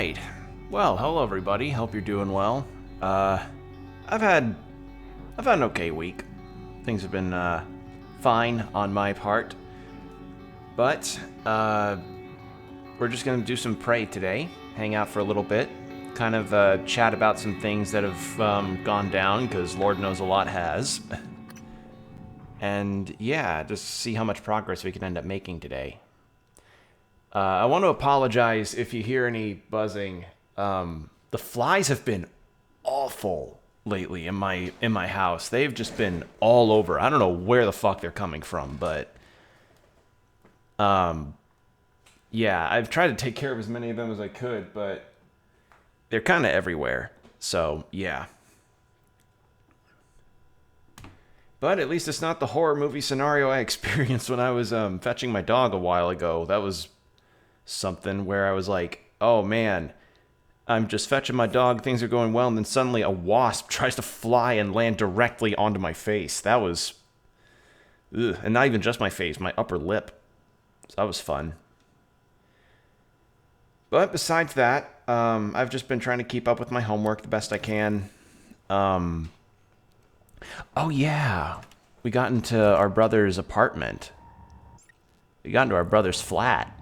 right. Well, hello everybody. Hope you're doing well. I've had an okay week. Things have been fine on my part. But we're just gonna do some Prey today. Hang out for a little bit. Kind of chat about some things that have gone down, because Lord knows a lot has. And yeah, just see how much progress we can end up making today. I want to apologize if you hear any buzzing. The flies have been awful lately in my house. They've just been all over. I don't know where the fuck they're coming from, but yeah, I've tried to take care of as many of them as I could, but they're kind of everywhere. So yeah. But at least it's not the horror movie scenario I experienced when I was fetching my dog a while ago. That was something where I was like, oh man, I'm just fetching my dog, things are going well, and then suddenly a wasp tries to fly and land directly onto my face. That was... ugh. And not even just my face, my upper lip. So that was fun. But besides that, I've just been trying to keep up with my homework the best I can. Oh yeah, we got into our brother's apartment. We got into our brother's flat.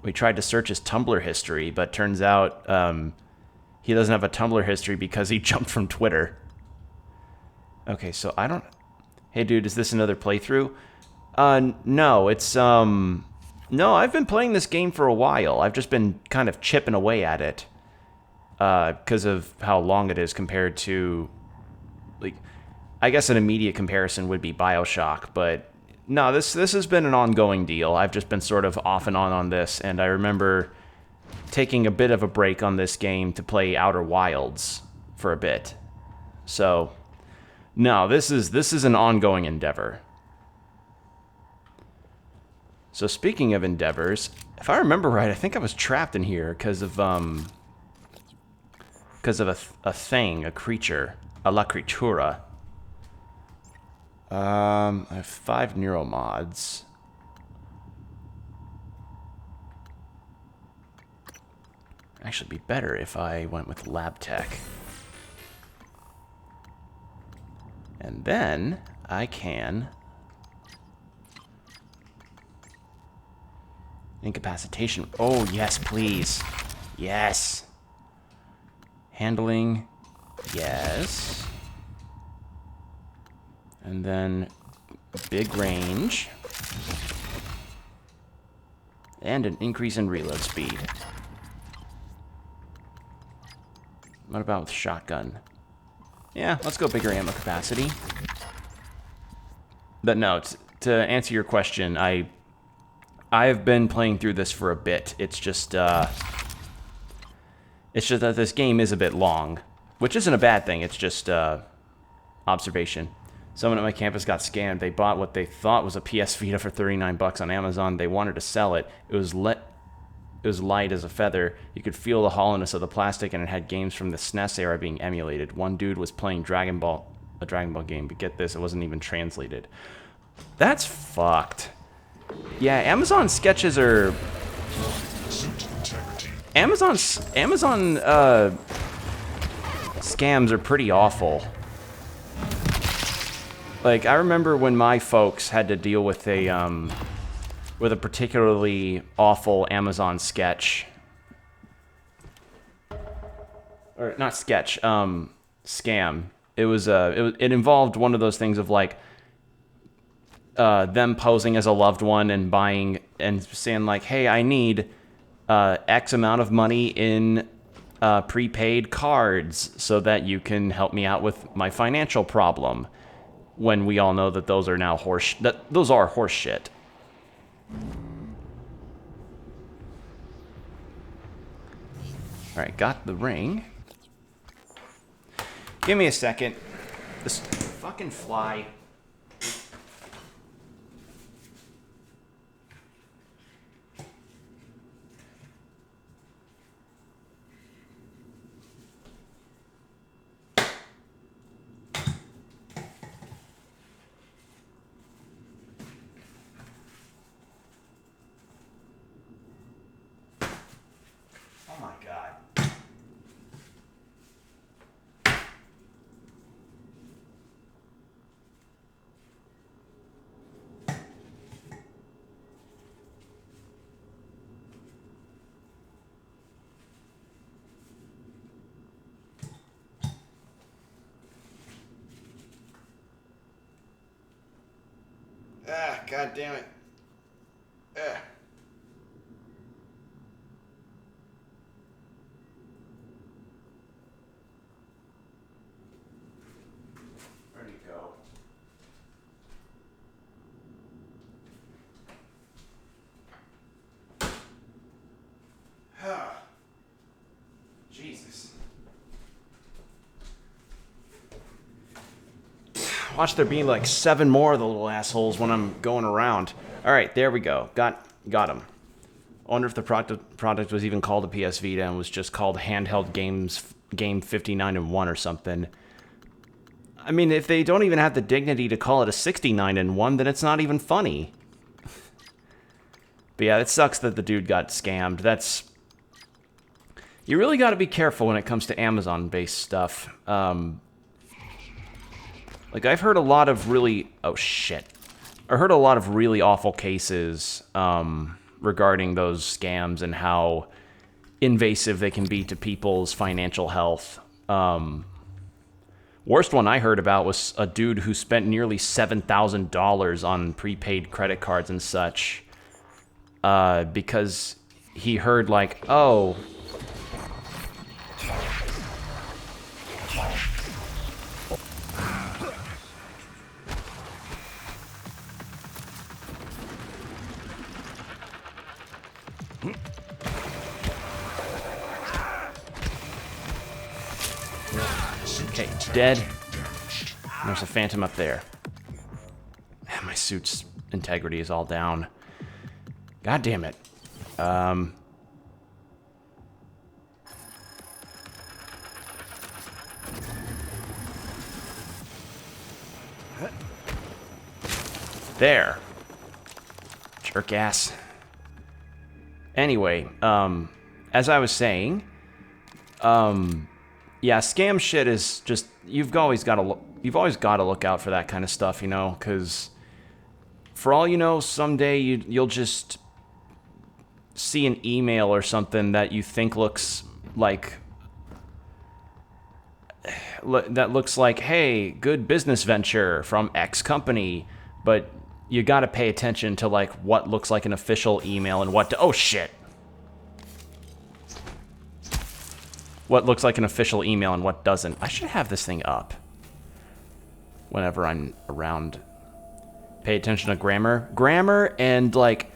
We tried to search his Tumblr history, but turns out he doesn't have a Tumblr history because he jumped from Twitter. Okay, so I don't... Hey dude, is this another playthrough? No, it's no, I've been playing this game for a while. I've just been kind of chipping away at it. Because of how long it is compared to... like, I guess an immediate comparison would be BioShock, but... no, this has been an ongoing deal. I've just been sort of off and on this, and I remember taking a bit of a break on this game to play Outer Wilds for a bit. So, no, this is an ongoing endeavor. So speaking of endeavors, if I remember right, I think I was trapped in here because of a thing, a creature, a la creatura. I have 5 neuromods. Actually, be better if I went with lab tech. And then I can incapacitation. Oh yes, please. Yes. Handling. Yes. And then big range. And an increase in reload speed. What about with shotgun? Yeah, let's go bigger ammo capacity. But no, to answer your question, I've been playing through this for a bit. It's just that this game is a bit long, which isn't a bad thing. It's just observation. Someone at my campus got scammed. They bought what they thought was a PS Vita for $39 on Amazon. They wanted to sell it. It was light as a feather. You could feel the hollowness of the plastic, and it had games from the SNES era being emulated. One dude was playing a Dragon Ball game, but get this, it wasn't even translated. That's fucked. Yeah, Amazon sketches are... Amazon scams are pretty awful. Like, I remember when my folks had to deal with a particularly awful Amazon sketch. Or, not sketch, scam. It involved one of those things of, like, them posing as a loved one and buying, and saying, like, hey, I need X amount of money in prepaid cards so that you can help me out with my financial problem. When we all know that those are now those are horse shit. Alright, got the ring. Give me a second. This fucking fly. Oh my god. God damn it. Ugh. Where'd he go? Jesus. Watch there being like 7 more of the little assholes when I'm going around. All right, there we go. Got him. I wonder if the product was even called a PS Vita and was just called Handheld Games Game 59-in-1 or something. I mean, if they don't even have the dignity to call it a 69-in-1, then it's not even funny. But yeah, it sucks that the dude got scammed. You really got to be careful when it comes to Amazon-based stuff. Like, I've heard a lot of really... Oh, shit. I heard a lot of really awful cases regarding those scams and how invasive they can be to people's financial health. Worst one I heard about was a dude who spent nearly $7,000 on prepaid credit cards and such because he heard, like, oh... Okay, dead. There's a phantom up there. My suit's integrity is all down. God damn it. There. Jerk ass. Anyway, as I was saying, yeah, scam shit is just, you've always got to look out for that kind of stuff, you know, because for all you know, someday you'll just see an email or something that you think looks like, hey, good business venture from X company, but you got to pay attention to, like, what looks like an official email and oh shit. What looks like an official email and what doesn't. I should have this thing up whenever I'm around. Pay attention to grammar. Grammar and, like,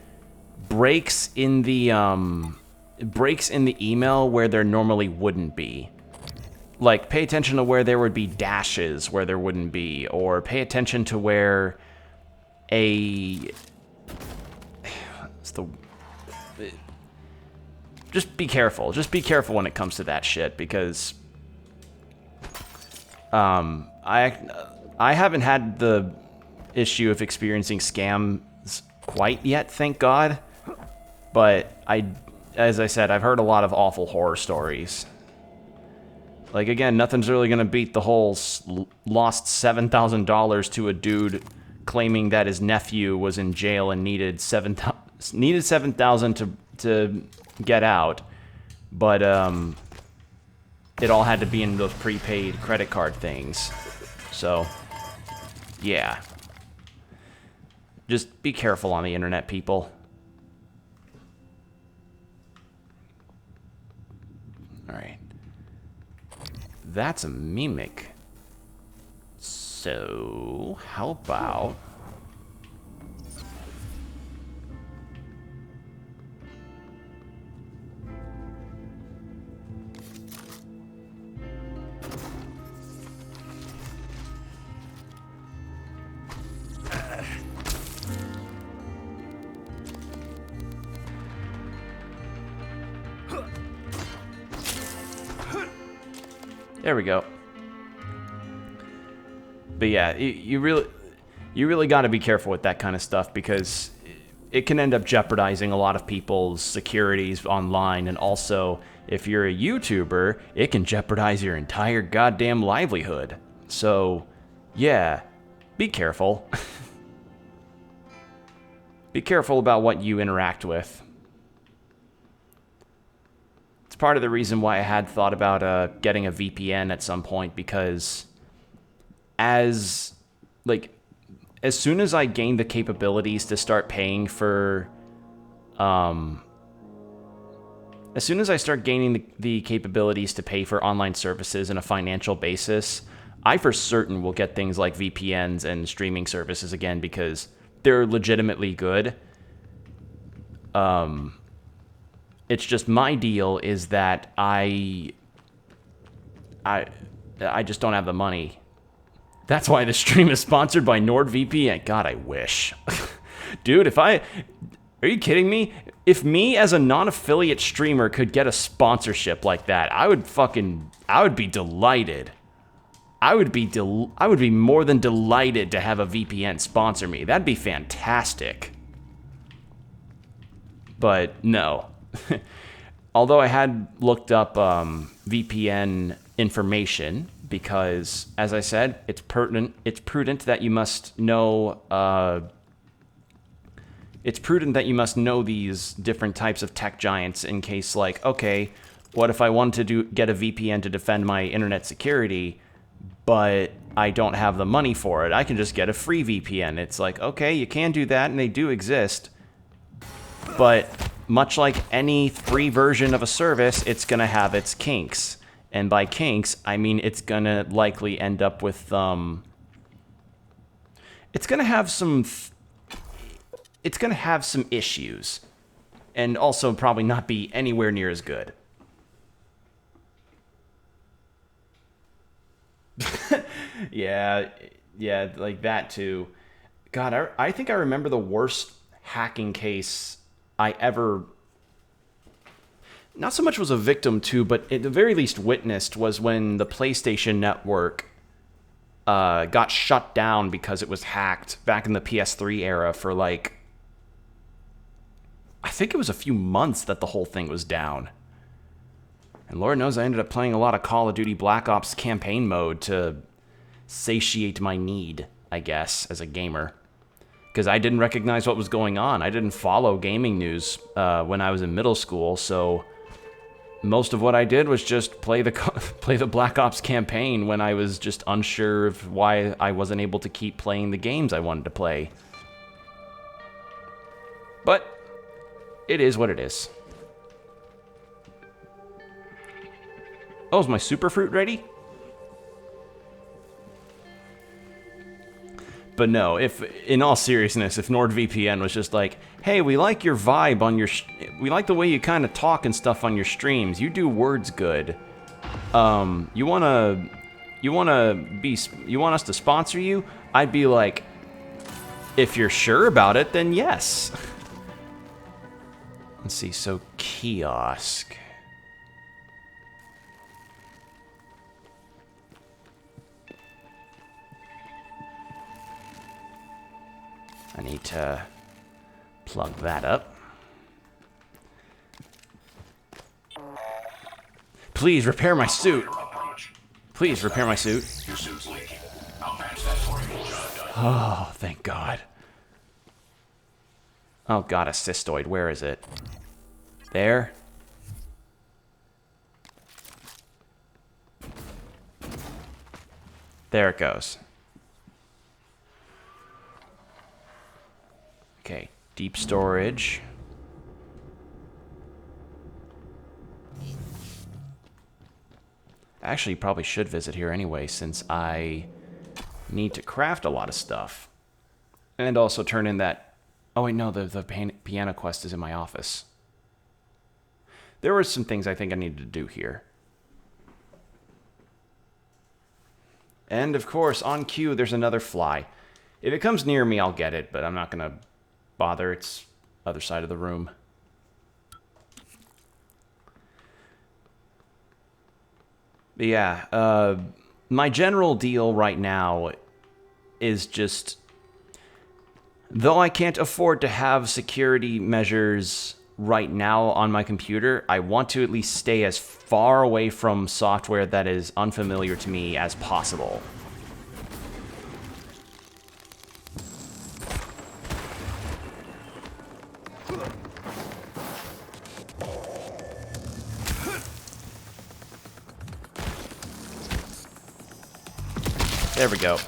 breaks in the email where there normally wouldn't be. Like, pay attention to where there would be dashes where there wouldn't be, or pay attention to where just be careful. Just be careful when it comes to that shit, because I haven't had the issue of experiencing scams quite yet, thank God. But as I said, I've heard a lot of awful horror stories. Like, again, nothing's really gonna beat the whole lost $7,000 to a dude claiming that his nephew was in jail and needed $7,000 to get out, but it all had to be in those prepaid credit card things. So, yeah. Just be careful on the internet, people. Alright. That's a mimic. So, how about... There we go. But yeah, you really got to be careful with that kind of stuff, because it can end up jeopardizing a lot of people's securities online, and also, if you're a YouTuber, it can jeopardize your entire goddamn livelihood. So, yeah, be careful. Be careful about what you interact with. It's part of the reason why I had thought about getting a VPN at some point, because as as soon as I gain the capabilities to start paying for, as soon as I start gaining the capabilities to pay for online services in a financial basis, I for certain will get things like VPNs and streaming services again because they're legitimately good. It's just my deal is that I just don't have the money. That's why the stream is sponsored by NordVPN. God, I wish. Dude, are you kidding me? If me as a non-affiliate streamer could get a sponsorship like that, I would be delighted. I would be more than delighted to have a VPN sponsor me. That'd be fantastic. But no. Although I had looked up VPN information because, as I said, it's prudent that you must know. It's prudent that you must know these different types of tech giants in case, like, okay, what if I wanted to get a VPN to defend my internet security, but I don't have the money for it? I can just get a free VPN. It's like, okay, you can do that, and they do exist, but much like any free version of a service, it's going to have its kinks. And by kinks, I mean it's going to likely end up with, it's going to have some issues. And also probably not be anywhere near as good. Yeah, like that too. God, I think I remember the worst hacking case I ever, not so much was a victim to, but at the very least witnessed, was when the PlayStation Network got shut down because it was hacked back in the PS3 era for like, I think it was a few months that the whole thing was down. And Lord knows I ended up playing a lot of Call of Duty Black Ops campaign mode to satiate my need, I guess, as a gamer. Because I didn't recognize what was going on. I didn't follow gaming news when I was in middle school, so most of what I did was just play the Black Ops campaign when I was just unsure of why I wasn't able to keep playing the games I wanted to play. But it is what it is. Oh, is my superfruit ready? But no, if, in all seriousness, if NordVPN was just like, hey, we like your vibe on your, we like the way you kind of talk and stuff on your streams. You do words good. You want us to sponsor you? I'd be like, if you're sure about it, then yes. Let's see, so kiosk. I need to plug that up. Please repair my suit. Please repair my suit. Your suit's leaking. I'll patch that for you. Oh, thank God. Oh God, a cystoid. Where is it? There. There it goes. Okay, deep storage. Actually, probably should visit here anyway, since I need to craft a lot of stuff. And also turn in that... Oh wait, no, the piano quest is in my office. There were some things I think I needed to do here. And of course, on cue, there's another fly. If it comes near me, I'll get it, but I'm not gonna bother. It's other side of the room. But yeah, my general deal right now is just, though I can't afford to have security measures right now on my computer, I want to at least stay as far away from software that is unfamiliar to me as possible. There we go.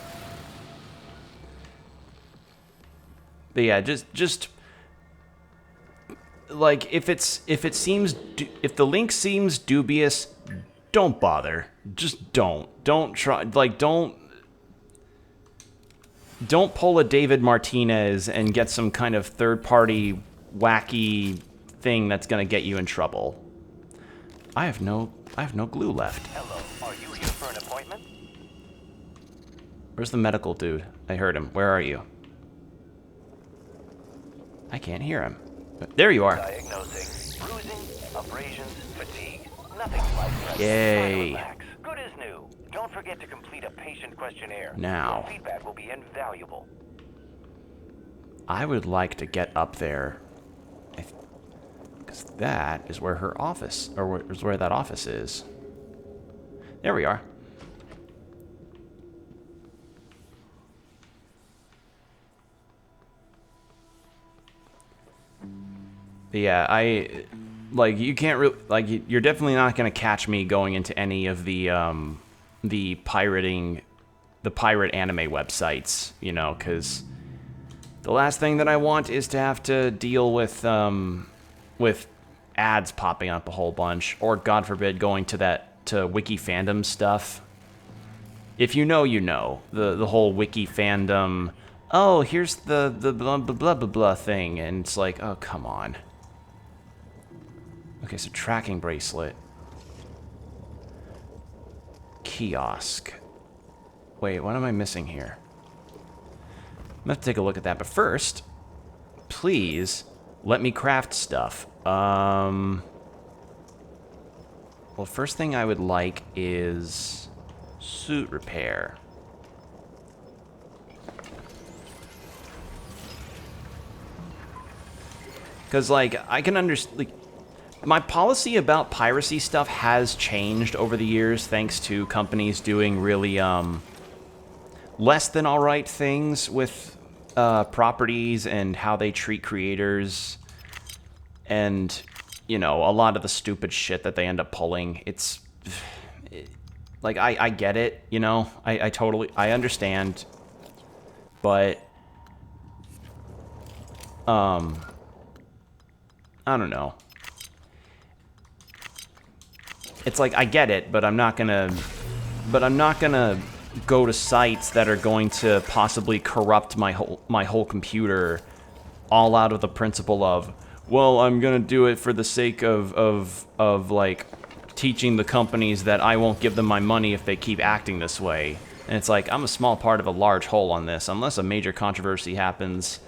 But yeah, just like if the link seems dubious, don't bother. Just don't try. Like don't pull a David Martinez and get some kind of third-party wacky thing that's gonna get you in trouble. I have no glue left. Hello, are you here for an appointment? Where's the medical dude? I heard him. Where are you? I can't hear him. There you are. Diagnosing bruising, abrasions, fatigue. Nothing like that. Yay. Relax. Good as new. Don't forget to complete a patient questionnaire. Now. Your feedback will be invaluable. I would like to get up there. Because that is where her office, or where that office is. There we are. But yeah, you can't really, like, you're definitely not going to catch me going into any of the pirate anime websites, you know, because the last thing that I want is to have to deal with ads popping up a whole bunch, or God forbid going to wiki fandom stuff. If you know, you know, the whole wiki fandom, oh, here's the blah blah blah blah blah thing, and it's like, oh, come on. Okay, so tracking bracelet. Kiosk. Wait, what am I missing here? I'm gonna have to take a look at that, but first, please let me craft stuff. Well, first thing I would like is suit repair. Because, like, I can understand, like, my policy about piracy stuff has changed over the years thanks to companies doing really, less than alright things with, properties and how they treat creators. And, you know, a lot of the stupid shit that they end up pulling, like, I get it, you know? I totally, I understand. But, I don't know. It's like, I get it, but I'm not gonna go to sites that are going to possibly corrupt my whole computer, all out of the principle of, well, I'm gonna do it for the sake of like teaching the companies that I won't give them my money if they keep acting this way. And it's like, I'm a small part of a large whole on this. Unless a major controversy happens,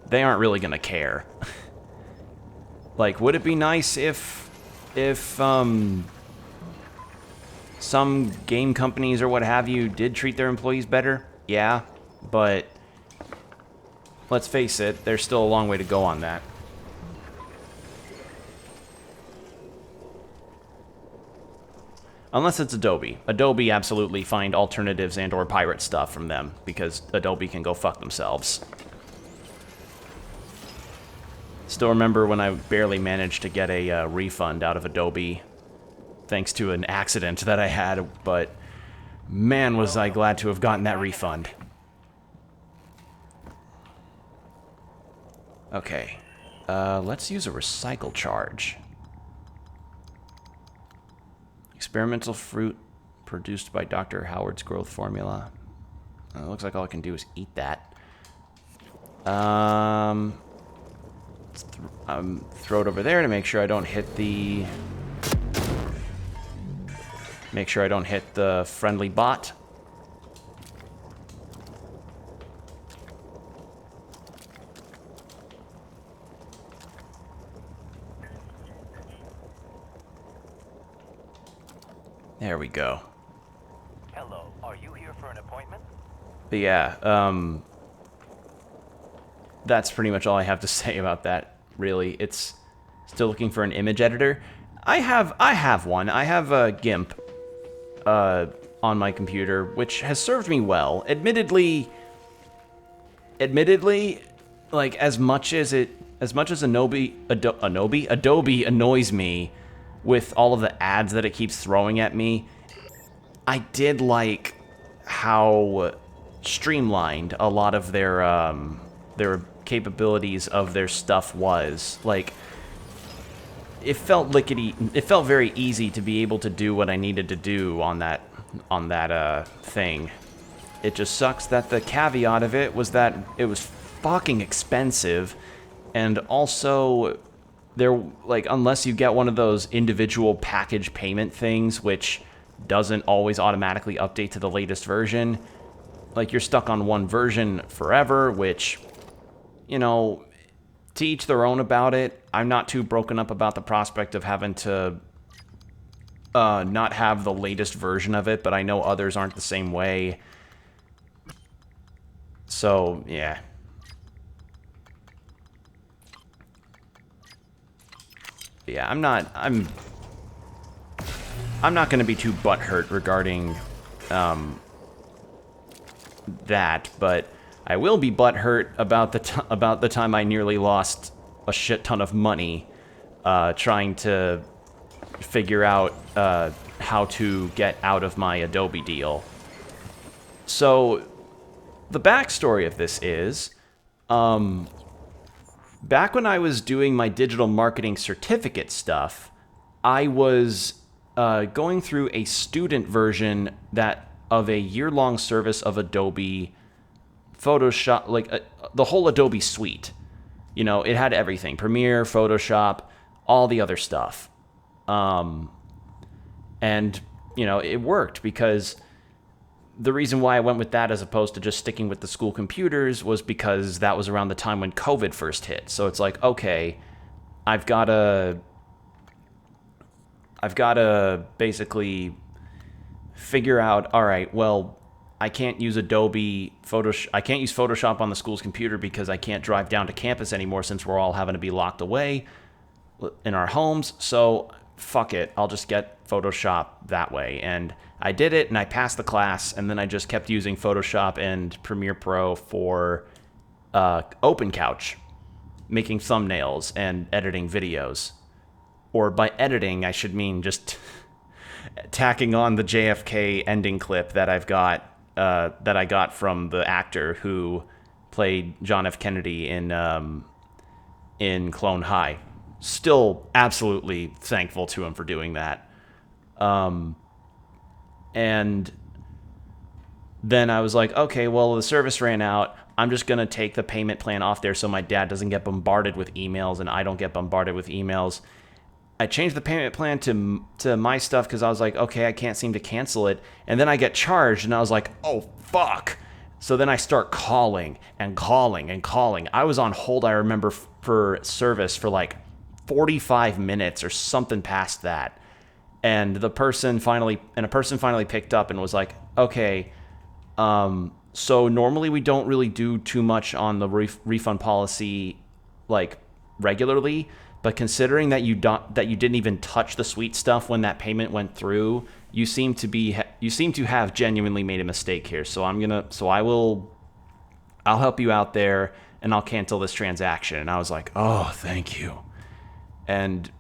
they aren't really gonna care. Like, would it be nice if some game companies or what have you did treat their employees better? Yeah, but let's face it, there's still a long way to go on that. Unless it's Adobe. Adobe absolutely find alternatives and or pirate stuff from them, because Adobe can go fuck themselves. Still remember when I barely managed to get a refund out of Adobe thanks to an accident that I had, but man, was I glad to have gotten that refund. Okay, let's use a recycle charge. Experimental fruit produced by Dr. Howard's growth formula. It looks like all I can do is eat that. Throw it over there to make sure I don't hit the... Make sure I don't hit the friendly bot. There we go. Hello, are you here for an appointment? But yeah, that's pretty much all I have to say about that, really. It's still looking for an image editor. I have one. I have a GIMP on my computer, which has served me well. Admittedly, like, as much as Adobe annoys me with all of the ads that it keeps throwing at me, I did like how streamlined a lot of their capabilities of their stuff was. Like, it felt very easy to be able to do what I needed to do on that thing. It just sucks that the caveat of it was that it was fucking expensive, and also unless you get one of those individual package payment things, which doesn't always automatically update to the latest version, like, you're stuck on one version forever, which, you know, to each their own about it. I'm not too broken up about the prospect of having to not have the latest version of it, but I know others aren't the same way. So, yeah. Yeah, I'm not going to be too butthurt regarding that, but I will be butthurt about the time I nearly lost a shit ton of money trying to figure out how to get out of my Adobe deal. So, the backstory of this is, back when I was doing my digital marketing certificate stuff, I was going through a student version of a year-long service of Adobe Photoshop, like the whole Adobe suite. You know, it had everything: Premiere, Photoshop, all the other stuff. And, you know, it worked because the reason why I went with that as opposed to just sticking with the school computers was because that was around the time when COVID first hit. So it's like, okay, I've got to basically figure out, all right, well, I can't use Adobe Photoshop. I can't use Photoshop on the school's computer because I can't drive down to campus anymore since we're all having to be locked away in our homes. So fuck it, I'll just get Photoshop that way. And I did it, and I passed the class, and then I just kept using Photoshop and Premiere Pro for OpenCouch, making thumbnails and editing videos. Or by editing, I should mean just tacking on the JFK ending clip that I got from the actor who played John F. Kennedy in Clone High. Still absolutely thankful to him for doing that. And then I was like, okay, well, the service ran out. I'm just going to take the payment plan off there so my dad doesn't get bombarded with emails and I don't get bombarded with emails. I changed the payment plan to my stuff because I was like, okay, I can't seem to cancel it. And then I get charged, and I was like, oh, fuck. So then I start calling and calling and calling. I was on hold, I remember, for service for like 45 minutes or something past that. And a person finally picked up and was like, okay, so normally we don't really do too much on the refund policy, like, regularly, but considering that you didn't even touch the sweet stuff when that payment went through, you seem to have genuinely made a mistake here. So I'll help you out there and I'll cancel this transaction. And I was like, oh, thank you. And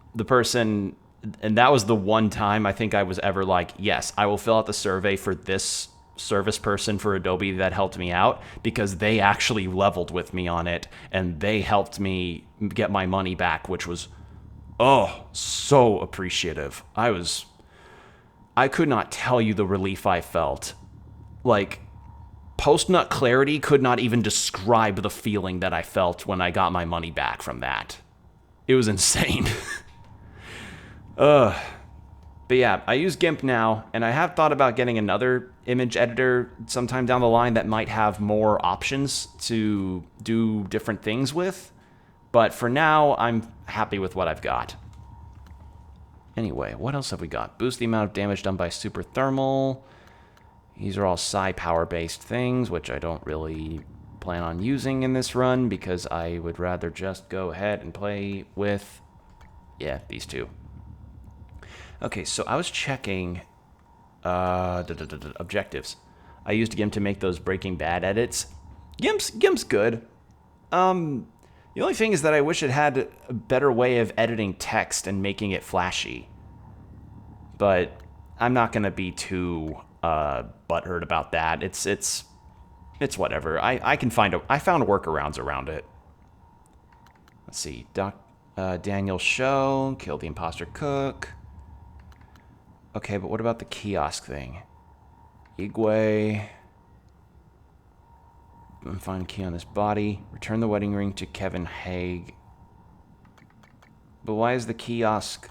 that was the one time I think I was ever like, yes, I will fill out the survey for this service person for Adobe that helped me out, because they actually leveled with me on it and they helped me get my money back, which was, oh, so appreciative. I could not tell you the relief I felt. Like, post-nut clarity could not even describe the feeling that I felt when I got my money back from that. It was insane. But yeah, I use GIMP now, and I have thought about getting another image editor sometime down the line that might have more options to do different things with. But for now, I'm happy with what I've got. Anyway, what else have we got? Boost the amount of damage done by super thermal. These are all psi power-based things, which I don't really plan on using in this run because I would rather just go ahead and play with, yeah, these two. Okay, so I was checking objectives. I used GIMP to make those Breaking Bad edits. GIMP's good. The only thing is that I wish it had a better way of editing text and making it flashy. But I'm not gonna be too butthurt about that. It's whatever. I found workarounds around it. Let's see. Daniel Show, kill the imposter cook. Okay, but what about the kiosk thing? Igwe. Find key on this body. Return the wedding ring to Kevin Haig. But why is the kiosk...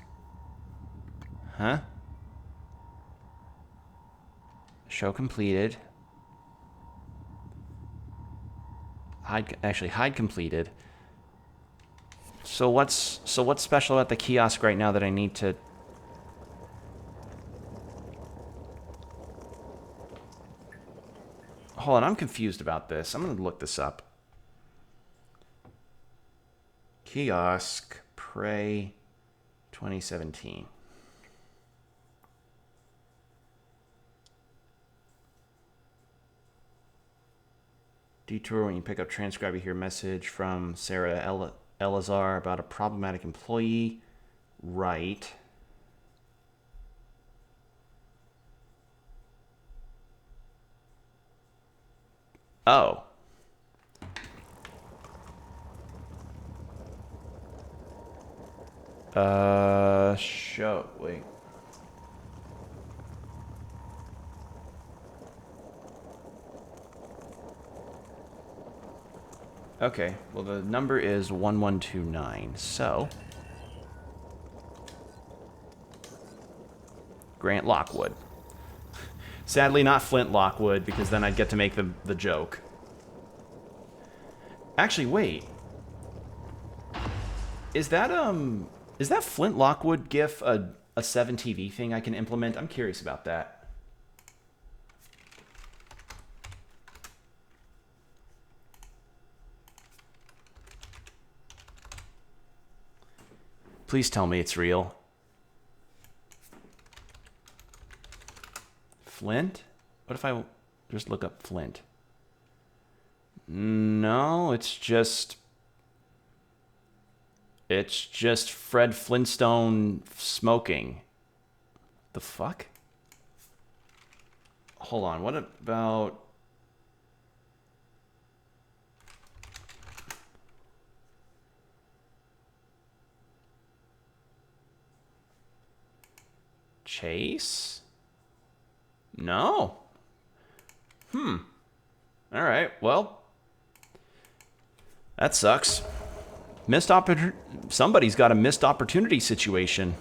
Huh? Show completed. Hide completed. So what's special at the kiosk right now that I need to... Hold on, I'm confused about this. I'm going to look this up. Kiosk, Prey, 2017. Detour, when you pick up transcribe, you hear a message from Sarah Elazar about a problematic employee. Right. Oh. Wait. Okay, well the number is 1129, so... Grant Lockwood. Sadly not Flint Lockwood, because then I'd get to make the joke. Actually, wait. Is that Flint Lockwood GIF a 7TV thing I can implement? I'm curious about that. Please tell me it's real. Flint? What if I just look up Flint? No, it's just Fred Flintstone smoking. The fuck? Hold on, what about... Chase? No. Alright, well. That sucks. Somebody's got a missed opportunity situation.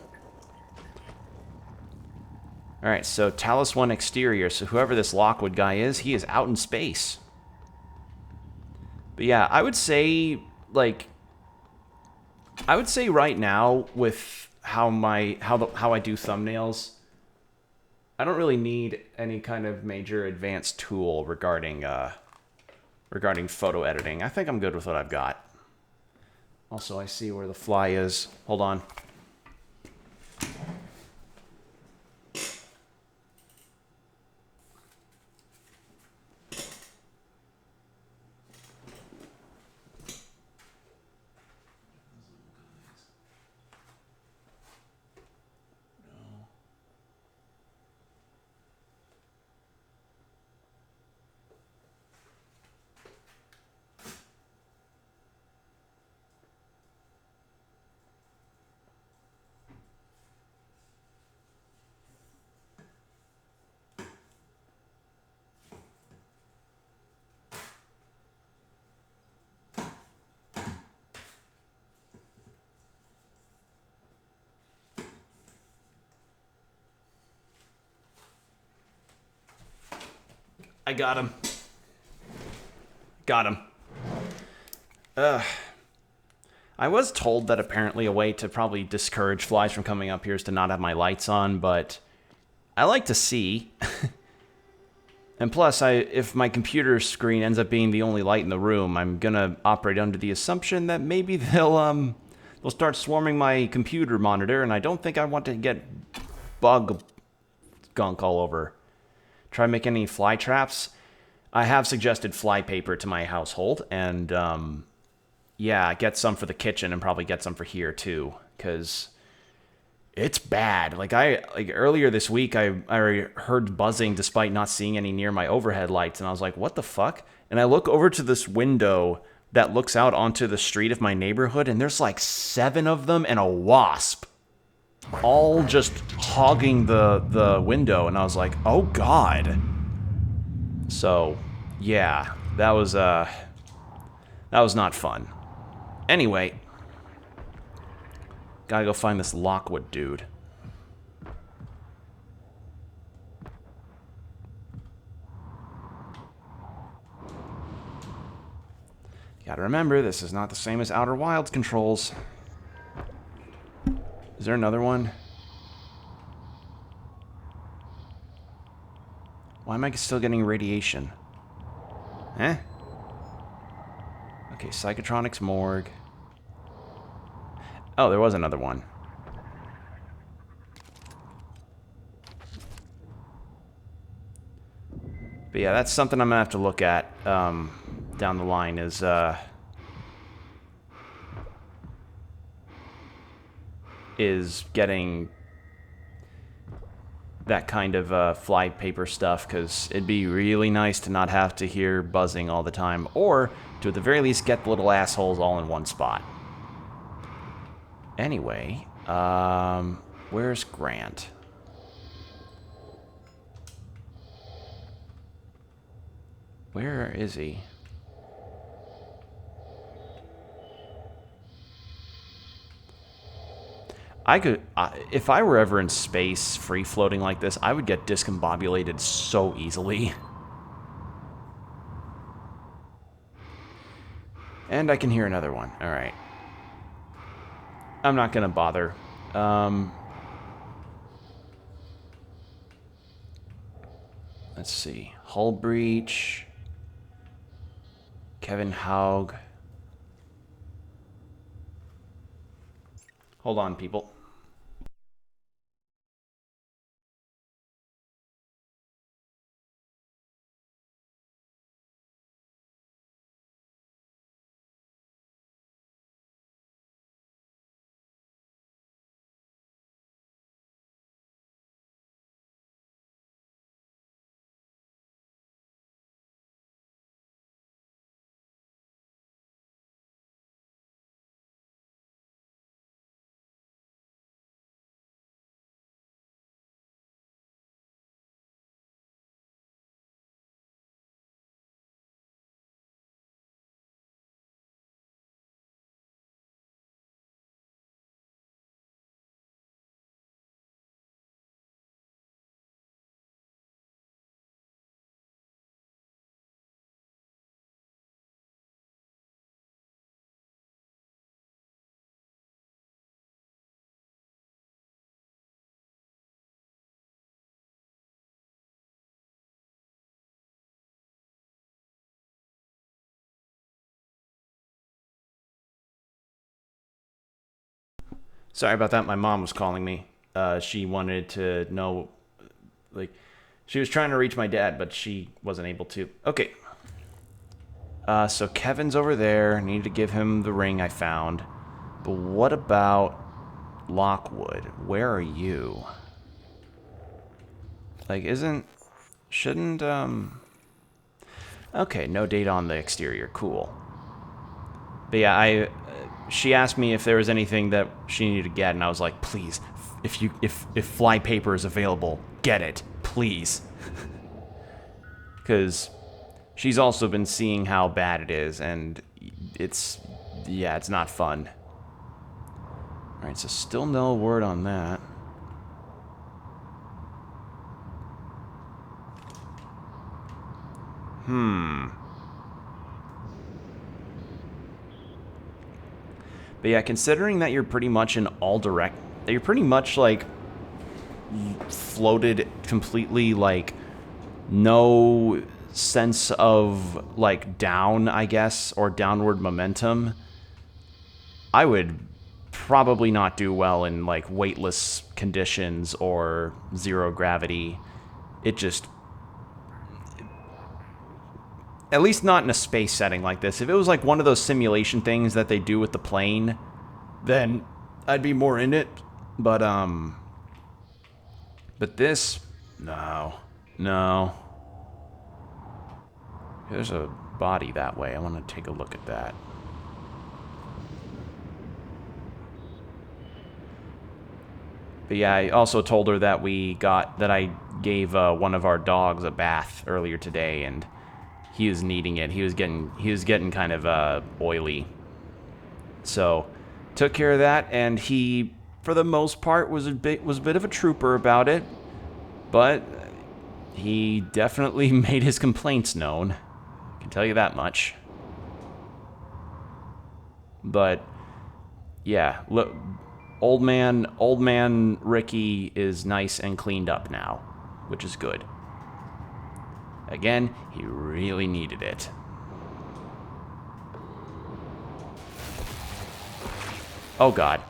Alright, so Talos 1 exterior. So whoever this Lockwood guy is, he is out in space. But yeah, I would say, like... I would say right now, with how I do thumbnails, I don't really need any kind of major advanced tool regarding photo editing. I think I'm good with what I've got. Also, I see where the fly is. Hold on. I got him. Got him. I was told that apparently a way to probably discourage flies from coming up here is to not have my lights on, but I like to see. And plus, if my computer screen ends up being the only light in the room, I'm gonna operate under the assumption that maybe they'll start swarming my computer monitor, and I don't think I want to get bug gunk all over. Try making any fly traps. I have suggested fly paper to my household, and yeah, get some for the kitchen and probably get some for here too, because it's bad. Like earlier this week, I heard buzzing despite not seeing any near my overhead lights, and I was like, what the fuck? And I look over to this window that looks out onto the street of my neighborhood, and there's like 7 of them and a wasp, all just hogging the window, and I was like, oh god. So, yeah, that was not fun. Anyway, gotta go find this Lockwood dude. Gotta remember, this is not the same as Outer Wilds controls. Is there another one? Why am I still getting radiation? Eh? Okay, Psychotronics Morgue. Oh, there was another one. But yeah, that's something I'm gonna have to look at down the line is getting that kind of flypaper stuff, because it'd be really nice to not have to hear buzzing all the time, or to at the very least get the little assholes all in one spot. Anyway, where's Grant? Where is he? I could, if I were ever in space, free-floating like this, I would get discombobulated so easily. And I can hear another one. Alright. I'm not gonna bother. Let's see. Hull breach. Kevin Haug. Hold on, people. Sorry about that. My mom was calling me. She wanted to know, like, she was trying to reach my dad, but she wasn't able to. Okay. So Kevin's over there. I need to give him the ring I found. But what about Lockwood? Where are you? Like, shouldn't, okay, no data on the exterior. Cool. But yeah, she asked me if there was anything that she needed to get, and I was like, please, if flypaper is available, get it, please. Because she's also been seeing how bad it is, and it's not fun. Alright, so still no word on that. But yeah, considering that you're pretty much in all direct, that you're pretty much like floated completely, like no sense of like down, I guess, or downward momentum, I would probably not do well in like weightless conditions or zero gravity. It just, at least not in a space setting like this. If it was like one of those simulation things that they do with the plane, then I'd be more in it. But this, no. There's a body that way. I want to take a look at that. But yeah, I also told her that I gave one of our dogs a bath earlier today, and he was needing it. He was getting kind of oily. So, took care of that, and he, for the most part, was a bit of a trooper about it. But he definitely made his complaints known. I can tell you that much. But yeah, look, old man Ricky is nice and cleaned up now, which is good. Again, he really needed it. Oh God.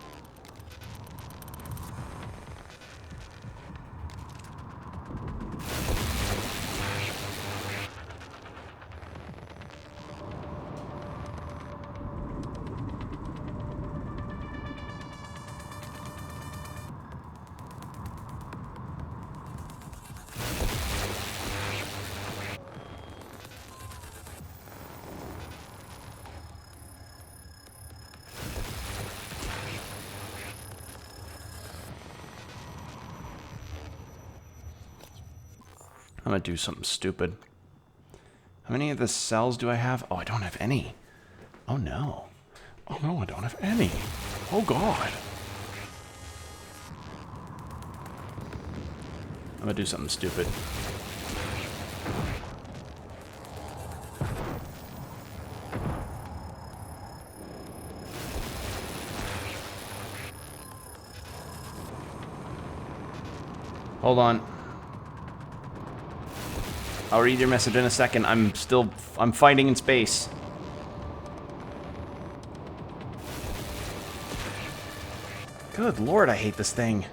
I'm gonna do something stupid. How many of the cells do I have? Oh, I don't have any. Oh no. Oh no, I don't have any. Oh God. I'm gonna do something stupid. Hold on. I'll read your message in a second. I'm fighting in space. Good Lord, I hate this thing.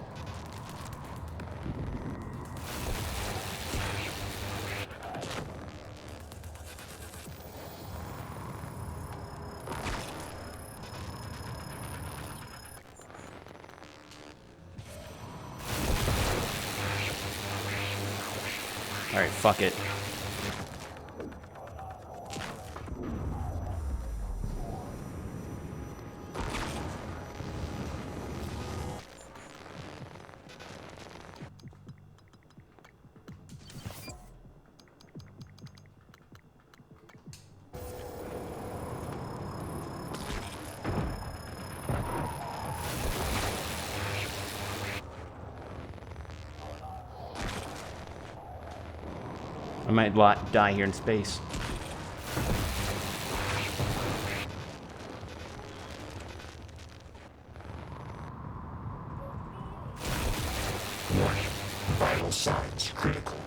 Alright, fuck it. I might die here in space. Warning. Vital signs critical.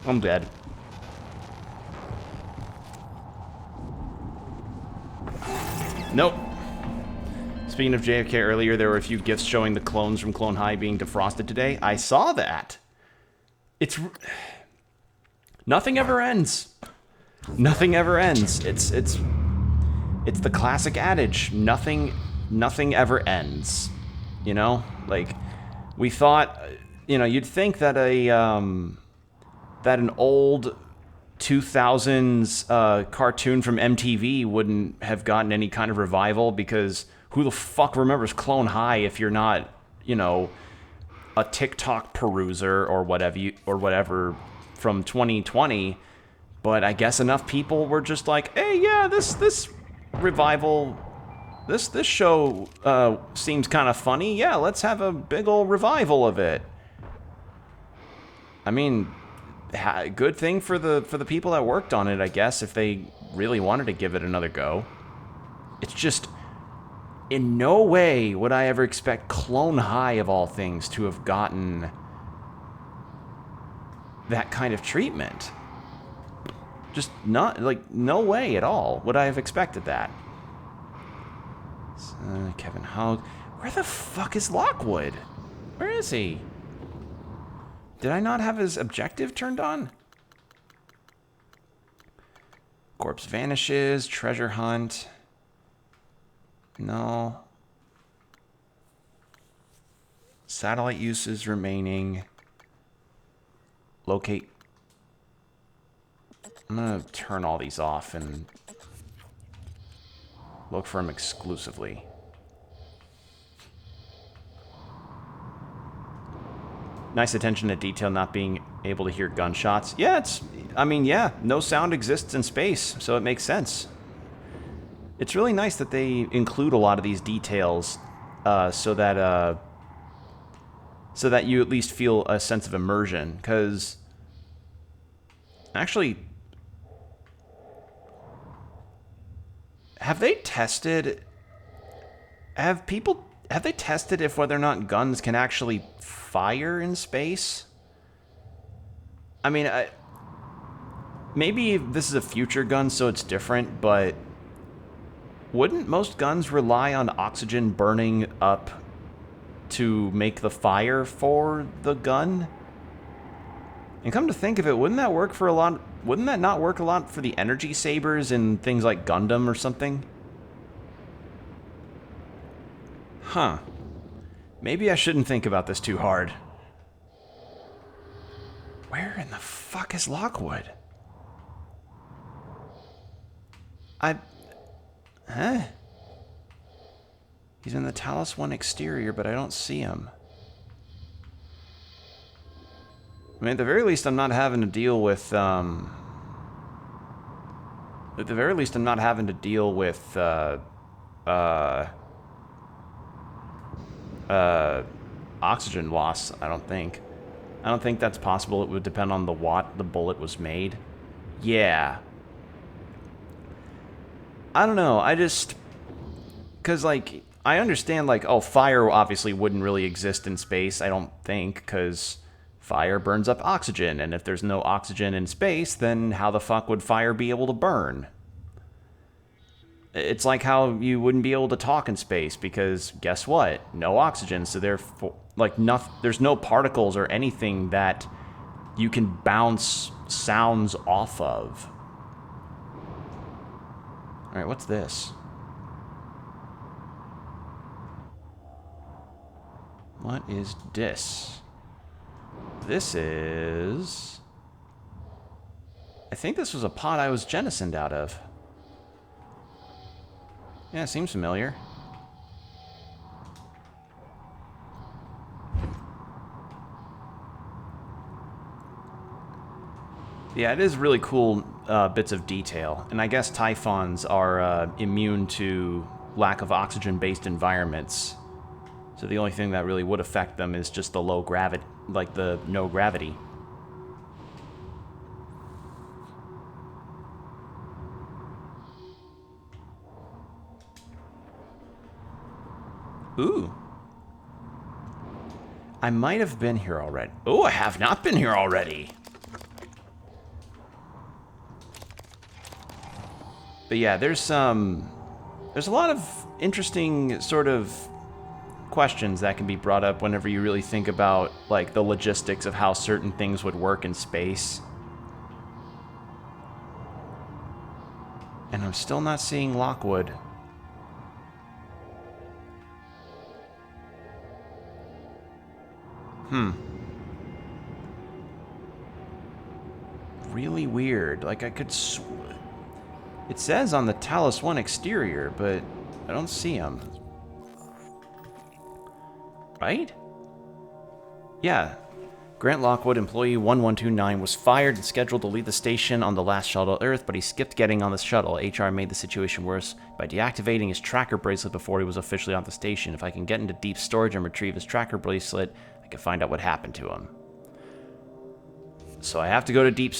I'm dead. Nope. Speaking of JFK earlier, there were a few gifs showing the clones from Clone High being defrosted today. I saw that. It's... Nothing ever ends. Nothing ever ends. It's the classic adage. Nothing ever ends. You know? Like, we thought... You know, you'd think that that an old 2000s cartoon from MTV wouldn't have gotten any kind of revival, because who the fuck remembers Clone High if you're not, you know, a TikTok peruser or whatever from 2020. But I guess enough people were just like, hey, yeah, this revival, this show seems kind of funny. Yeah, let's have a big old revival of it. I mean, good thing for the people that worked on it, I guess, if they really wanted to give it another go. It's just, in no way would I ever expect Clone High, of all things, to have gotten that kind of treatment. Just not, like, no way at all would I have expected that. Kevin Hogg. Where the fuck is Lockwood? Where is he? Did I not have his objective turned on? Corpse vanishes, treasure hunt. No. Satellite uses remaining. Locate. I'm gonna turn all these off and look for him exclusively. Nice attention to detail, not being able to hear gunshots. Yeah, I mean, yeah, no sound exists in space, so it makes sense. It's really nice that they include a lot of these details so that you at least feel a sense of immersion, because actually, have they tested if whether or not guns can actually fire in space? I mean, maybe this is a future gun, so it's different, but wouldn't most guns rely on oxygen burning up to make the fire for the gun? And come to think of it, wouldn't that not work a lot for the energy sabers in things like Gundam or something? Huh. Maybe I shouldn't think about this too hard. Where in the fuck is Lockwood? Huh? He's in the Talos 1 exterior, but I don't see him. I mean, at the very least, I'm not having to deal with, oxygen loss, I don't think. I don't think that's possible. It would depend on the watt the bullet was made. Yeah. I don't know. I just... Because, like, I understand, like, oh, fire obviously wouldn't really exist in space, I don't think, because fire burns up oxygen, and if there's no oxygen in space, then how the fuck would fire be able to burn? It's like how you wouldn't be able to talk in space, because guess what? No oxygen, so therefore, like, there's no particles or anything that you can bounce sounds off of. Alright, what's this? What is this? This is... I think this was a pod I was jettisoned out of. Yeah, seems familiar. Yeah, it is really cool bits of detail. And I guess Typhons are immune to lack of oxygen-based environments. So the only thing that really would affect them is just the low gravity, like the no gravity. Ooh. I might have been here already. Oh, I have not been here already. But yeah, there's a lot of interesting sort of questions that can be brought up whenever you really think about, like, the logistics of how certain things would work in space. And I'm still not seeing Lockwood. Really weird. Like, I could it says on the Talos 1 exterior, but I don't see him. Right? Yeah. Grant Lockwood, employee 1129, was fired and scheduled to leave the station on the last shuttle to Earth, but he skipped getting on the shuttle. HR made the situation worse by deactivating his tracker bracelet before he was officially on the station. If I can get into deep storage and retrieve his tracker bracelet, I can find out what happened to him. So I have to go to deep...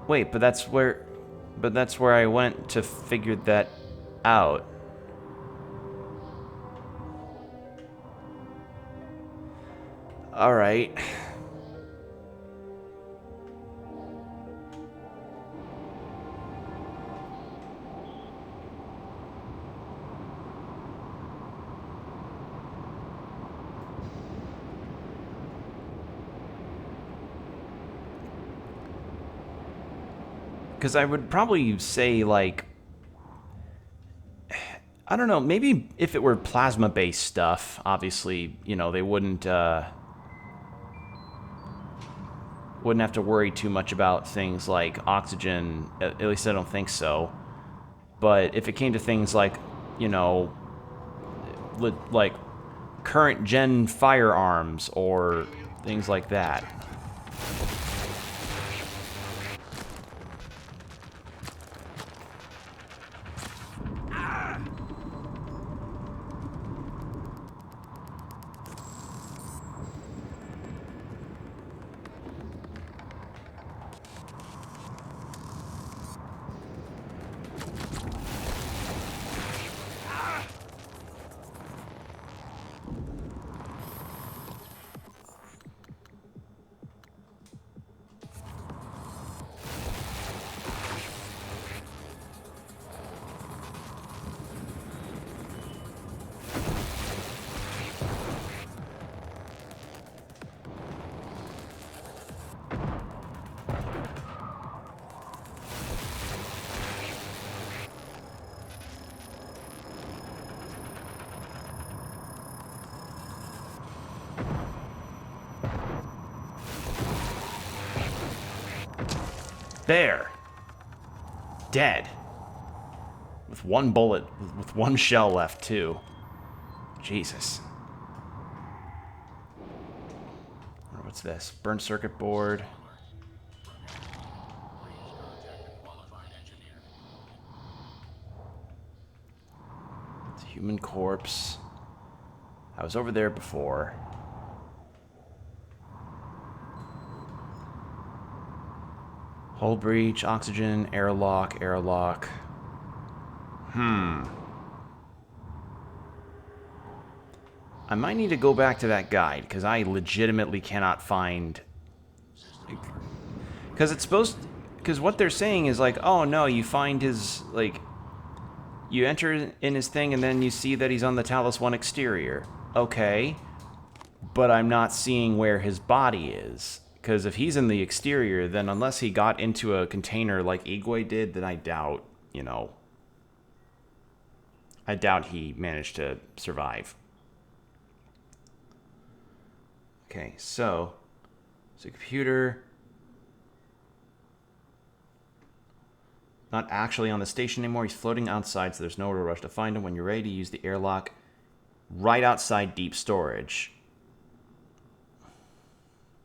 Wait, but that's where I went to figure that out. All right. Because I would probably say, like, I don't know, maybe if it were plasma-based stuff, obviously, you know, they wouldn't, wouldn't have to worry too much about things like oxygen. At least I don't think so. But if it came to things like, you know, like current gen firearms or things like that. There. Dead. With one bullet, with one shell left, too. Jesus. What's this? Burned circuit board. It's a human corpse. I was over there before. Hull breach, oxygen, airlock, airlock. I might need to go back to that guide, because I legitimately cannot find... Because it's supposed... Because what they're saying is like, oh no, you find his, like... You enter in his thing and then you see that he's on the Talos 1 exterior. Okay. But I'm not seeing where his body is. Because if he's in the exterior, then unless he got into a container like Igwe did, then I doubt, you know... I doubt he managed to survive. Okay, so computer. Not actually on the station anymore. He's floating outside, so there's no real rush to find him. When you're ready to use the airlock right outside deep storage.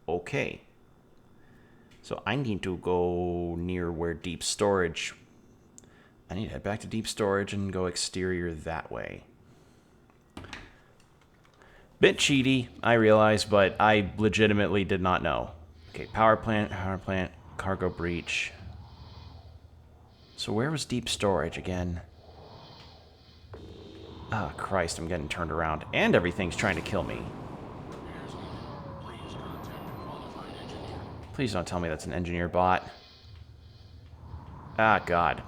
Okay. So I need to go near where deep storage... I need to head back to deep storage and go exterior that way. Bit cheaty, I realize, but I legitimately did not know. Okay, power plant, cargo breach. So where was deep storage again? Ah, Christ, I'm getting turned around. And everything's trying to kill me. Please don't tell me that's an engineer bot. Ah, God.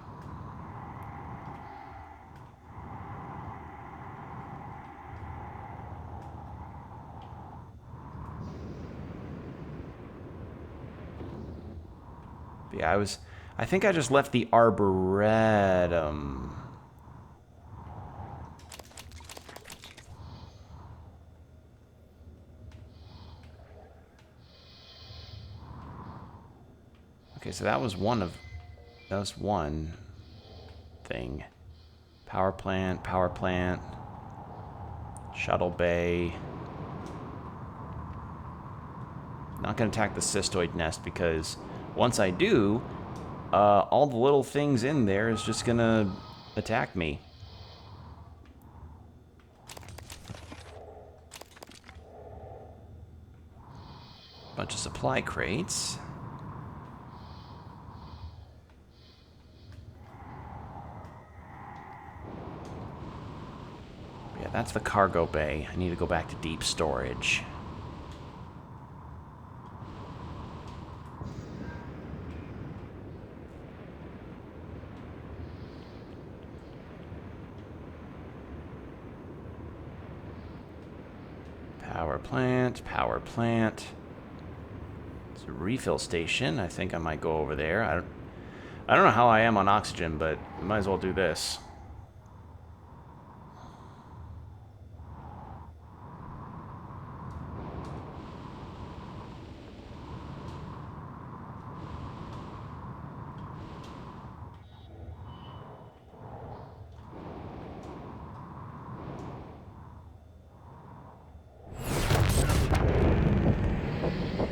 Yeah, I think I just left the Arboretum. Okay, so that was one thing. Power plant, shuttle bay. Not gonna attack the cystoid nest because once I do, all the little things in there is just gonna attack me. Bunch of supply crates. Yeah, that's the cargo bay. I need to go back to deep storage. Power plant. It's a refill station. I think I might go over there. I don't know how I am on oxygen, but I might as well do this.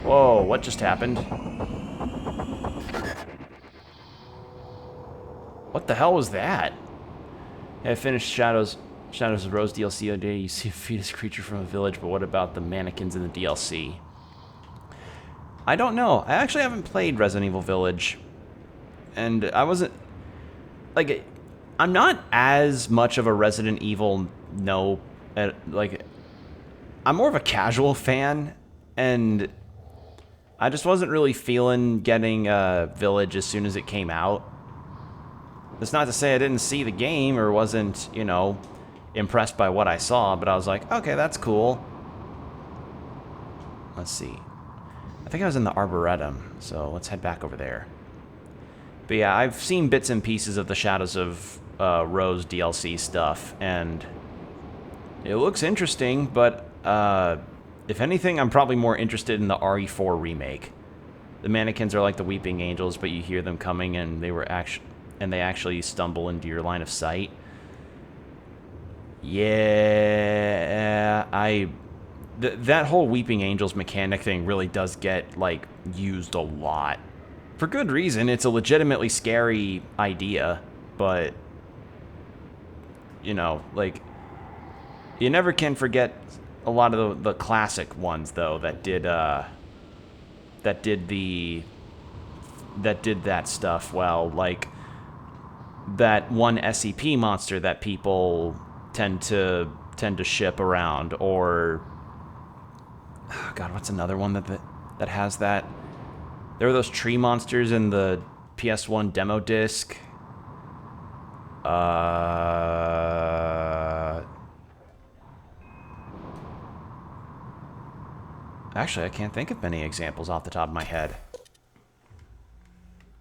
Whoa, what just happened? What the hell was that? Yeah, I finished Shadows of Rose DLC today. You see a fetus creature from a village, but what about the mannequins in the DLC? I don't know. I actually haven't played Resident Evil Village. And I wasn't... Like, I'm not as much of a Resident Evil like, I'm more of a casual fan, and I just wasn't really feeling getting Village as soon as it came out. That's not to say I didn't see the game or wasn't, you know, impressed by what I saw, but I was like, okay, that's cool. Let's see. I think I was in the Arboretum, so let's head back over there. But yeah, I've seen bits and pieces of the Shadows of Rose DLC stuff, and it looks interesting, but if anything, I'm probably more interested in the RE4 remake. The mannequins are like the weeping angels, but you hear them coming, and they actually stumble into your line of sight. Yeah, that whole weeping angels mechanic thing really does get like used a lot. For good reason. It's a legitimately scary idea, but you know, like, you never can forget a lot of the classic ones though that did that stuff well, like that one SCP monster that people tend to ship around, or oh God, what's another one that has that? There were those tree monsters in the PS1 demo disc. Actually, I can't think of many examples off the top of my head.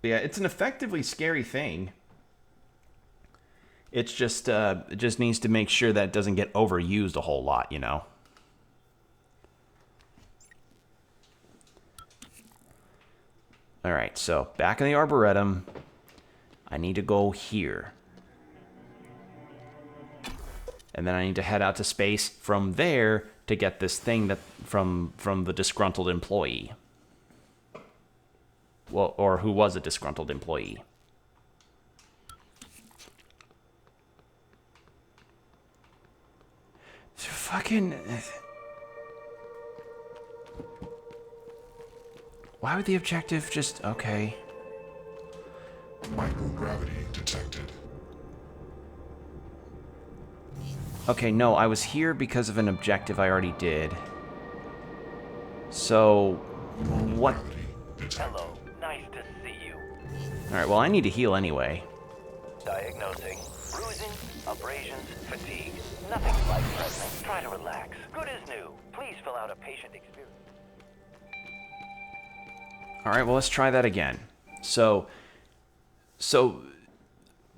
Yeah, it's an effectively scary thing. It's just, it just needs to make sure that it doesn't get overused a whole lot, you know? Alright, so back in the Arboretum, I need to go here. And then I need to head out to space from there to get this thing that from the disgruntled employee. Well, or who was a disgruntled employee. Fucking... Why would the objective just... Okay. Microgravity detected. Okay, no, I was here because of an objective I already did. So... What... Hello, nice to see you. Alright, well, I need to heal anyway. Diagnosing. Bruising, abrasions, fatigue. Nothing life-threatening. Try to relax. Good as new. Please fill out a patient experience. Alright, well, let's try that again. So,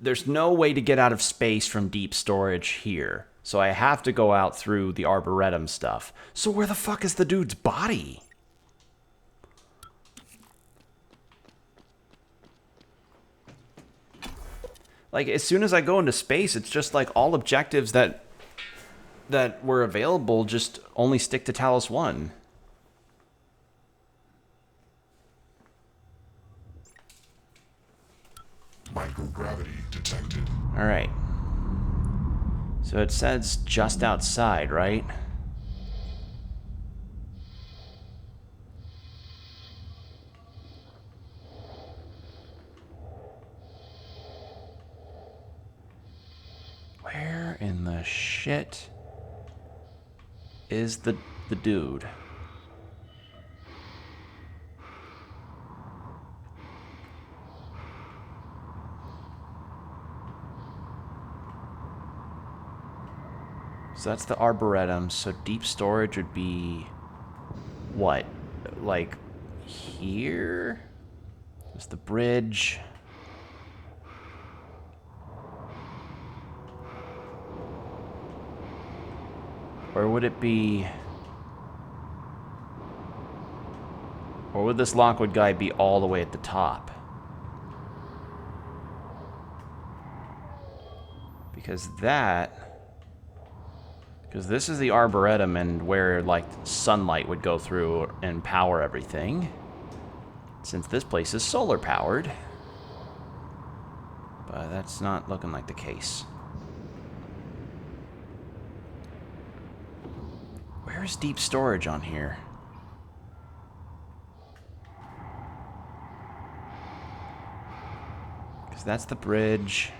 there's no way to get out of space from deep storage here. So I have to go out through the Arboretum stuff. So where the fuck is the dude's body? Like, as soon as I go into space, it's just like all objectives that were available just only stick to Talos 1. Microgravity detected. Alright. So it says just outside, right? Where in the shit is the dude? So that's the Arboretum, so deep storage would be... what? Like, here? There's the bridge. Or would it be... or would this Lockwood guy be all the way at the top? Because this is the Arboretum and where, like, sunlight would go through and power everything. Since this place is solar powered. But that's not looking like the case. Where is deep storage on here? Because that's the bridge.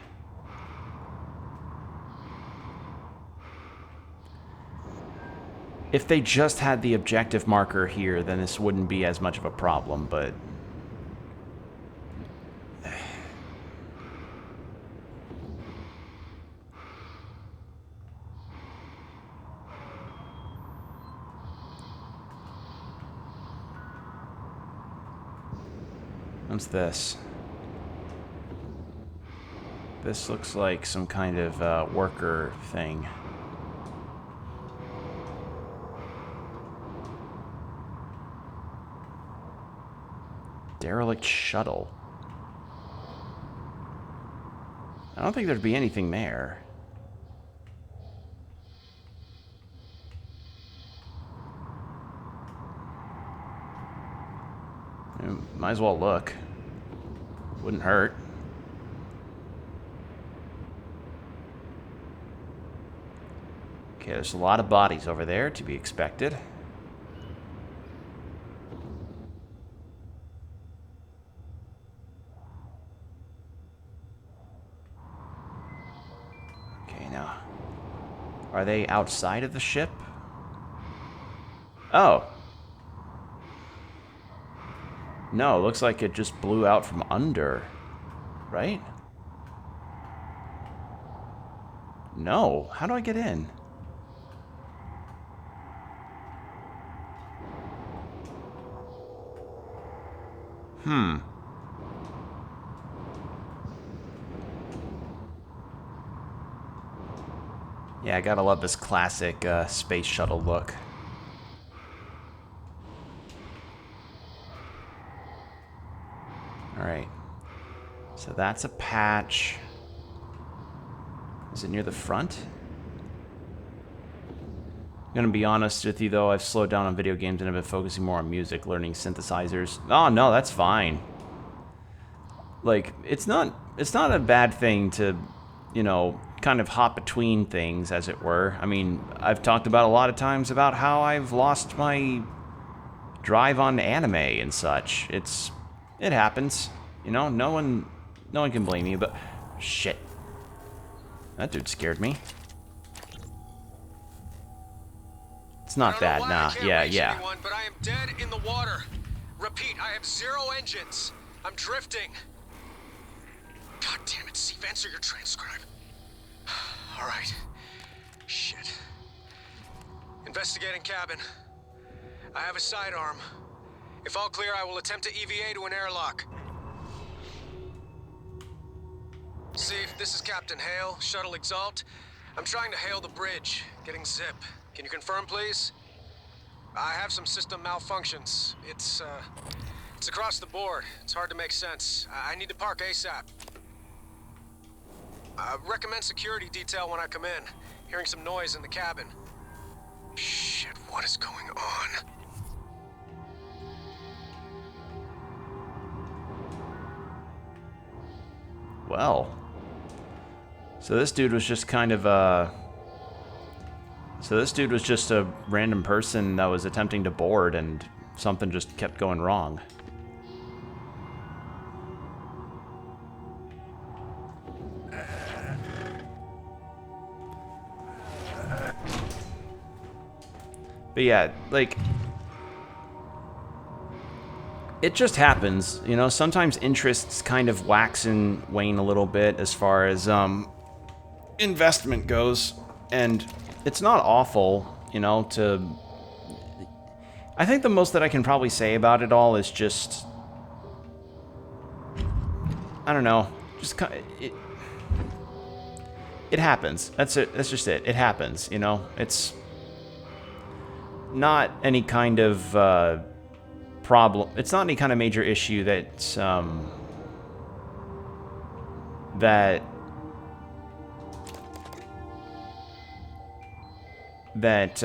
If they just had the objective marker here, then this wouldn't be as much of a problem, but... What's this? This looks like some kind of worker thing. Derelict shuttle. I don't think there'd be anything there. Might as well look. Wouldn't hurt. Okay, there's a lot of bodies over there to be expected. Okay, now. Are they outside of the ship? Oh. No, it looks like it just blew out from under. Right? No. How do I get in? Yeah, I gotta love this classic space shuttle look. Alright. So that's a patch. Is it near the front? I'm gonna be honest with you though, I've slowed down on video games and I've been focusing more on music, learning synthesizers. Oh no, that's fine. Like, it's not a bad thing to, you know, kind of hop between things, as it were. I mean, I've talked about a lot of times about how I've lost my drive on anime and such. It happens. You know, no one can blame you, but shit. That dude scared me. It's not bad, nah. Yeah. Anyone, but I am dead in the water. Repeat, I have 0 engines. I'm drifting. God damn it, Steve, answer your transcribe. All right. Shit. Investigating cabin. I have a sidearm. If all clear, I will attempt to EVA to an airlock. Steve, this is Captain Hale, Shuttle Exalt. I'm trying to hail the bridge, getting zip. Can you confirm, please? I have some system malfunctions. It's across the board. It's hard to make sense. I need to park ASAP. Recommend security detail when I come in. Hearing some noise in the cabin. Shit, what is going on? Well. So this dude was just kind of So this dude was just a random person that was attempting to board and something just kept going wrong. But yeah, like, it just happens, you know, sometimes interests kind of wax and wane a little bit as far as investment goes, and it's not awful, you know, to... I think the most that I can probably say about it all is just... I don't know, just kind of... It happens. That's it. That's just it. It happens, you know? It's not any kind of problem. It's not any kind of major issue that that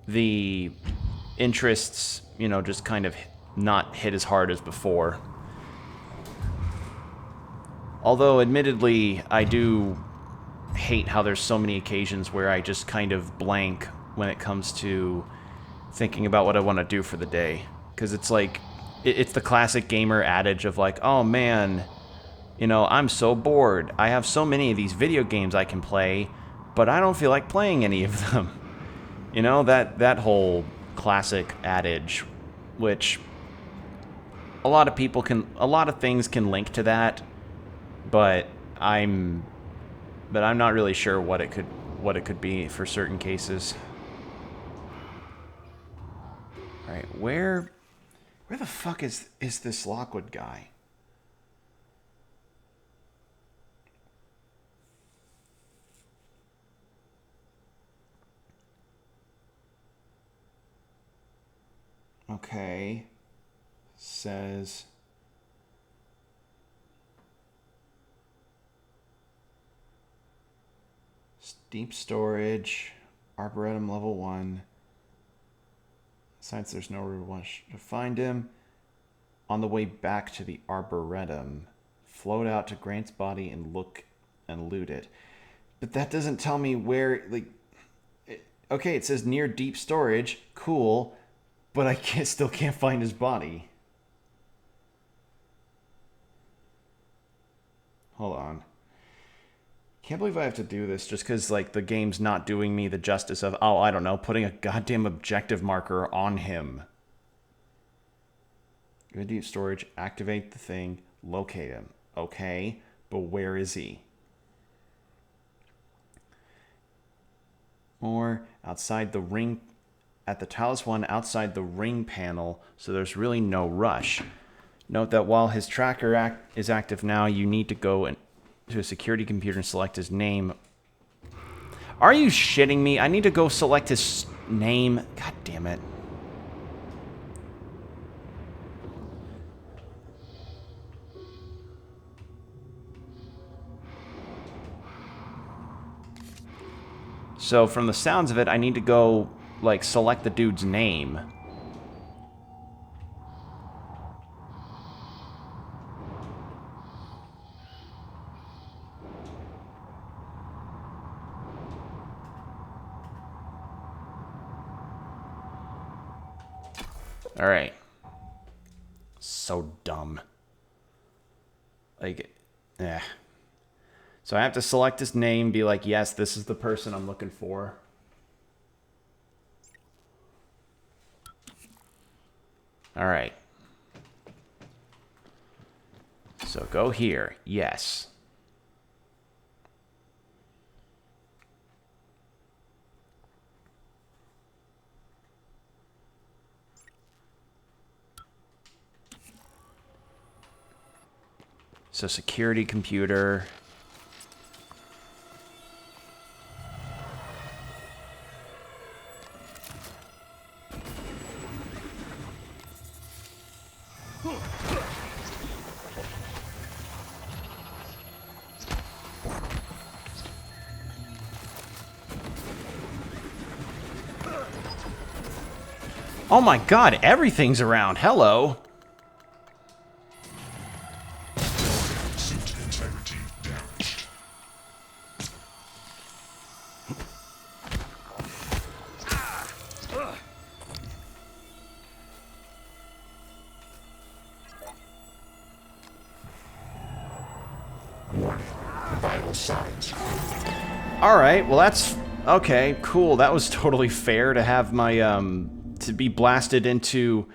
the interests, you know, just kind of not hit as hard as before. Although, admittedly, I do hate how there's so many occasions where I just kind of blank when it comes to thinking about what I want to do for the day. Because it's like, it's the classic gamer adage of like, oh man, you know, I'm so bored. I have so many of these video games I can play, but I don't feel like playing any of them. You know, that whole classic adage, which a lot of people can, a lot of things can link to that, but I'm not really sure what it could be for certain cases. All right, where the fuck is this Lockwood guy? Okay. Says deep storage, Arboretum level 1. Since there's no rush to find him. On the way back to the Arboretum, float out to Grant's body and look and loot it. But that doesn't tell me where, like... Okay, it says near deep storage. Cool. But I still can't find his body. Hold on. Can't believe I have to do this just because, like, the game's not doing me the justice of, oh, I don't know, putting a goddamn objective marker on him. Go to deep storage, activate the thing, locate him. Okay, but where is he? Or outside the ring, at the Talus one outside the ring panel, so there's really no rush. Note that while his tracker is active now, you need to go to a security computer and select his name. Are you shitting me? I need to go select his name. God damn it. So from the sounds of it, I need to go, like, select the dude's name. All right. So dumb. Like, eh. So I have to select his name, be like, yes, this is the person I'm looking for. All right. So go here. Yes. So security computer. Oh my god, everything's around. Hello. Suit integrity damaged. Warning. Vital signs. Alright, well that's... Okay, cool. That was totally fair to have my, to be blasted into...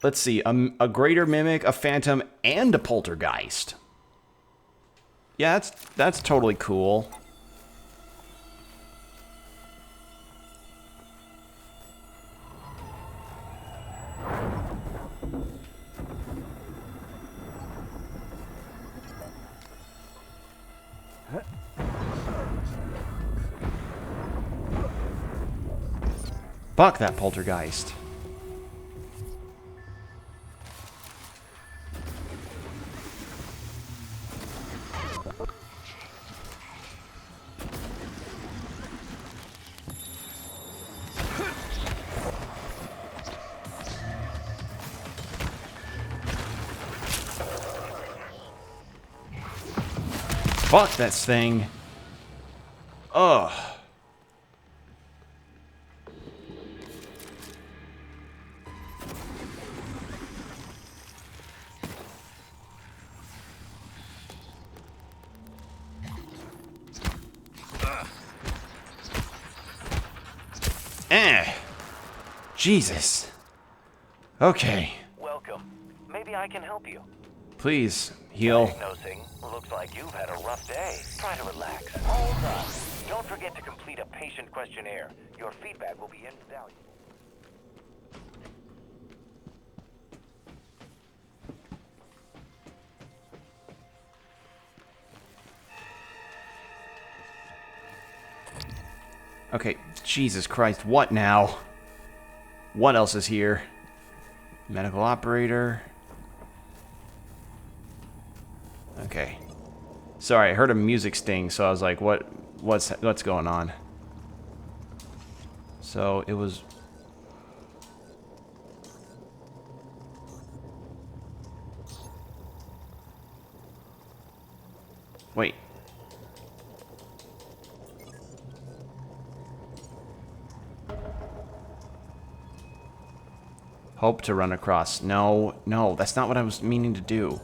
Let's see, a greater mimic, a phantom, and a poltergeist. Yeah, that's totally cool. Fuck that poltergeist. Fuck this thing. Ugh. Jesus. Okay. Welcome. Maybe I can help you. Please, heal. Diagnosing. Looks like you've had a rough day. Try to relax. Hold on. Don't forget to complete a patient questionnaire. Your feedback will be invaluable. Okay, Jesus Christ, what now? What else is here? Medical operator. Okay. Sorry, I heard a music sting, so I was like, what's going on? So, it was... Wait. Hope to run across. No, no, that's not what I was meaning to do.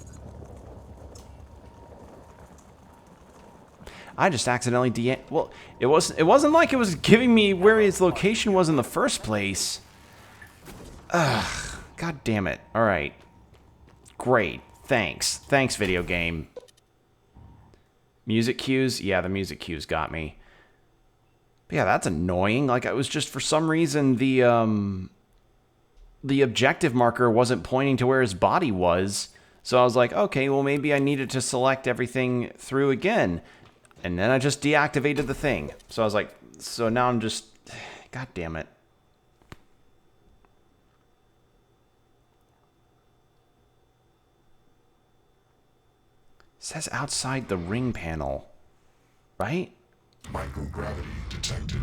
I just accidentally well, it wasn't like it was giving me where his location was in the first place. Ugh, god damn it. All right. Great. Thanks. Thanks, video game. Music cues? Yeah, the music cues got me. But yeah, that's annoying. Like, I was just, for some reason, the objective marker wasn't pointing to where his body was. So I was like, okay, well, maybe I needed to select everything through again. And then I just deactivated the thing. So I was like, so now I'm just... God damn it. It says outside the ring panel. Right? Microgravity detected.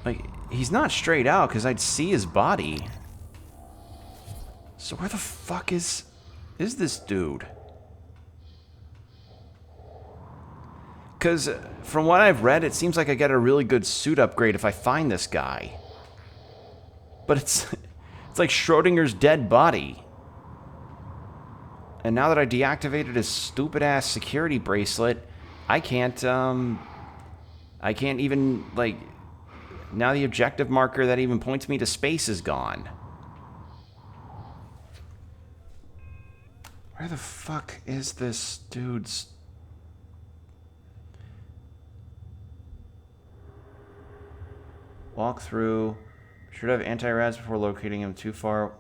Like, he's not straight out because I'd see his body. So where the fuck is this dude? Because from what I've read, it seems like I get a really good suit upgrade if I find this guy. But it's like Schrodinger's dead body. And now that I deactivated his stupid-ass security bracelet, I can't even, like... Now the objective marker that even points me to space is gone. Where the fuck is this dude's... Walk through. Should have anti-rads before locating him too far,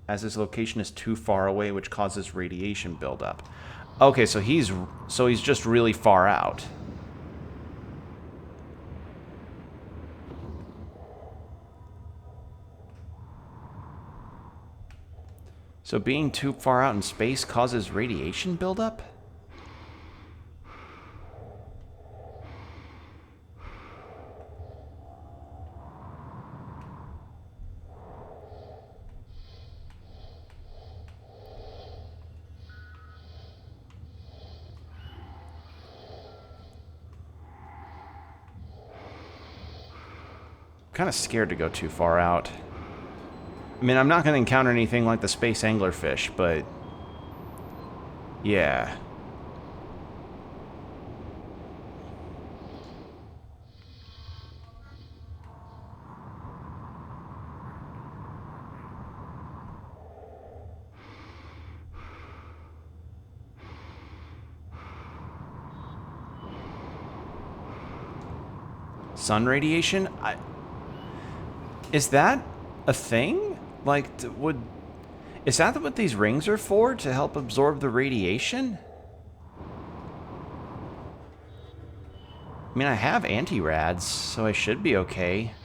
as his location is too far away, which causes radiation buildup. Okay, so he's just really far out. So being too far out in space causes radiation buildup? I'm kind of scared to go too far out. I mean, I'm not going to encounter anything like the space anglerfish, but... yeah. Sun radiation? Is that a thing? Like, is that what these rings are for? To help absorb the radiation? I mean, I have anti-rads, so I should be okay.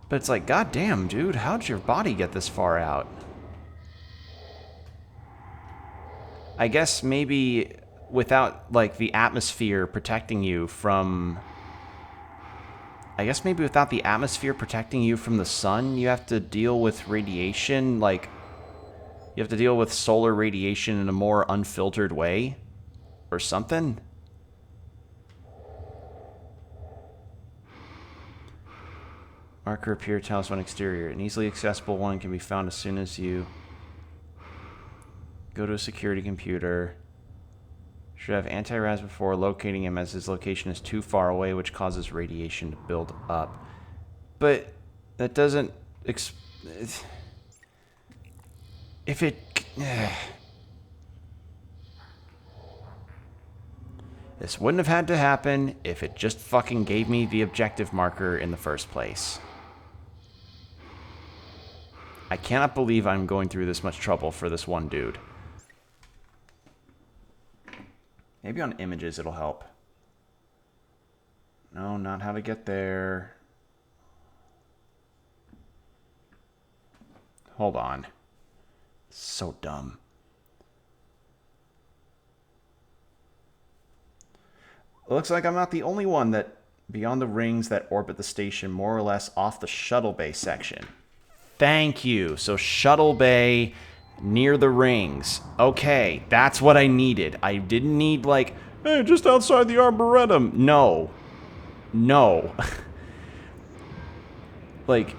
But it's like, goddamn, dude, how'd your body get this far out? I guess maybe without, like, the atmosphere protecting you from I guess maybe without the atmosphere protecting you from the sun, you have to deal with radiation, like, you have to deal with solar radiation in a more unfiltered way, or something? Marker appear, tell us when exterior. An easily accessible one can be found as soon as you go to a security computer. Should have anti-raz before locating him, as his location is too far away, which causes radiation to build up. But that doesn't... if it... This wouldn't have had to happen if it just fucking gave me the objective marker in the first place. I cannot believe I'm going through this much trouble for this one dude. Maybe on images it'll help. No, not how to get there. Hold on. So dumb. Looks like I'm not the only one that beyond the rings that orbit the station, more or less off the shuttle bay section. Thank you. So shuttle bay near the rings. Okay, that's what I needed. I didn't need like, hey, just outside the Arboretum. No. No. Like,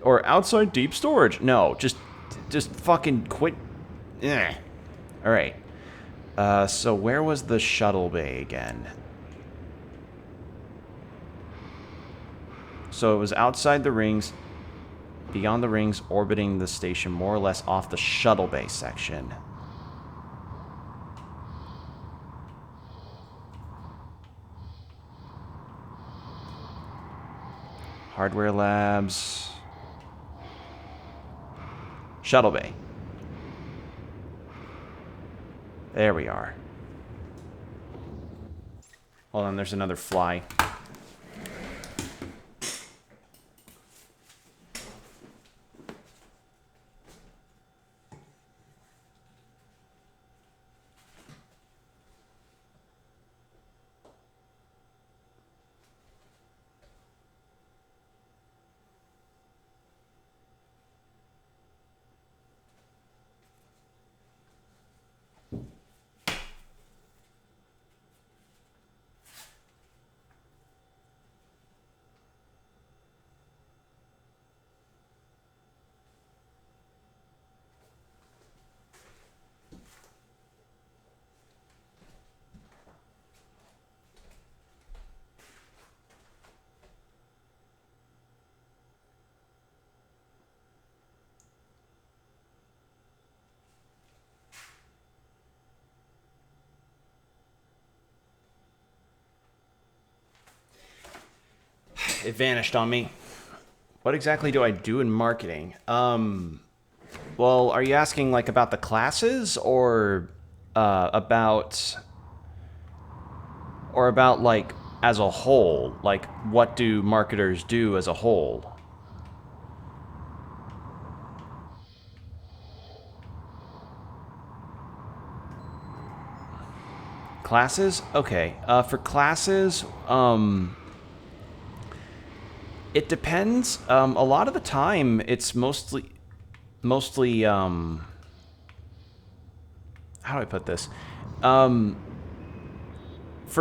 or outside deep storage. No, just fucking quit. All right. So where was the shuttle bay again? So it was outside the rings, beyond the rings, orbiting the station, more or less off the shuttle bay section. Hardware labs. Shuttle bay. There we are. Hold on, there's another fly. It vanished on me. What exactly do I do in marketing? Well, are you asking like about the classes or about like as a whole? Like what do marketers do as a whole? Classes? Okay. For classes, it depends. A lot of the time, it's mostly, how do I put this? For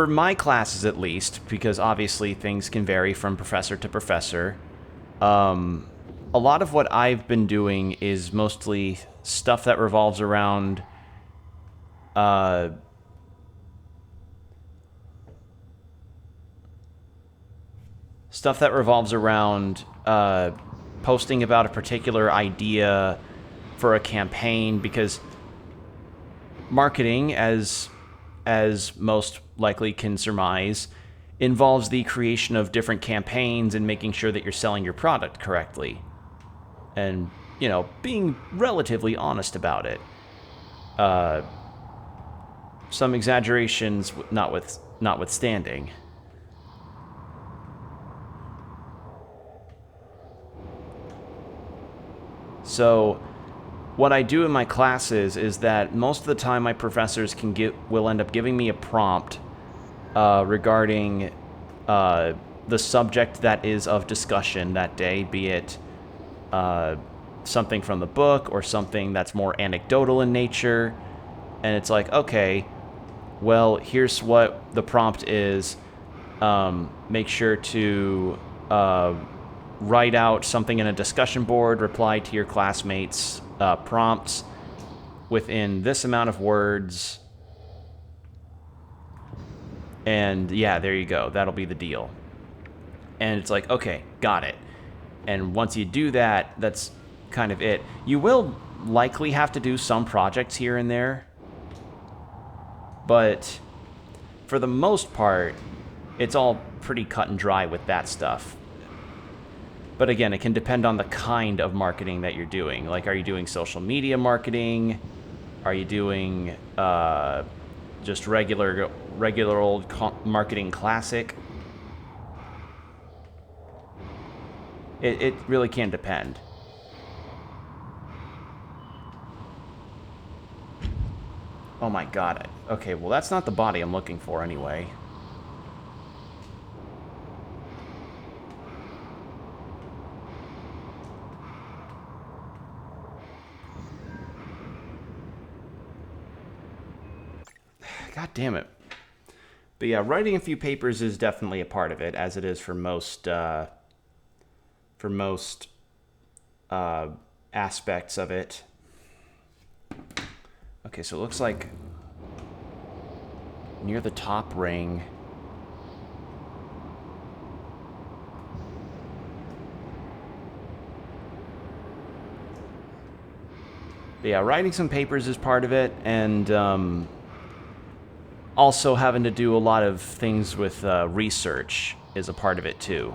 my classes, at least, because obviously things can vary from professor to professor, a lot of what I've been doing is mostly stuff that revolves around, posting about a particular idea for a campaign, because marketing, as most likely can surmise, involves the creation of different campaigns and making sure that you're selling your product correctly. And, you know, being relatively honest about it. Some exaggerations notwithstanding. So, what I do in my classes is that most of the time my professors will end up giving me a prompt regarding the subject that is of discussion that day, be it something from the book or something that's more anecdotal in nature. And it's like, okay, well, here's what the prompt is. Make sure to write out something in a discussion board, reply to your classmates' prompts within this amount of words. And yeah, there you go. That'll be the deal. And it's like, okay, got it. And once you do that, that's kind of it. You will likely have to do some projects here and there. But for the most part, it's all pretty cut and dry with that stuff. But again, it can depend on the kind of marketing that you're doing. Like, are you doing social media marketing? Are you doing just regular old marketing classic? It really can depend. Oh my god. Okay, well that's not the body I'm looking for anyway. God damn it. But yeah, writing a few papers is definitely a part of it, as it is for most aspects of it. Okay, so it looks like near the top ring. But yeah, writing some papers is part of it, and also having to do a lot of things with research is a part of it too,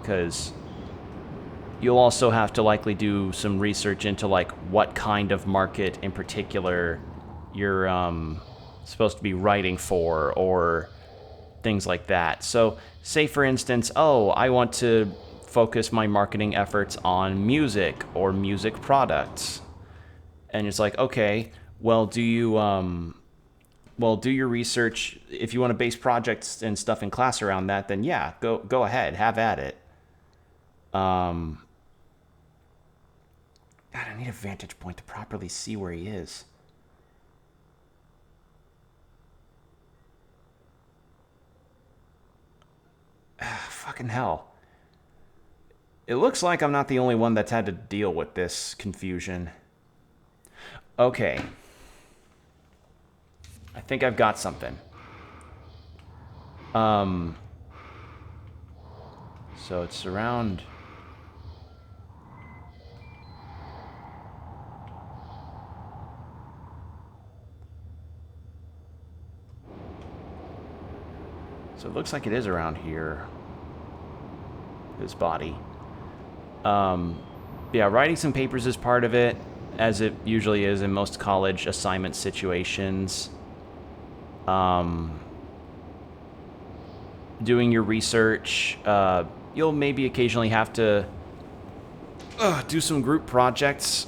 because you'll also have to likely do some research into like what kind of market in particular you're supposed to be writing for, or things like that. So say for instance, oh, I want to focus my marketing efforts on music or music products. And it's like, okay, well, do your research. If you want to base projects and stuff in class around that, then yeah, go ahead, have at it. God, I need a vantage point to properly see where he is. Fucking hell. It looks like I'm not the only one that's had to deal with this confusion. Okay. I think I've got something. So it's around... So it looks like it is around here. His body. Yeah, writing some papers is part of it, as it usually is in most college assignment situations. Doing your research. You'll maybe occasionally have to do some group projects,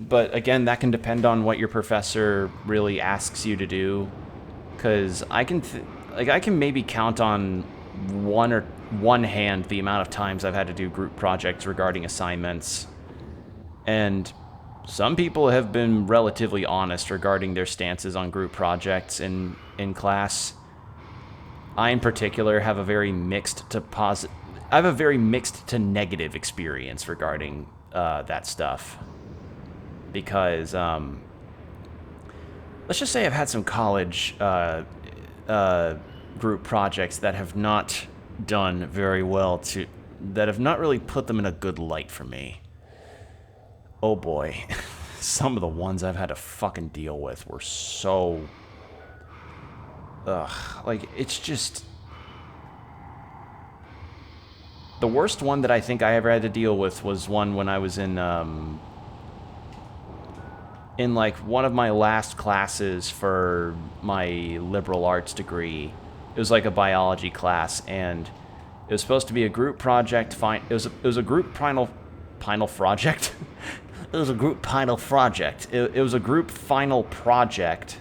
but again, that can depend on what your professor really asks you to do. Because I can maybe count on one hand the amount of times I've had to do group projects regarding assignments. And some people have been relatively honest regarding their stances on group projects in class. I, in particular, have a very mixed to negative experience regarding that stuff. Because, let's just say I've had some college group projects that have not done very well, that have not really put them in a good light for me. Oh boy. Some of the ones I've had to fucking deal with were so... like, it's just... The worst one that I think I ever had to deal with was one when I was in like one of my last classes for my liberal arts degree. It was like a biology class, and it was supposed to be a group project. It was a group final project. It was a group final project. It was a group final project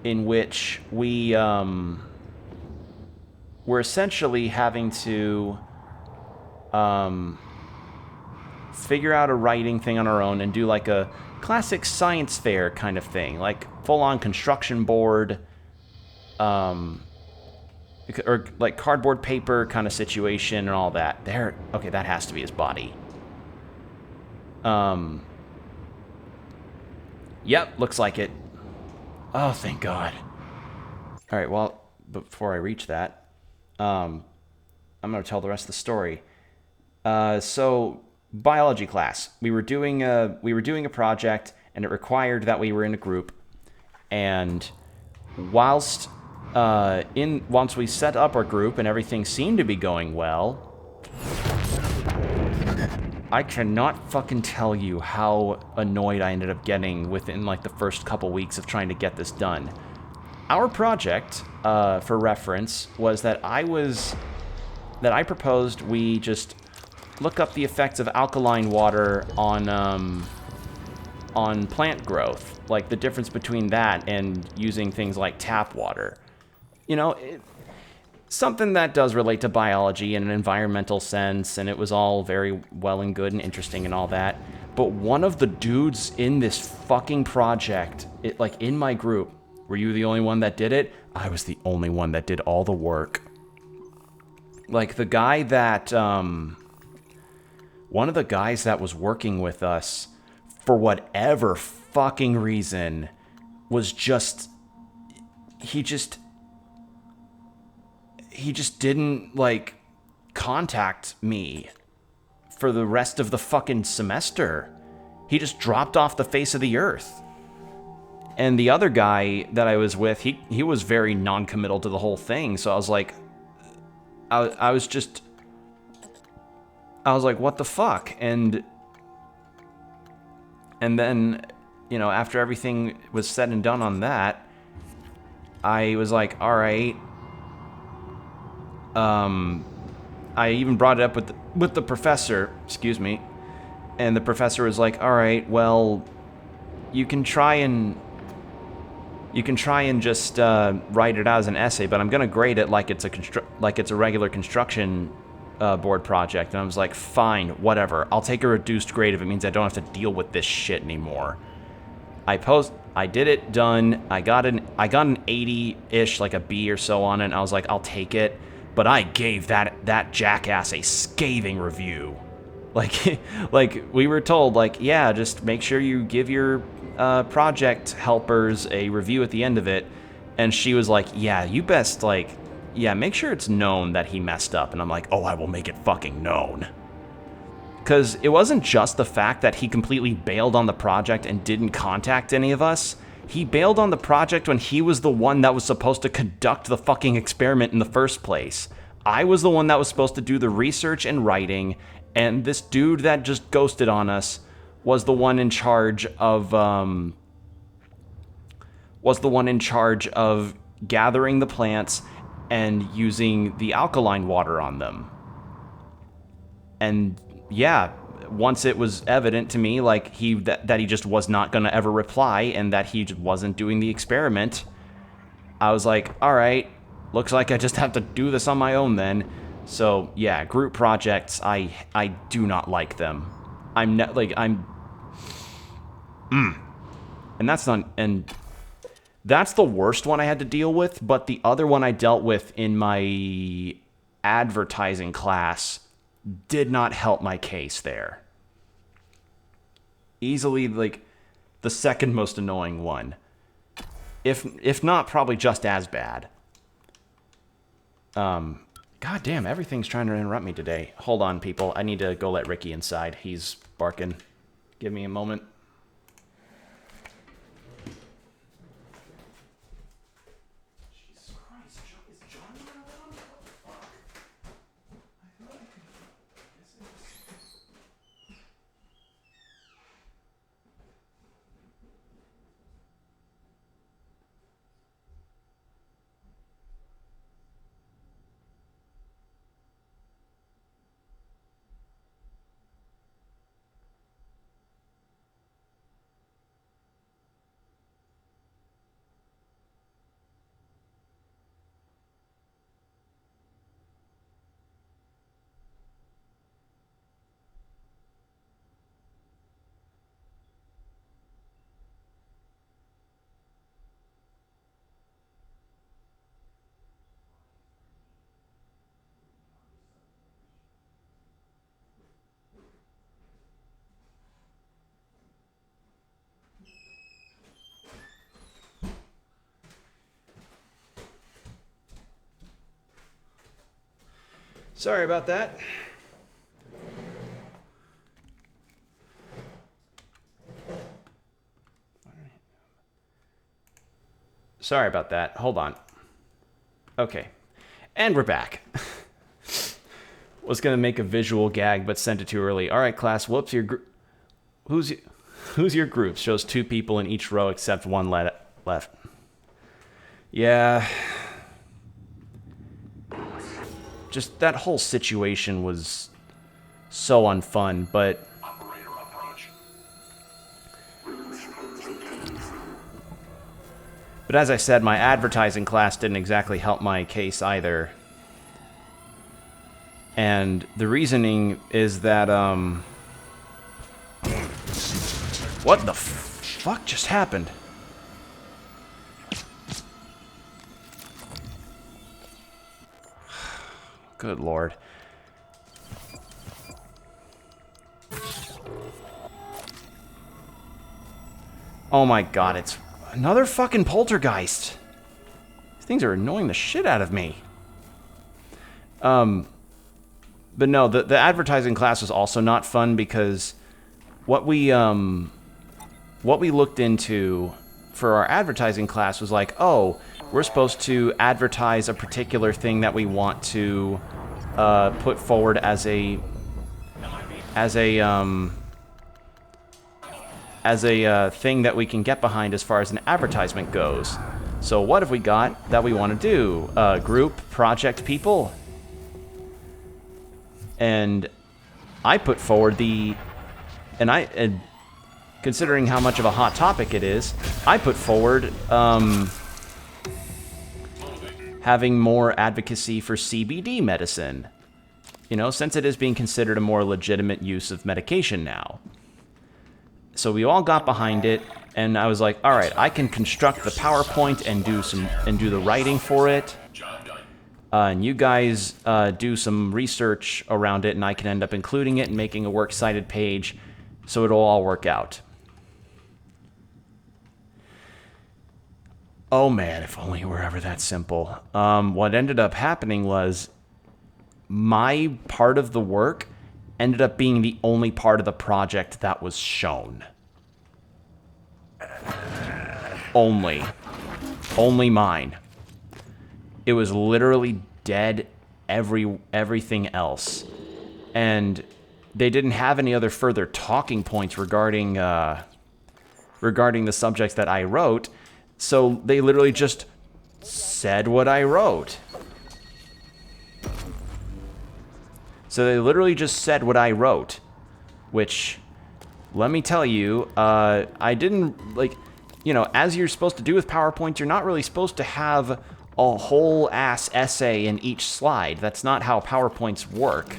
in which we we're essentially having to figure out a writing thing on our own and do like a classic science fair kind of thing, like full-on construction board, or like cardboard paper kind of situation and all that. There, okay, that has to be his body. Yep, looks like it. Oh, thank God. All right, well, before I reach that, I'm going to tell the rest of the story. So, biology class. We were doing a project, and it required that we were in a group. And once we set up our group and everything seemed to be going well, I cannot fucking tell you how annoyed I ended up getting within like the first couple weeks of trying to get this done. Our project, for reference, was that I proposed we just look up the effects of alkaline water on plant growth, like the difference between that and using things like tap water. You know, something that does relate to biology in an environmental sense, and it was all very well and good and interesting and all that. But one of the dudes in this fucking project, like in my group, were you the only one that did it? I was the only one that did all the work. Like the guy that, one of the guys that was working with us, for whatever fucking reason, was just, he just didn't, like, contact me for the rest of the fucking semester. He just dropped off the face of the earth. And the other guy that I was with, he was very non-committal to the whole thing, so I was like, I was like, what the fuck? And then, you know, after everything was said and done on that, I was like, all right. I even brought it up with the professor, excuse me, and the professor was like, all right, well, you can try and just write it out as an essay, but I'm gonna grade it like it's a regular construction board project. And I was like, fine, whatever. I'll take a reduced grade if it means I don't have to deal with this shit anymore. I did it, done. I got an 80-ish, like a B or so on it. And I was like, I'll take it. But I gave that jackass a scathing review. Like, like we were told, like, yeah, just make sure you give your project helpers a review at the end of it. And she was like, yeah, you best, like, yeah, make sure it's known that he messed up. And I'm like, oh, I will make it fucking known. Because it wasn't just the fact that he completely bailed on the project and didn't contact any of us. He bailed on the project when he was the one that was supposed to conduct the fucking experiment in the first place. I was the one that was supposed to do the research and writing, and this dude that just ghosted on us was the one in charge of gathering the plants and using the alkaline water on them. And yeah, once it was evident to me, like, that he just was not gonna ever reply and that he just wasn't doing the experiment, I was like, all right, looks like I just have to do this on my own then. So yeah, group projects, I do not like them. And that's the worst one I had to deal with, but the other one I dealt with in my advertising class did not help my case there. Easily, like, the second most annoying one. If not, probably just as bad. God damn, everything's trying to interrupt me today. Hold on, people. I need to go let Ricky inside. He's barking. Give me a moment. Sorry about that. Sorry about that. Hold on. Okay. And we're back. Was going to make a visual gag, but sent it too early. All right, class. Whoops. Who's your group? Shows 2 people in each row except 1 left. Yeah. Just that whole situation was so unfun, but... But as I said, my advertising class didn't exactly help my case either. And the reasoning is that, what the fuck just happened? Good lord. Oh my god, it's another fucking poltergeist. These things are annoying the shit out of me. But no, the advertising class was also not fun because what we looked into for our advertising class was like, oh, we're supposed to advertise a particular thing that we want to put forward as a thing that we can get behind as far as an advertisement goes. So what have we got that we want to do? Group, project, people. And I put forward and considering how much of a hot topic it is, I put forward having more advocacy for CBD medicine. You know, since it is being considered a more legitimate use of medication now. So we all got behind it, and I was like, all right, I can construct the PowerPoint and do the writing for it. And you guys do some research around it, and I can end up including it and making a works cited page, so it'll all work out. Oh man, if only it were ever that simple. What ended up happening was my part of the work ended up being the only part of the project that was shown. Only mine. It was literally dead everything else. And they didn't have any other further talking points regarding the subjects that I wrote, so they literally just said what I wrote. Which, let me tell you, I didn't, like, you know, as you're supposed to do with PowerPoint, you're not really supposed to have a whole ass essay in each slide. That's not how PowerPoints work.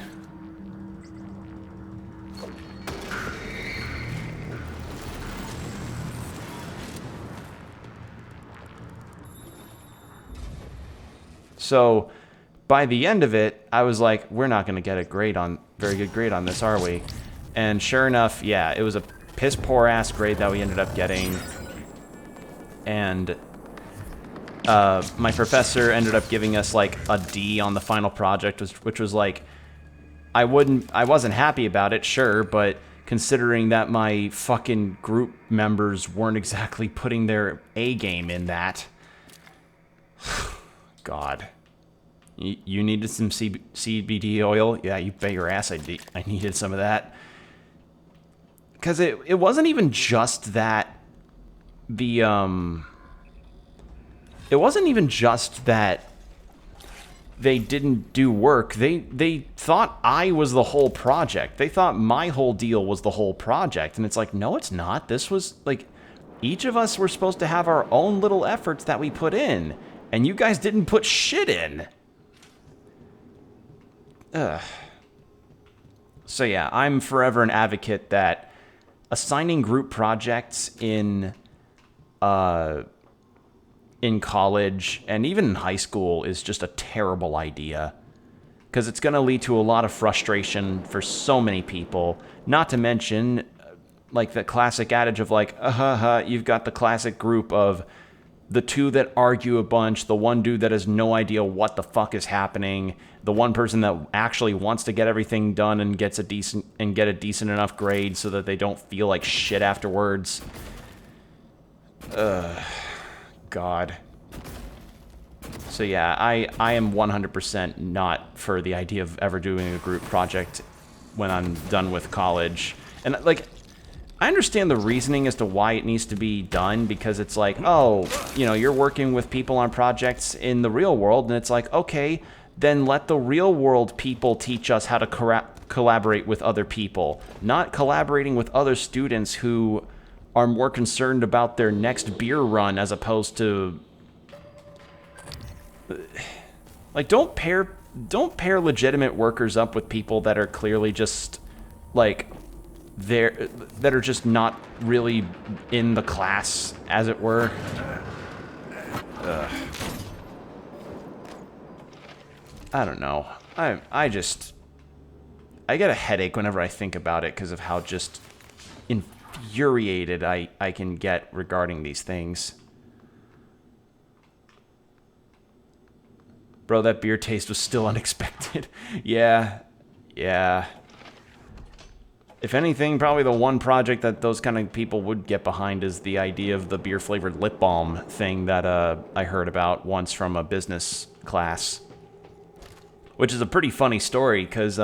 So, by the end of it, I was like, we're not going to get a very good grade on this, are we? And sure enough, yeah, it was a piss poor ass grade that we ended up getting. And my professor ended up giving us like a D on the final project, which was like, I wasn't happy about it, sure, but considering that my fucking group members weren't exactly putting their A game in that, God. You needed some CBD oil? Yeah, you bet your ass I needed some of that. Because it wasn't even just that it wasn't even just that they didn't do work. They thought I was the whole project. They thought my whole deal was the whole project. And it's like, no, it's not. This was, like, each of us were supposed to have our own little efforts that we put in. And you guys didn't put shit in. Ugh. So yeah, I'm forever an advocate that assigning group projects in college and even in high school is just a terrible idea. Because it's going to lead to a lot of frustration for so many people. Not to mention, like, the classic adage of, like, you've got the classic group of the two that argue a bunch, the one dude that has no idea what the fuck is happening, the one person that actually wants to get everything done and get a decent enough grade so that they don't feel like shit afterwards. God. So yeah, I am 100% not for the idea of ever doing a group project when I'm done with college. And like, I understand the reasoning as to why it needs to be done, because it's like, oh, you know, you're working with people on projects in the real world, and it's like, okay, then let the real world people teach us how to collaborate with other people, not collaborating with other students who are more concerned about their next beer run as opposed to, like, don't pair legitimate workers up with people that are clearly just like that are just not really in the class, as it were. I don't know. I get a headache whenever I think about it because of how just infuriated I can get regarding these things. Bro, that beer taste was still unexpected. Yeah. If anything, probably the one project that those kind of people would get behind is the idea of the beer-flavored lip balm thing that I heard about once from a business class. Which is a pretty funny story, because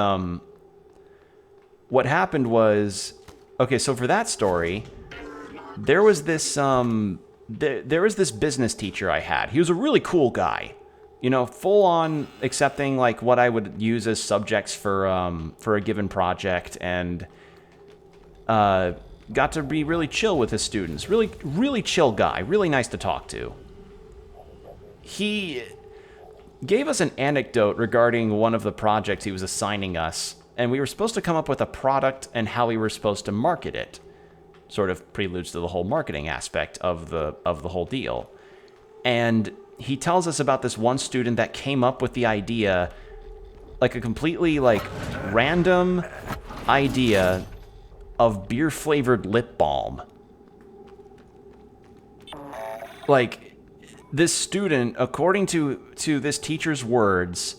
what happened was... Okay, so for that story, there was this there was this business teacher I had. He was a really cool guy. You know, full on accepting like what I would use as subjects for a given project, and got to be really chill with his students. Really chill guy. Really nice to talk to. He gave us an anecdote regarding one of the projects he was assigning us, and we were supposed to come up with a product and how we were supposed to market it. Sort of preludes to the whole marketing aspect of the whole deal. And he tells us about this one student that came up with the idea, like a completely like random idea of beer-flavored lip balm. Like, this student, according to this teacher's words,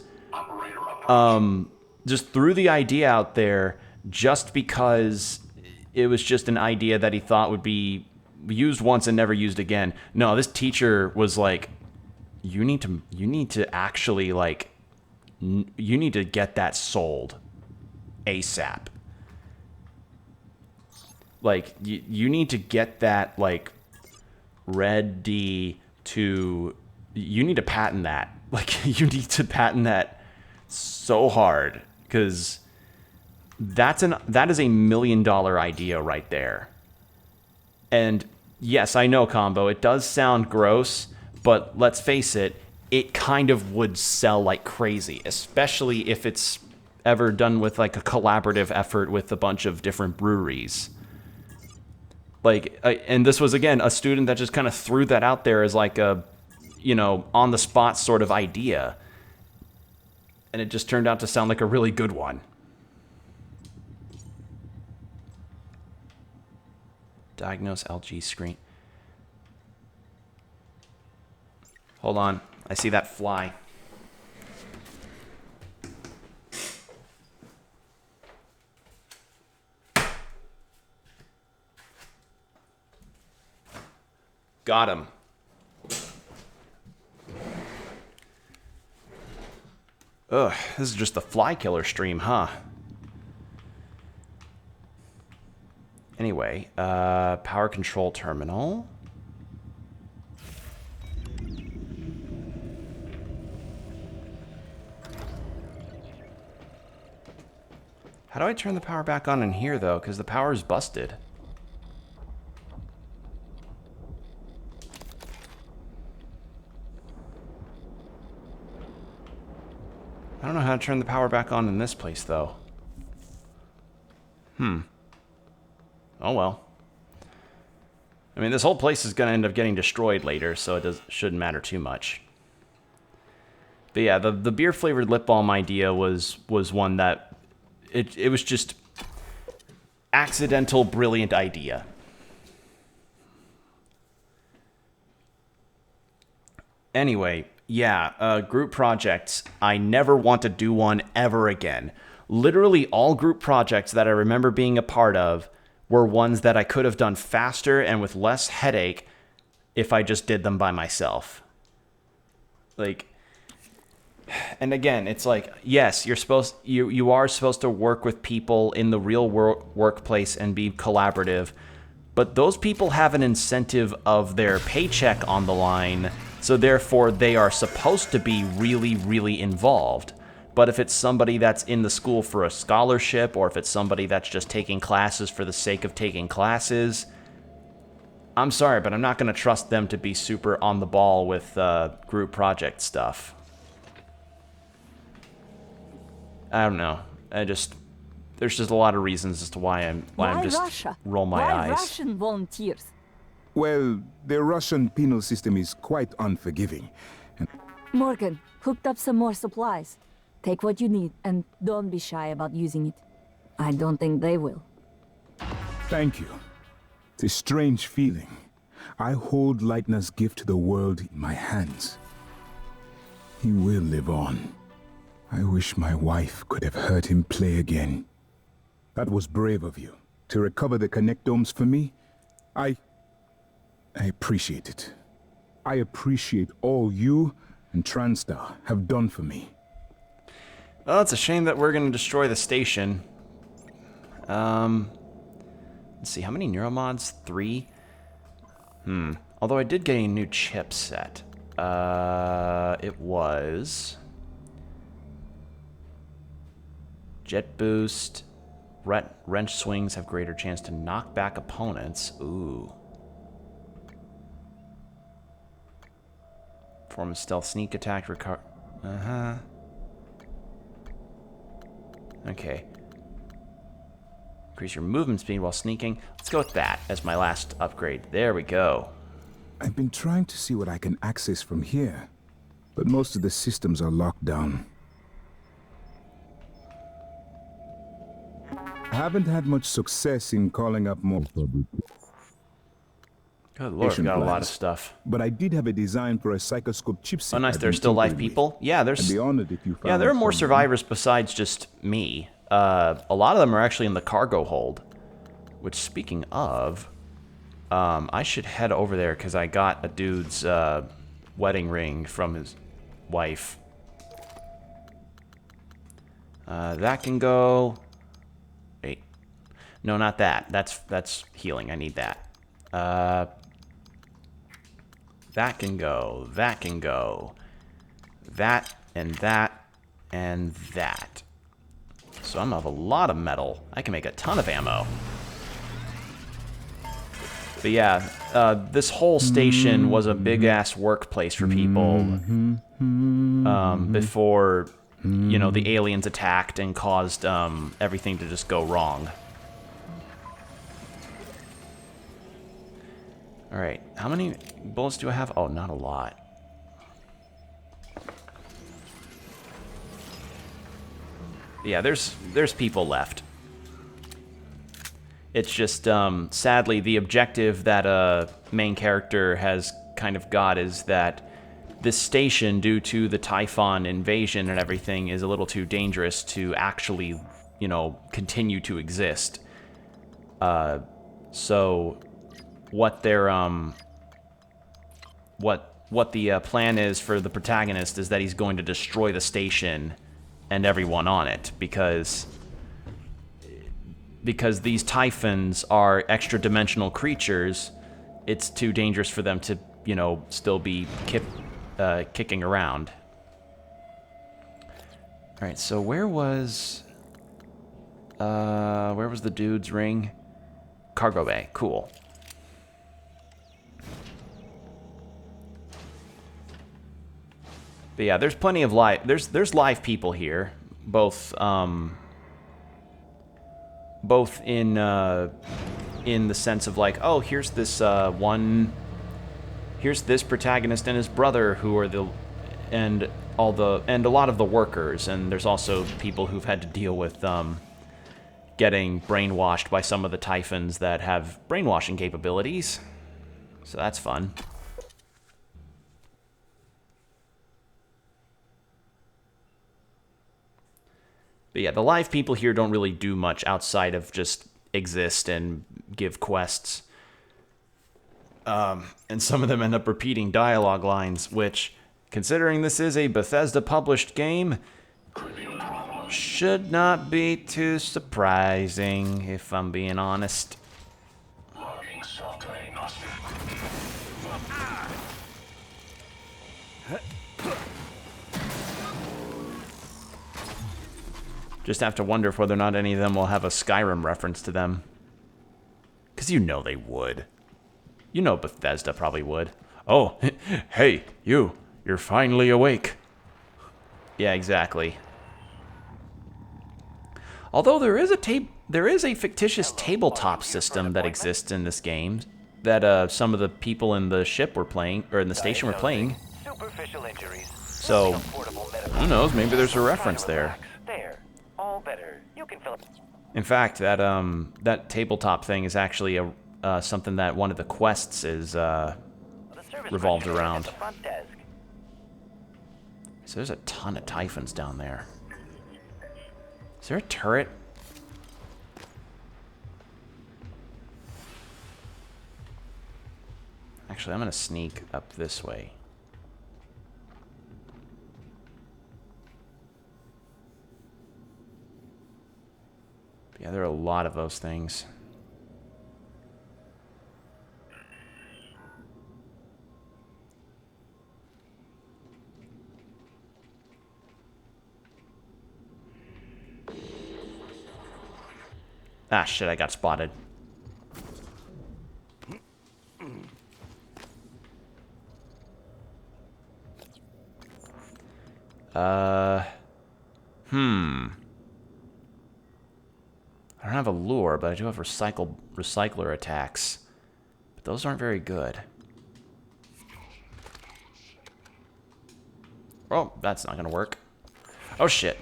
just threw the idea out there just because it was just an idea that he thought would be used once and never used again. No, this teacher was like, you need to actually, like, you need to get that sold ASAP. Like, you need to get that, like, ready to... You need to patent that. Like, you need to patent that so hard, because that is $1 million idea right there. And yes, I know, Combo, it does sound gross, but let's face it, it kind of would sell like crazy, especially if it's ever done with like a collaborative effort with a bunch of different breweries. Like, and this was, again, a student that just kind of threw that out there as like a, you know, on the spot sort of idea. And it just turned out to sound like a really good one. Diagnose LG screen. Hold on. I see that fly. Got him. Ugh, this is just the fly killer stream, huh? Anyway, power control terminal. How do I turn the power back on in here, though? Because the power is busted. I don't know how to turn the power back on in this place, though. Oh well. I mean, this whole place is going to end up getting destroyed later, so it shouldn't matter too much. But yeah, the beer-flavored lip balm idea was one that... It was just... accidental, brilliant idea. Anyway, yeah, group projects. I never want to do one ever again. Literally all group projects that I remember being a part of were ones that I could have done faster and with less headache if I just did them by myself. Like, and again, it's like, yes, you are supposed to work with people in the real workplace and be collaborative, but those people have an incentive of their paycheck on the line, so therefore they are supposed to be really, really involved. But if it's somebody that's in the school for a scholarship, or if it's somebody that's just taking classes for the sake of taking classes, I'm sorry, but I'm not going to trust them to be super on the ball with group project stuff. I don't know. There's just a lot of reasons as to why I'm just Russia? roll my Why eyes. Russian volunteers? Well, the Russian penal system is quite unforgiving. Morgan, hooked up some more supplies. Take what you need, and don't be shy about using it. I don't think they will. Thank you. It's a strange feeling. I hold Leitner's gift to the world in my hands. He will live on. I wish my wife could have heard him play again. That was brave of you. To recover the connectomes for me, I appreciate it. I appreciate all you and Transtar have done for me. Well, it's a shame that we're going to destroy the station. Let's see, how many neuromods? 3? Although I did get a new chipset. It was jet boost. Wrench swings have greater chance to knock back opponents. Ooh. Form a stealth sneak attack. Okay. Increase your movement speed while sneaking. Let's go with that as my last upgrade. There we go. I've been trying to see what I can access from here, but most of the systems are locked down. I haven't had much success in calling up more Good lord, we got a lot of stuff. but I did have a design for a psychoscope chipset. Oh, nice. I've There's been still live tinkering with. people. Yeah, there's. I'd be honored if you found Yeah, there are more someone. survivors besides just me. A lot of them are actually in the cargo hold. Which, speaking of, I should head over there because I got a dude's wedding ring from his wife. That can go. Wait, no, not that. That's healing. I need that. That can go. That can go. That and that and that. So I'm gonna have a lot of metal. I can make a ton of ammo. But yeah, this whole station was a big-ass workplace for people before, you know, the aliens attacked and caused everything to just go wrong. Alright, how many bullets do I have? Oh, not a lot. Yeah, there's people left. It's just, sadly, the objective that a main character has kind of got is that this station, due to the Typhon invasion and everything, is a little too dangerous to actually, you know, continue to exist. So what their, what the plan is for the protagonist is that he's going to destroy the station and everyone on it, because these Typhons are extra-dimensional creatures. It's too dangerous for them to, you know, still be kicking around. All right, so where was the dude's ring? Cargo bay, cool. But yeah, there's plenty of there's live people here, both in the sense of like, oh, here's this here's this protagonist and his brother who are and a lot of the workers, and there's also people who've had to deal with getting brainwashed by some of the Typhons that have brainwashing capabilities. So that's fun. But yeah, the live people here don't really do much outside of just exist and give quests. And some of them end up repeating dialogue lines, which, considering this is a Bethesda-published game, should not be too surprising, if I'm being honest. Just have to wonder if whether or not any of them will have a Skyrim reference to them. Because you know they would. You know Bethesda probably would. Oh, hey, you're finally awake. Yeah, exactly. Although there is a fictitious tabletop system that exists in this game that some of the people in the ship were playing, or in the station were playing. Superficial injuries. So, who knows, maybe there's a reference there. There. All better. You can fill. In fact, that tabletop thing is actually something that one of the quests is revolved around. So there's a ton of Typhons down there. Is there a turret? Actually, I'm gonna sneak up this way. Yeah, there are a lot of those things. Ah, shit, I got spotted. I don't have a lure, but I do have recycler attacks. But those aren't very good. Oh, that's not gonna work. Oh, shit.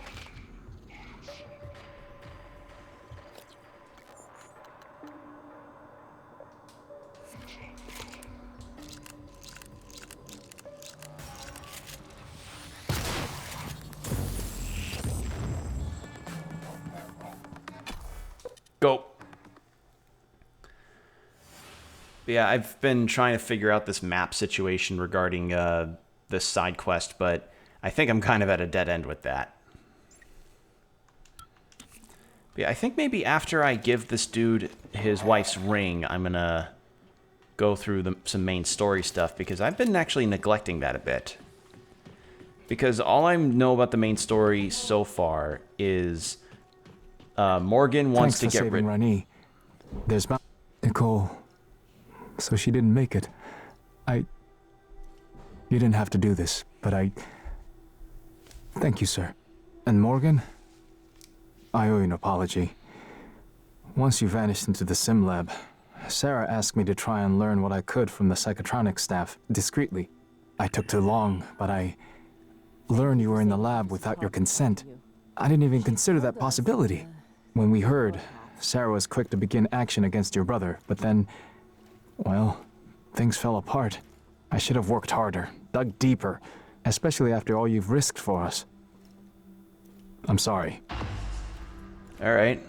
Go. Yeah, I've been trying to figure out this map situation regarding this side quest, but I think I'm kind of at a dead end with that. But yeah, I think maybe after I give this dude his wife's ring, I'm gonna go through some main story stuff, because I've been actually neglecting that a bit. Because all I know about the main story so far is Morgan wants to get rid. Rani. There's Nicole. So she didn't make it. You didn't have to do this, but thank you, sir. And Morgan, I owe you an apology. Once you vanished into the sim lab, Sarah asked me to try and learn what I could from the psychotronic staff, discreetly. I took too long, but I learned you were in the lab without your consent. I didn't even consider that possibility. When we heard, Sarah was quick to begin action against your brother, but then, well, things fell apart. I should have worked harder, dug deeper, especially after all you've risked for us. I'm sorry. All right,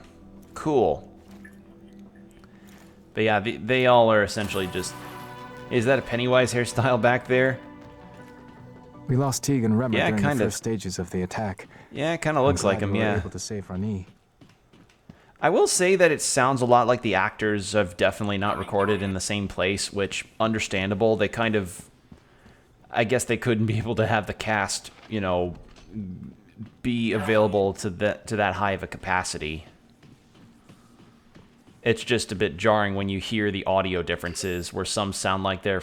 cool. But yeah, they all are essentially just... Is that a Pennywise hairstyle back there? We lost Teague and Remmer during kind the of. first stages of the attack. Yeah, it kind of looks like him, We were yeah. able to save Rani. I will say that it sounds a lot like the actors have definitely not recorded in the same place, which, understandable. They kind of... I guess they couldn't be able to have the cast, you know, be available to that high of a capacity. It's just a bit jarring when you hear the audio differences, where some sound like they're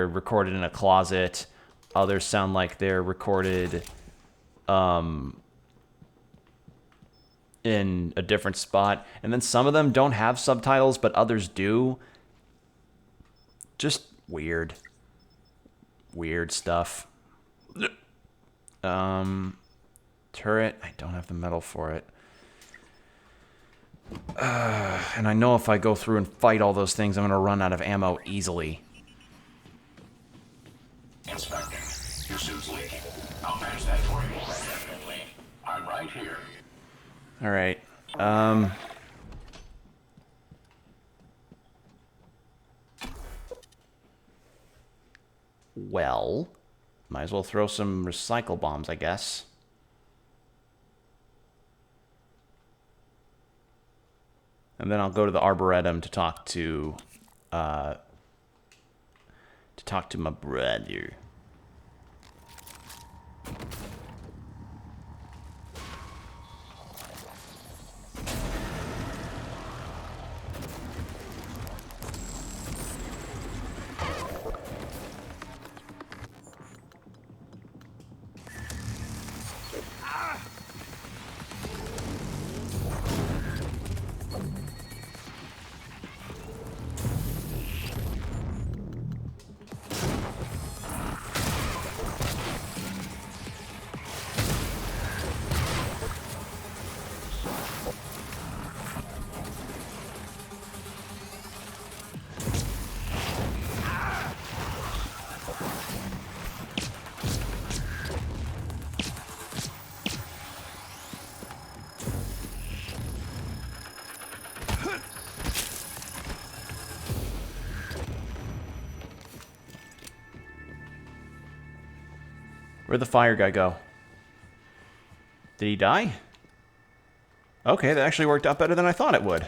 recorded in a closet, others sound like they're recorded in a different spot, and then some of them don't have subtitles, but others do. Just weird. Weird stuff. Turret, I don't have the metal for it. And I know if I go through and fight all those things, I'm going to run out of ammo easily. Inspecting. Your suit's leaking. I'll manage that for you. Definitely. I'm right here. Alright. Well, might as well throw some recycle bombs, I guess. And then I'll go to the Arboretum to talk to my brother. Where'd the fire guy go? Did he die? Okay, that actually worked out better than I thought it would.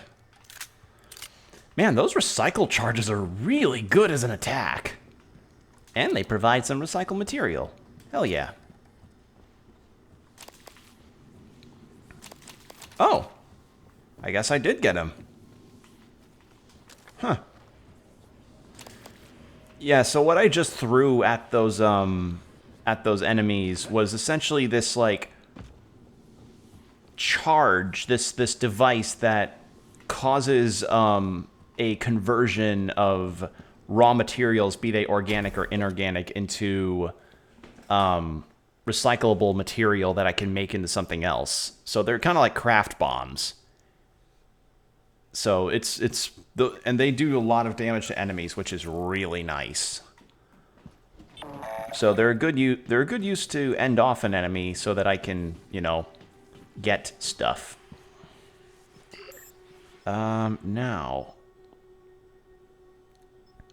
Man, those recycle charges are really good as an attack. And they provide some recycled material. Hell yeah. Oh. I guess I did get him. Huh. Yeah, so what I just threw at those enemies was essentially this, like, charge, this device that causes a conversion of raw materials, be they organic or inorganic, into recyclable material that I can make into something else. So they're kind of like craft bombs. So and they do a lot of damage to enemies, which is really nice. So they're a good use to end off an enemy so that I can, you know, get stuff. Now,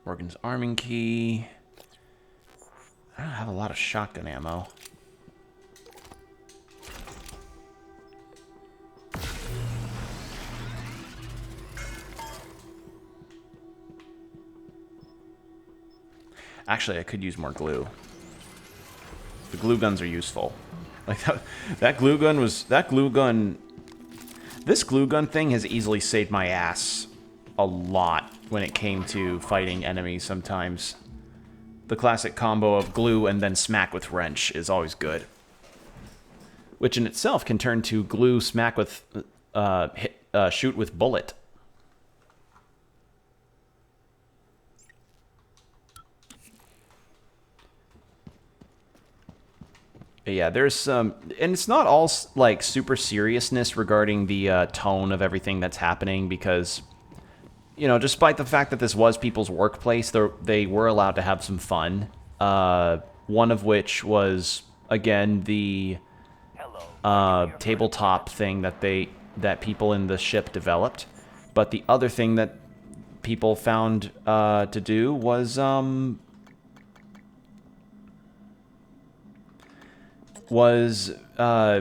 Morgan's arming key. I don't have a lot of shotgun ammo. Actually, I could use more glue. The glue guns are useful. Like that glue gun was... This glue gun thing has easily saved my ass a lot when it came to fighting enemies sometimes. The classic combo of glue and then smack with wrench is always good. Which in itself can turn to glue, smack with... shoot with bullet. Yeah, there's some, and it's not all like super seriousness regarding the tone of everything that's happening because, you know, despite the fact that this was people's workplace, they were allowed to have some fun. One of which was, again, the tabletop thing that people in the ship developed. But the other thing that people found to do was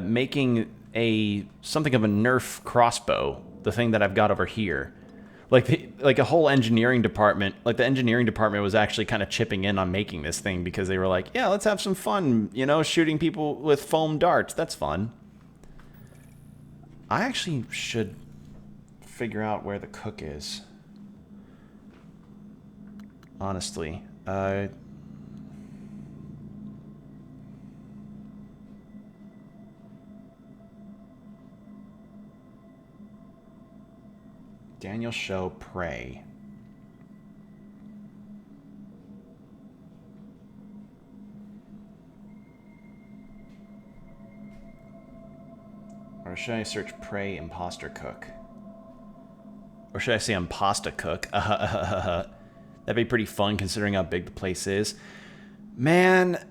making something of a Nerf crossbow, the thing that I've got over here. Like a whole engineering department, like the engineering department was actually kind of chipping in on making this thing because they were like, yeah, let's have some fun, you know, shooting people with foam darts. That's fun. I actually should figure out where the cook is. Honestly. Daniel Show, Prey. Or should I search Prey Imposter Cook? Or should I say Impasta Cook? That'd be pretty fun considering how big the place is. Man,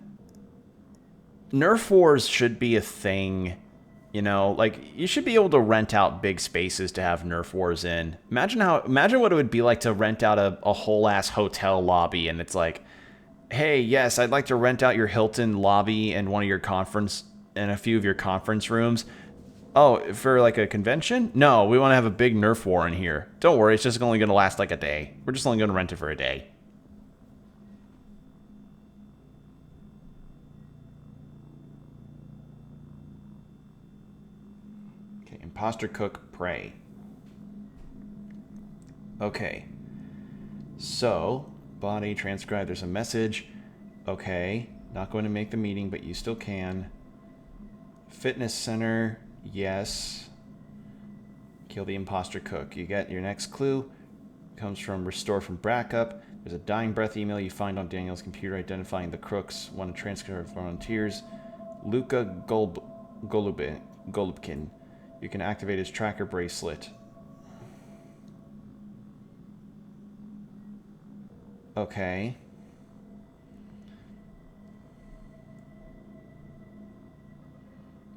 Nerf Wars should be a thing You know, like, you should be able to rent out big spaces to have Nerf wars in. Imagine what it would be like to rent out a whole ass hotel lobby, and it's like, hey, yes, I'd like to rent out your Hilton lobby and one of your conference and a few of your conference rooms. Oh, for like a convention? No, we want to have a big Nerf war in here. Don't worry, it's just only going to last like a day. We're just only going to rent it for a day. Okay, imposter cook, pray. Okay. So, body, transcribe, there's a message. Okay, not going to make the meeting, but you still can. Fitness center, yes. Kill the imposter cook. You get your next clue. Comes from restore from backup. There's a dying breath email you find on Daniel's computer identifying the crooks. Want to transfer volunteers. Luka Golubkin. You can activate his tracker bracelet. Okay.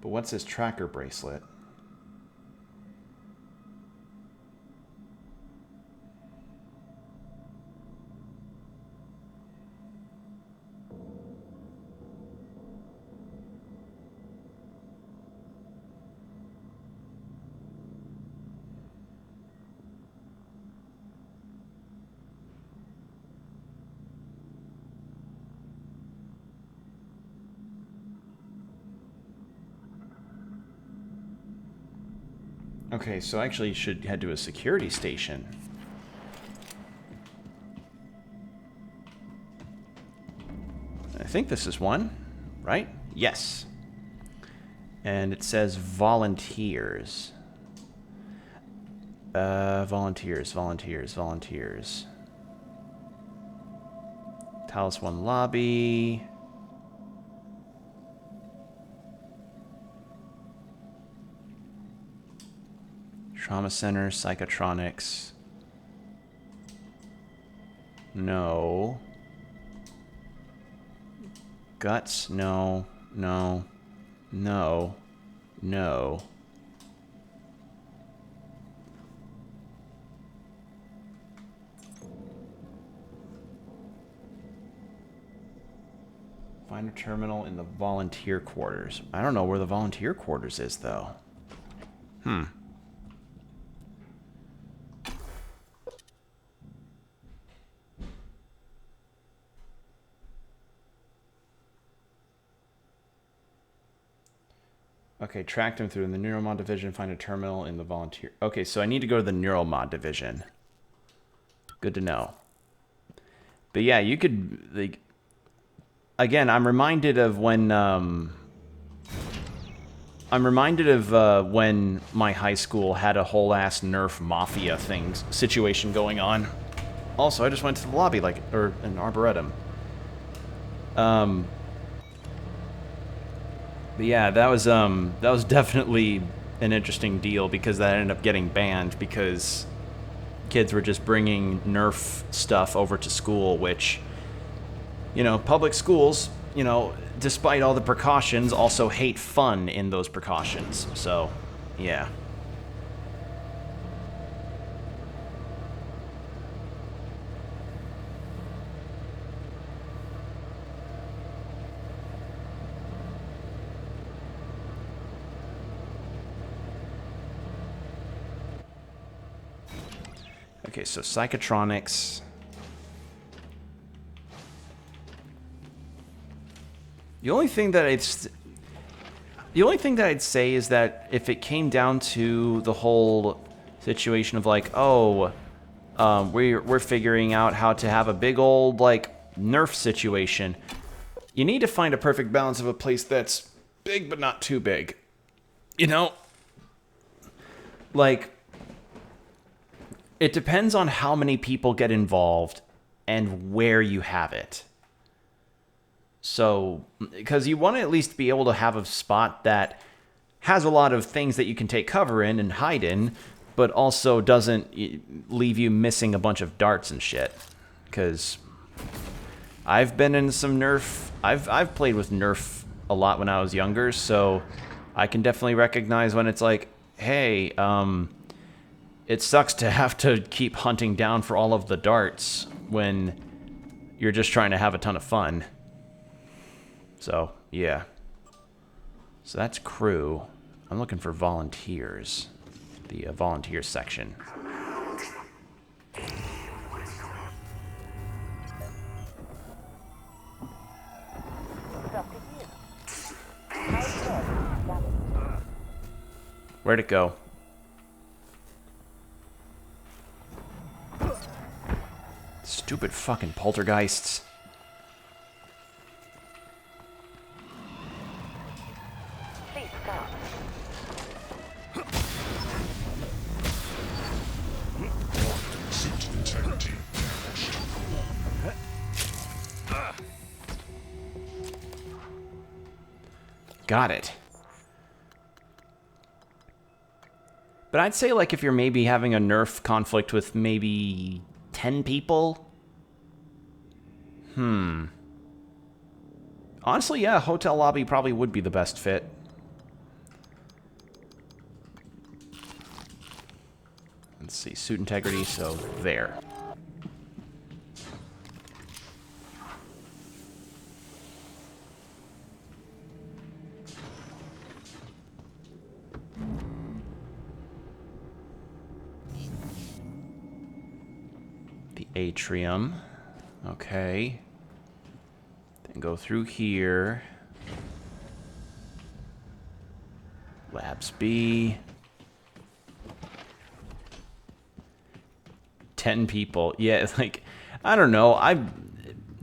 But what's his tracker bracelet? Okay, so I actually should head to a security station. I think this is one, right? Yes. And it says volunteers. Volunteers. Talos 1 lobby. Trauma Center, Psychotronics. No. Guts, no. Find a terminal in the volunteer quarters. I don't know where the volunteer quarters is, though. Okay, tracked him through in the Neuromod division, find a terminal in the volunteer. Okay, so I need to go to the Neuromod division. Good to know. But yeah, you could, like, again, I'm reminded of when when my high school had a whole ass Nerf Mafia situation going on. Also, I just went to the lobby, like, or an Arboretum. But yeah, that was definitely an interesting deal because that ended up getting banned because kids were just bringing Nerf stuff over to school, which, you know, public schools, you know, despite all the precautions, also hate fun in those precautions. So, yeah. Okay, so Psychotronics. The only thing that I'd say is that if it came down to the whole situation of like, oh, we're figuring out how to have a big old like Nerf situation, you need to find a perfect balance of a place that's big but not too big. You know? Like, it depends on how many people get involved and where you have it. So, because you want to at least be able to have a spot that has a lot of things that you can take cover in and hide in, but also doesn't leave you missing a bunch of darts and shit. Because I've been in some Nerf... I've played with Nerf a lot when I was younger, so I can definitely recognize when it's like, hey, it sucks to have to keep hunting down for all of the darts when you're just trying to have a ton of fun. So, yeah. So that's crew. I'm looking for volunteers. The volunteer section. Where'd it go? Stupid fucking poltergeists. Please stop. Suit integrity. Got it. But I'd say, like, if you're maybe having a nerf conflict with maybe 10 people? Honestly, yeah, hotel lobby probably would be the best fit. Let's see, suit integrity, so there. The atrium. Okay. Then go through here. Labs B. 10 people. Yeah, like, I don't know. I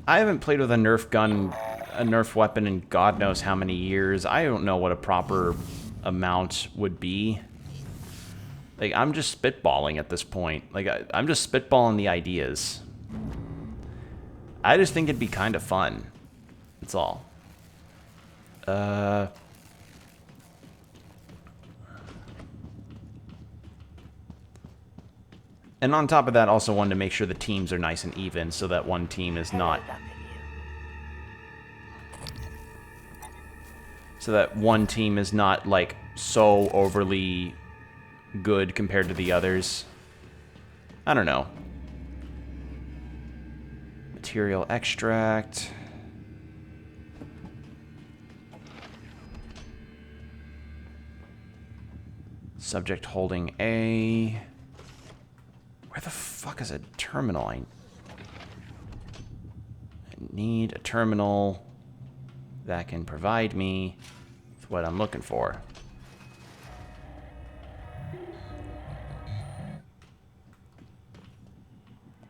haven't played with a Nerf gun, a Nerf weapon in God knows how many years. I don't know what a proper amount would be. Like, I'm just spitballing at this point. Like, I'm just spitballing the ideas. I just think it'd be kind of fun. That's all. And on top of that, also wanted to make sure the teams are nice and even so that one team is not... So that one team is not, like, so overly good compared to the others. I don't know. Material extract. Subject holding A. Where the fuck is a terminal? I need a terminal that can provide me with what I'm looking for.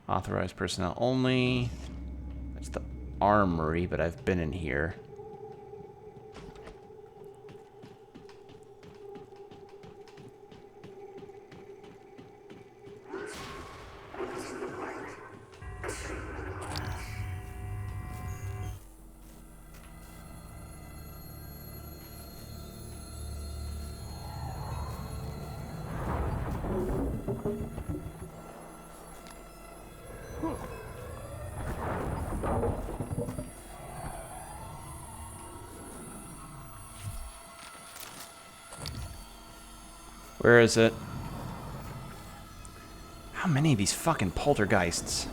Authorized personnel only. That's the armory, but I've been in here. Where is it? How many of these fucking poltergeists?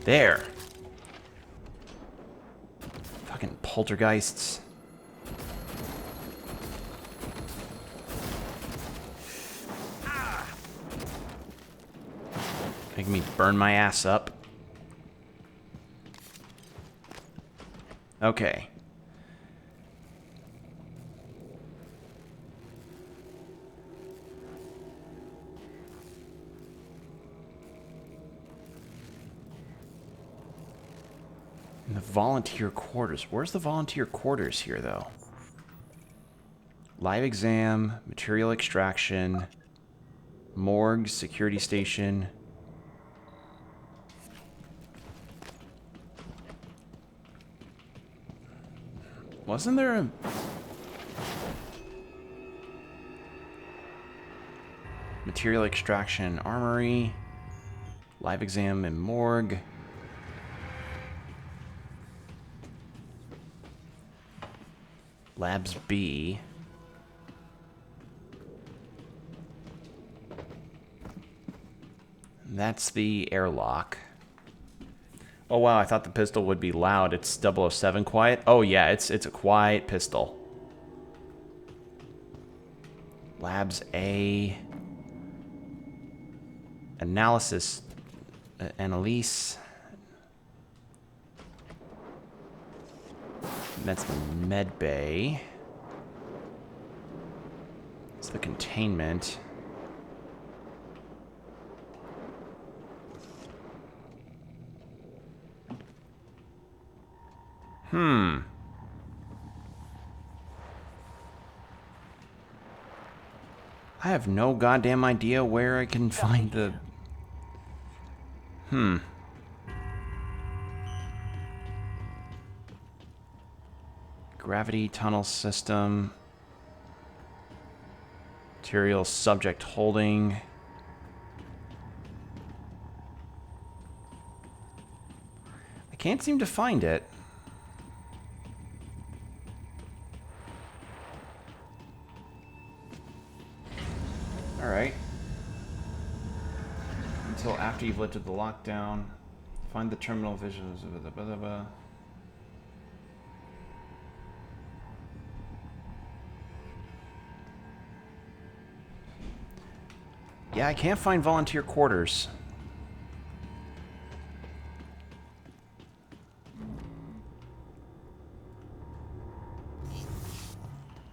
There. Fucking poltergeists. Making me burn my ass up. Okay. In the volunteer quarters. Where's the volunteer quarters here, though? Live exam, material extraction, morgue, security station. Wasn't there a... Material extraction, armory, live exam and morgue. Labs B. That's the airlock. Oh wow, I thought the pistol would be loud. It's 007 quiet. Oh yeah, it's a quiet pistol. Labs A. Analysis. Annalise. That's the med bay. It's the containment. I have no goddamn idea where I can find the... Gravity tunnel system. Material subject holding. I can't seem to find it. Alright. Until after you've lifted the lockdown. Find the terminal visuals. Yeah, I can't find volunteer quarters.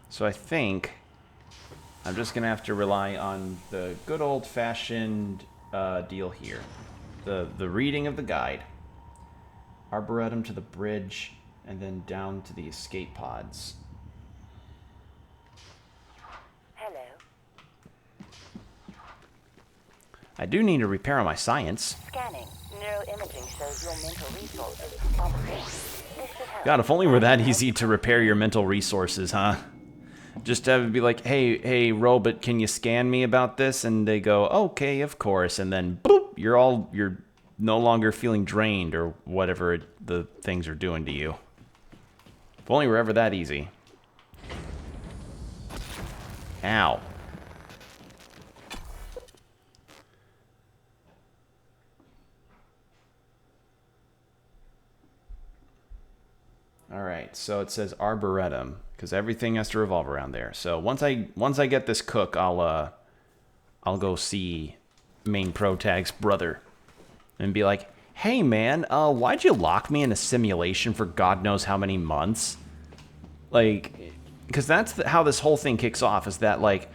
So I think I'm just gonna have to rely on the good old-fashioned deal here. The reading of the guide. Arboretum to the bridge, and then down to the escape pods. Hello. I do need to repair on my science. Scanning. Neuroimaging shows your mental resources are the same. This should help. God, if only were that easy to repair your mental resources, huh? Just to be like, hey, robot, can you scan me about this? And they go, okay, of course. And then, boop, you're no longer feeling drained or whatever the things are doing to you. If only were ever that easy. Ow. Alright, so it says Arboretum, because everything has to revolve around there. So once I get this cook, I'll go see main protag's brother and be like, hey man, why'd you lock me in a simulation for God knows how many months? Like, because that's how this whole thing kicks off, is that like,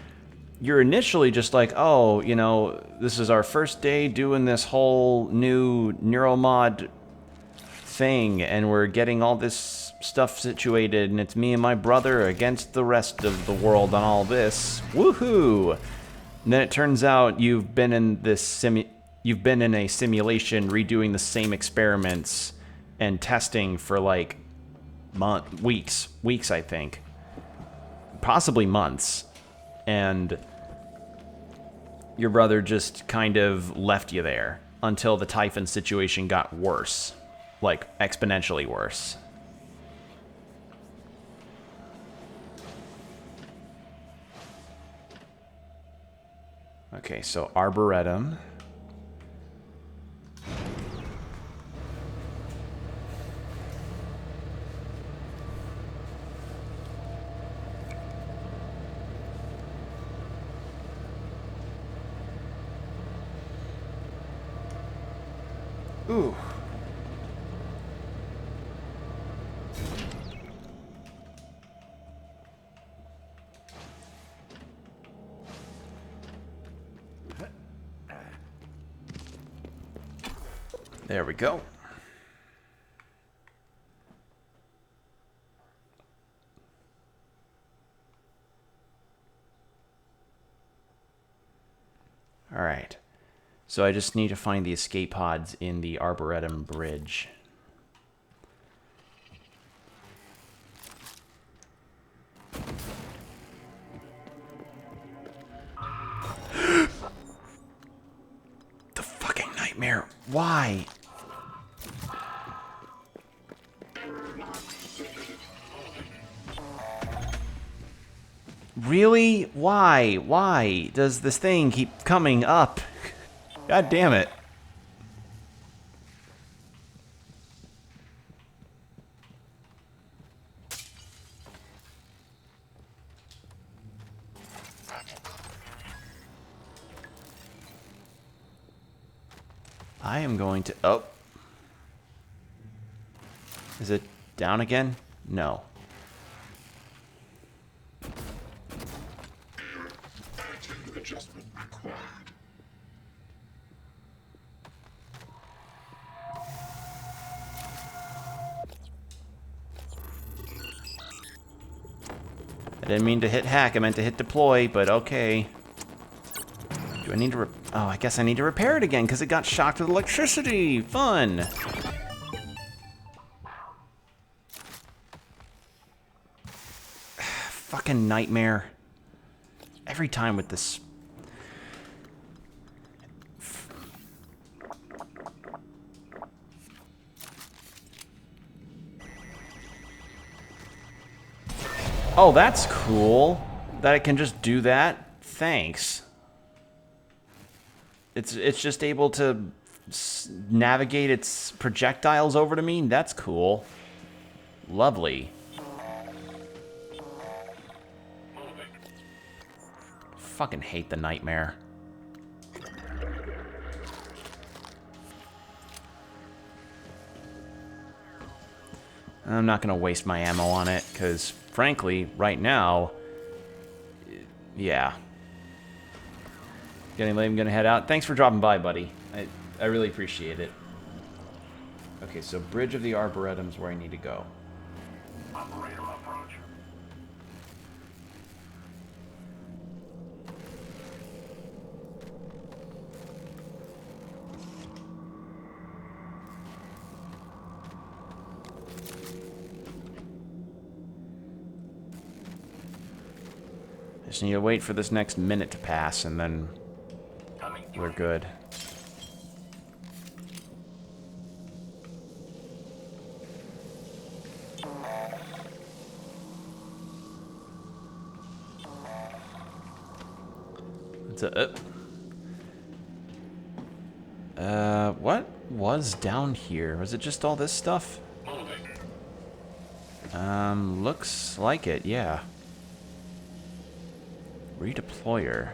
you're initially just like, oh, you know, this is our first day doing this whole new neuromod thing, and we're getting all this stuff situated, and it's me and my brother against the rest of the world on all this. Woohoo! And then it turns out you've been in a simulation redoing the same experiments and testing for like weeks I think. Possibly months. And your brother just kind of left you there until the Typhon situation got worse. Like, exponentially worse. Okay, so Arboretum. Ooh. There we go. All right. So I just need to find the escape pods in the Arboretum Bridge. Nightmare, why? Really? Why? Why does this thing keep coming up? God damn it. I am going to... Oh. Is it down again? No. Adjustment required. I didn't mean to hit hack, I meant to hit deploy, but okay. Do I need to oh, I guess I need to repair it again, because it got shocked with electricity! Fun! Fucking nightmare. Every time with this... Oh, that's cool. That it can just do that. Thanks. It's just able to navigate its projectiles over to me. That's cool. Lovely. Fucking hate the nightmare. I'm not gonna waste my ammo on it, because frankly, right now, yeah. Getting late, I'm gonna head out. Thanks for dropping by, buddy. I really appreciate it. Okay, so Bridge of the Arboretum's where I need to go. Operator approach. Just need to wait for this next minute to pass, and then we're good. What was down here? Was it just all this stuff? Looks like it, yeah. Redeployer.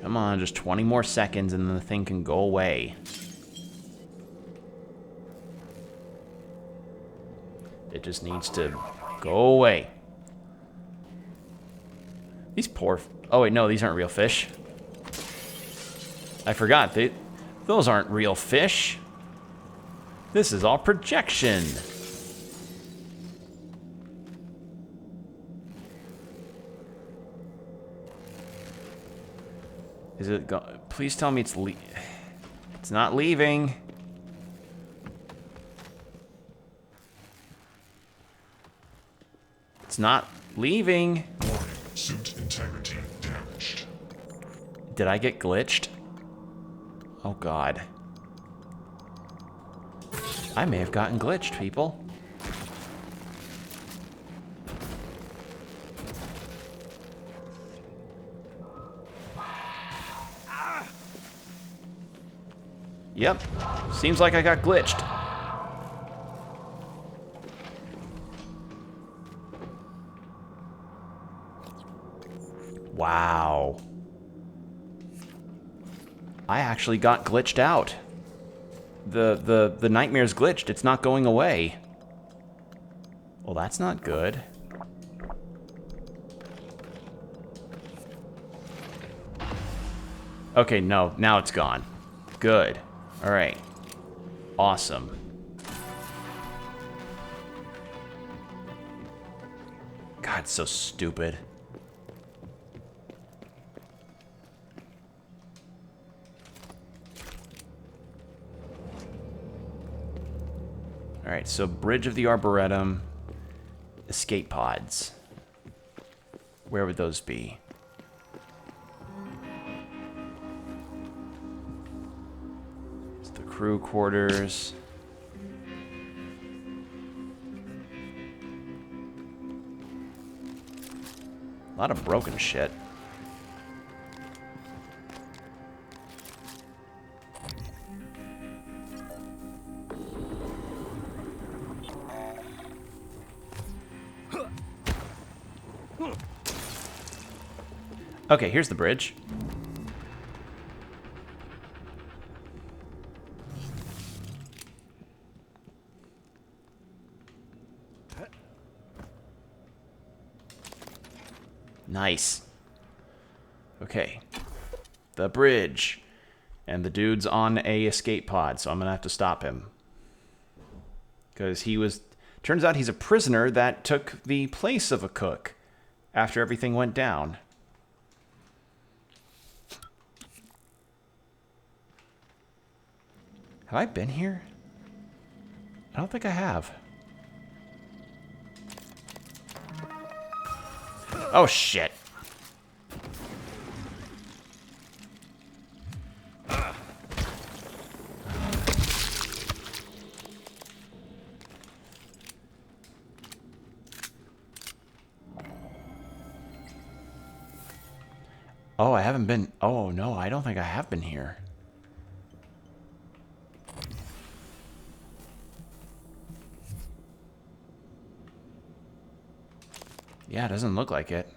Come on, just 20 more seconds and then the thing can go away. It just needs to go away. These poor... Oh, wait, no, these aren't real fish. I forgot. Those aren't real fish. This is all projection. Is it please tell me it's it's not leaving. It's not leaving. Warning, suit integrity damaged. Did I get glitched? Oh god. I may have gotten glitched, people. Yep. Seems like I got glitched. Wow. I actually got glitched out. The nightmare's glitched. It's not going away. Well, that's not good. Okay, no. Now it's gone. Good. All right. Awesome. God, it's so stupid. All right, so Bridge of the Arboretum, escape pods. Where would those be? It's the crew quarters. A lot of broken shit. Okay, here's the bridge. Nice. Okay. The bridge. And the dude's on a escape pod, so I'm gonna have to stop him. Because he was... Turns out he's a prisoner that took the place of a cook after everything went down. Have I been here? I don't think I have. Oh, shit. Oh, I haven't been... Oh, no, I don't think I have been here. Yeah, it doesn't look like it.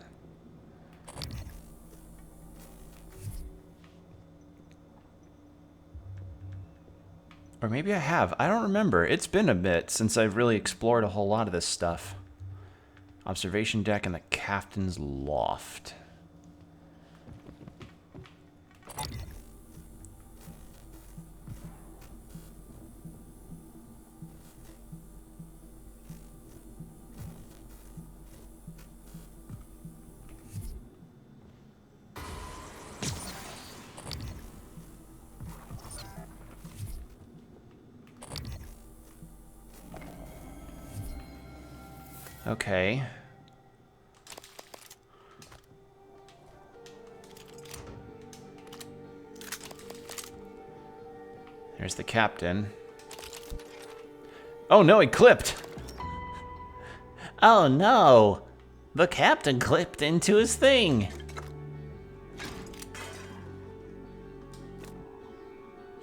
Or maybe I have. I don't remember. It's been a bit since I've really explored a whole lot of this stuff. Observation deck and the captain's loft. Okay. There's the captain. Oh no, he clipped! Oh no! The captain clipped into his thing!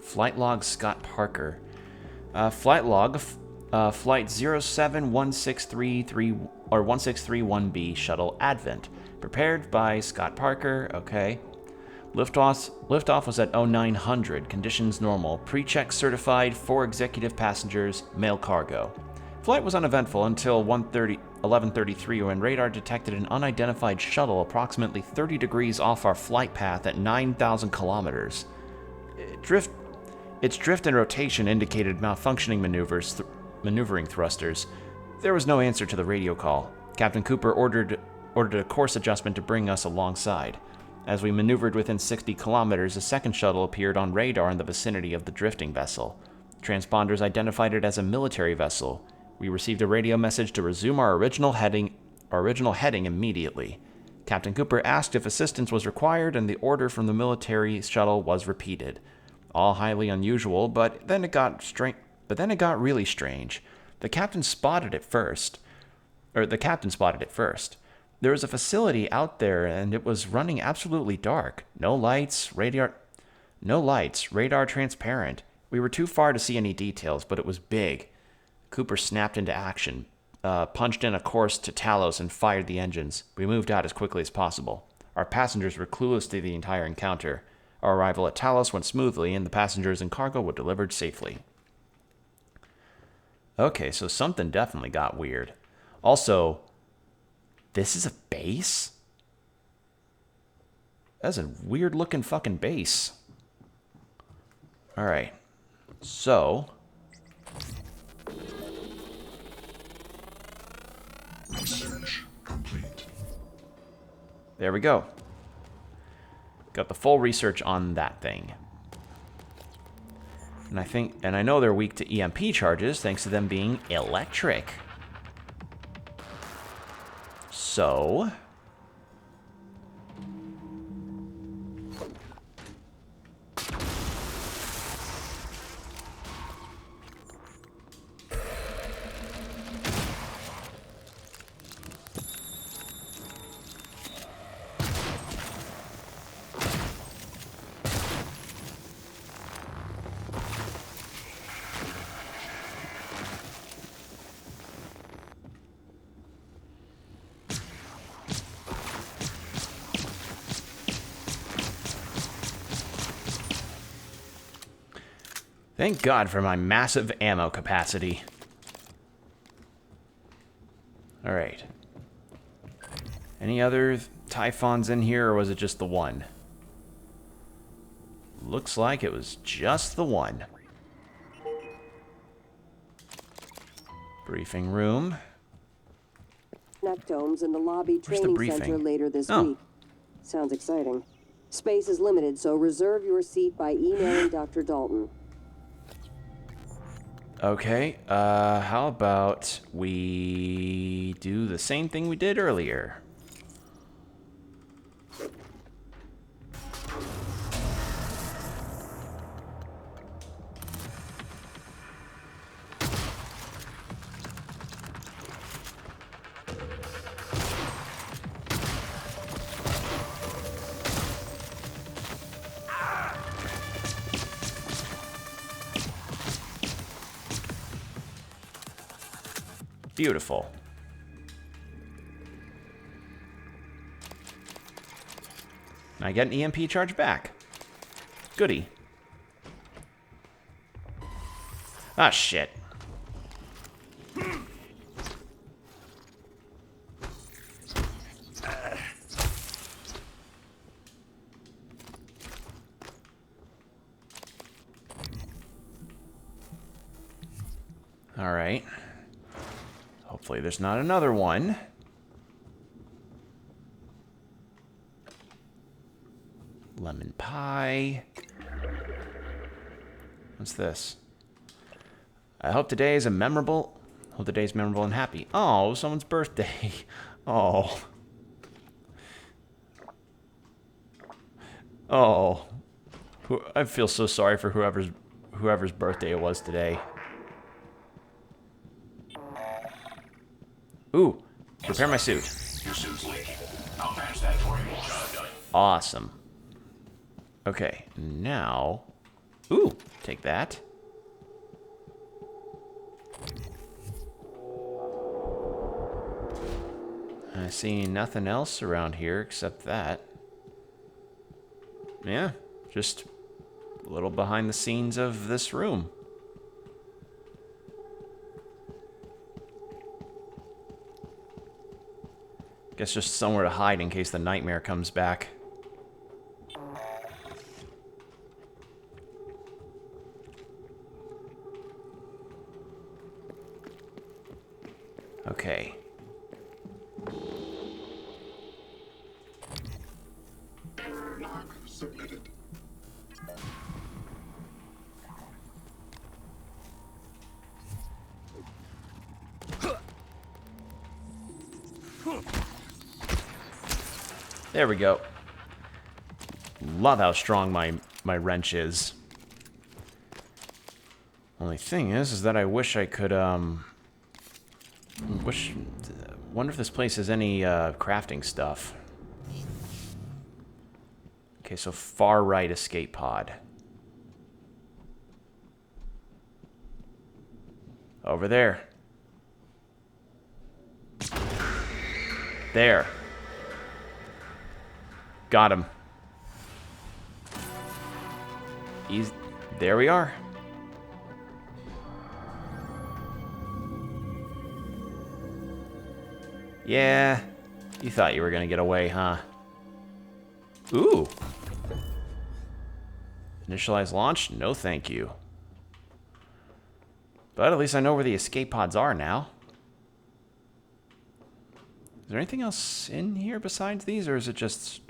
Flight log Scott Parker. Flight log, flight 071633 or 1631B shuttle Advent. Prepared by Scott Parker, okay. Liftoff was at 0900, conditions normal. Pre-check certified, 4 executive passengers, mail cargo. Flight was uneventful until 11:33 when radar detected an unidentified shuttle approximately 30 degrees off our flight path at 9,000 kilometers. Its drift and rotation indicated malfunctioning maneuvering thrusters. There was no answer to the radio call. Captain Cooper ordered a course adjustment to bring us alongside. As we maneuvered within 60 kilometers, a second shuttle appeared on radar in the vicinity of the drifting vessel. Transponders identified it as a military vessel. We received a radio message to resume our original heading immediately. Captain Cooper asked if assistance was required, and the order from the military shuttle was repeated. All highly unusual, but then it got really strange. The captain spotted it first. There was a facility out there, and it was running absolutely dark. No lights, radar transparent. We were too far to see any details, but it was big. Cooper snapped into action, punched in a course to Talos, and fired the engines. We moved out as quickly as possible. Our passengers were clueless to the entire encounter. Our arrival at Talos went smoothly, and the passengers and cargo were delivered safely. Okay, so something definitely got weird. Also, this is a base? That's a weird-looking fucking base. Alright. So... Research complete. there we go. Got the full research on that thing. And I know they're weak to EMP charges, thanks to them being electric. So, Thank God for my massive ammo capacity. Alright. Any other Typhons in here, or was it just the one? Looks like it was just the one. Briefing room. Nectomes in the lobby Where's the training briefing? center later this Oh. week. Sounds exciting. Space is limited, so reserve your seat by emailing Dr. Dalton. Okay, how about we do the same thing we did earlier? Beautiful. And I get an EMP charge back. Goody. Ah, shit. All right. Hopefully there's not another one. Lemon pie. What's this? I hope today is memorable and happy. Oh, someone's birthday. Oh. Oh. I feel so sorry for whoever's birthday it was today. Ooh, prepare my suit. Your suit's leaking. I'll patch that for you. Job done. Awesome. Okay, now... Ooh, take that. I see nothing else around here except that. Yeah, just a little behind the scenes of this room. Guess just somewhere to hide in case the nightmare comes back. Okay. Lock submitted. There we go. Love how strong my wrench is. Only thing is that I wish I could, wonder if this place has any, crafting stuff. Okay, so far right escape pod. Over there. There. Got him. There we are. Yeah, you thought you were gonna get away, huh? Ooh. Initialize launch? No thank you. But at least I know where the escape pods are now. Is there anything else in here besides these, or is it just...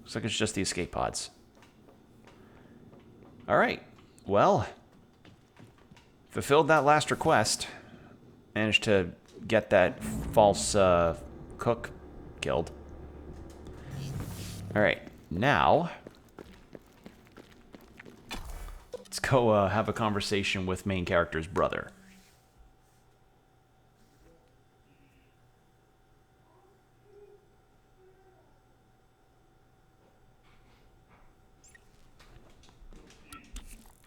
Looks like it's just the escape pods. Alright, well... Fulfilled that last request. Managed to get that false cook killed. Alright, Now, let's go have a conversation with main character's brother.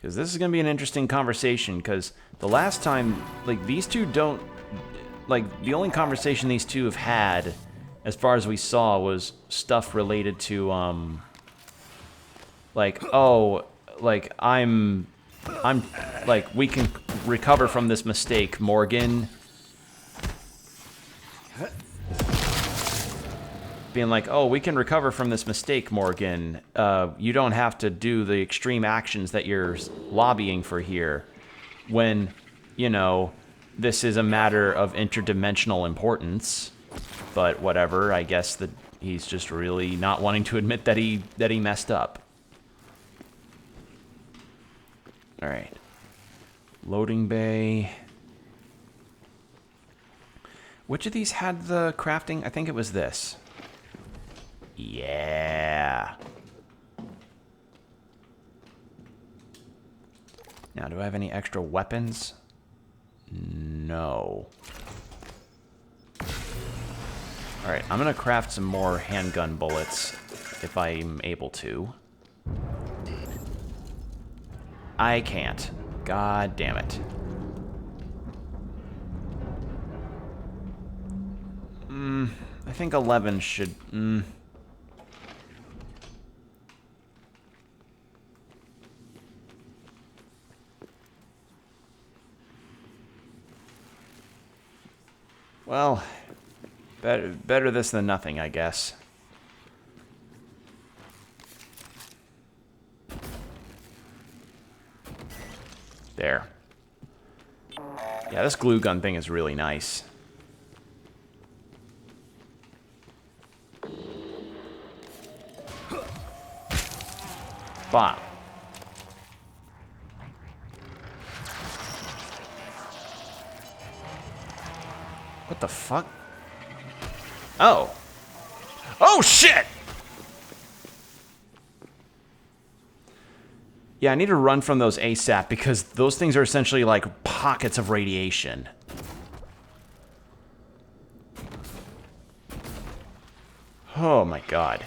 Because this is going to be an interesting conversation, because the last time, like, these two don't... Like, the only conversation these two have had, as far as we saw, was stuff related to, like, oh, like, like, we can recover from this mistake, Morgan. Being like, oh, we can recover from this mistake, Morgan. You don't have to do the extreme actions that you're lobbying for here. When, you know, this is a matter of interdimensional importance. But whatever, I guess that he's just really not wanting to admit that he messed up. Alright. Loading bay. Which of these had the crafting? I think it was this. Yeah. Now, do I have any extra weapons? No. Alright, I'm gonna craft some more handgun bullets if I'm able to. I can't. God damn it. I think 11 should... Well, better this than nothing, I guess. There. Yeah, this glue gun thing is really nice. Bam. What the fuck? Oh. Oh, shit! Yeah, I need to run from those ASAP because those things are essentially like pockets of radiation. Oh my god.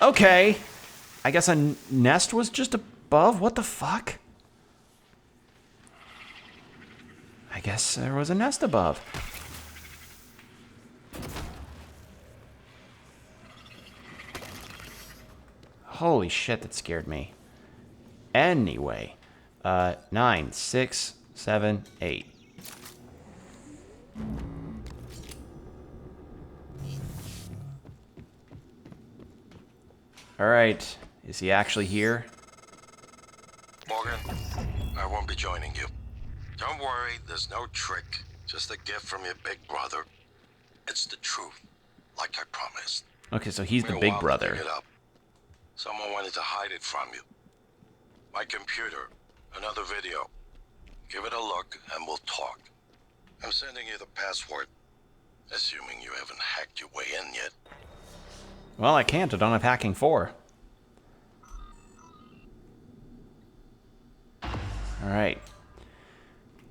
Okay. I guess a nest was just above? What the fuck? I guess there was a nest above. Holy shit, that scared me. Anyway, 9, 6, 7, 8. All right, is he actually here? Morgan, I won't be joining you. Don't worry, there's no trick. Just a gift from your big brother. It's the truth, like I promised. Okay, so he's the big brother. Someone wanted to hide it from you. My computer, another video. Give it a look and we'll talk. I'm sending you the password, assuming you haven't hacked your way in yet. Well, I can't. I don't have hacking 4. All right.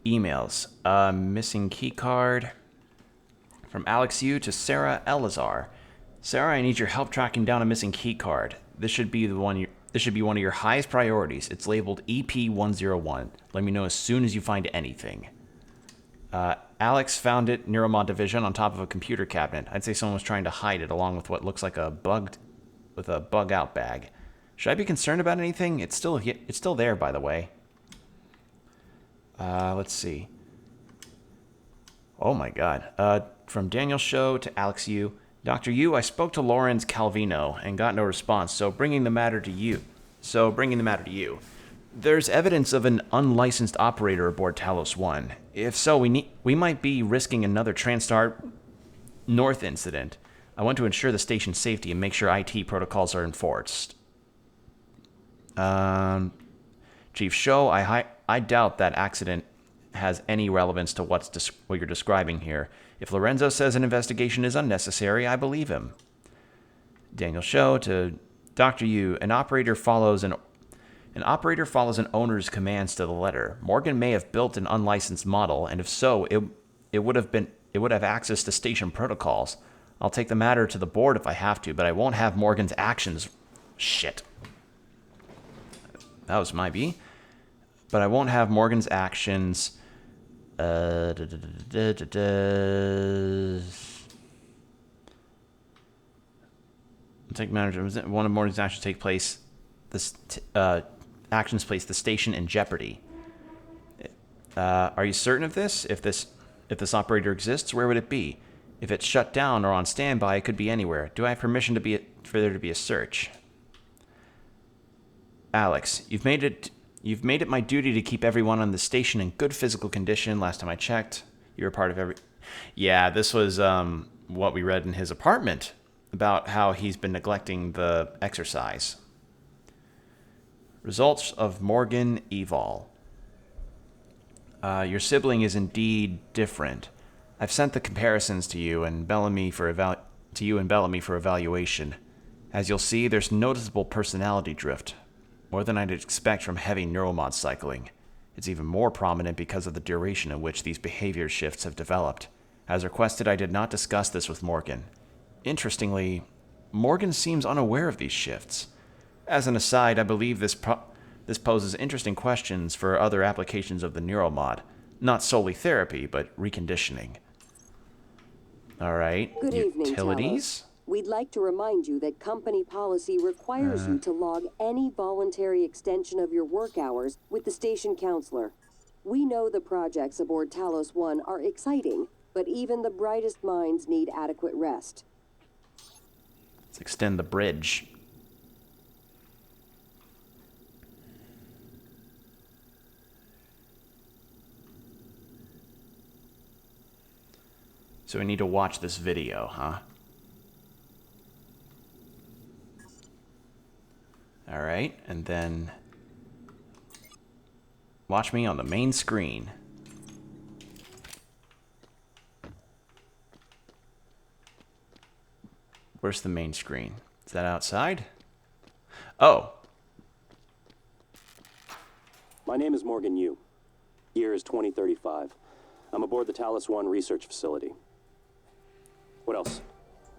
Emails. Missing keycard. From Alex Yu to Sarah Elazar. Sarah, I need your help tracking down a missing keycard. This should be one of your highest priorities. It's labeled EP101. Let me know as soon as you find anything. Alex found it near a mod division on top of a computer cabinet. I'd say someone was trying to hide it along with what looks like a bug out bag. Should I be concerned about anything? It's still there, by the way. Let's see. Oh my god. From Daniel Show to Alex Yu. Dr. Yu, I spoke to Lawrence Calvino and got no response, so bringing the matter to you. There's evidence of an unlicensed operator aboard Talos 1. If so, we might be risking another Transtar North incident. I want to ensure the station's safety and make sure IT protocols are enforced. Chief Show, I doubt that accident has any relevance to what you're describing here. If Lorenzo says an investigation is unnecessary, I believe him. Daniel Show to Dr. Yu, an operator follows an owner's commands to the letter. Morgan may have built an unlicensed model, and if so, it would have access to station protocols. I'll take the matter to the board if I have to, but I won't have Morgan's actions. Shit. That was my B. But I won't have Morgan's actions. Take management. One of Morgan's actions take place. Actions place the station in jeopardy. Are you certain of this? If this operator exists, where would it be? If it's shut down or on standby, it could be anywhere. Do I have permission for there to be a search? Alex, you've made it my duty to keep everyone on the station in good physical condition. Last time I checked, you were part of every... Yeah, this was what we read in his apartment about how he's been neglecting the exercise. Results of Morgan Evol. Your sibling is indeed different. I've sent the comparisons to you and Bellamy for evaluation. As you'll see, there's noticeable personality drift, more than I'd expect from heavy neuromod cycling. It's even more prominent because of the duration in which these behavior shifts have developed. As requested, I did not discuss this with Morgan. Interestingly, Morgan seems unaware of these shifts. As an aside, I believe this poses interesting questions for other applications of the neuromod. Not solely therapy, but reconditioning. All right. Good evening, Utilities. Talos. We'd like to remind you that company policy requires you to log any voluntary extension of your work hours with the station counselor. We know the projects aboard Talos 1 are exciting, but even the brightest minds need adequate rest. Let's extend the bridge. So we need to watch this video, huh? All right, and then watch me on the main screen. Where's the main screen? Is that outside? Oh. My name is Morgan Yu. Year is 2035. I'm aboard the Talos 1 research facility. What else?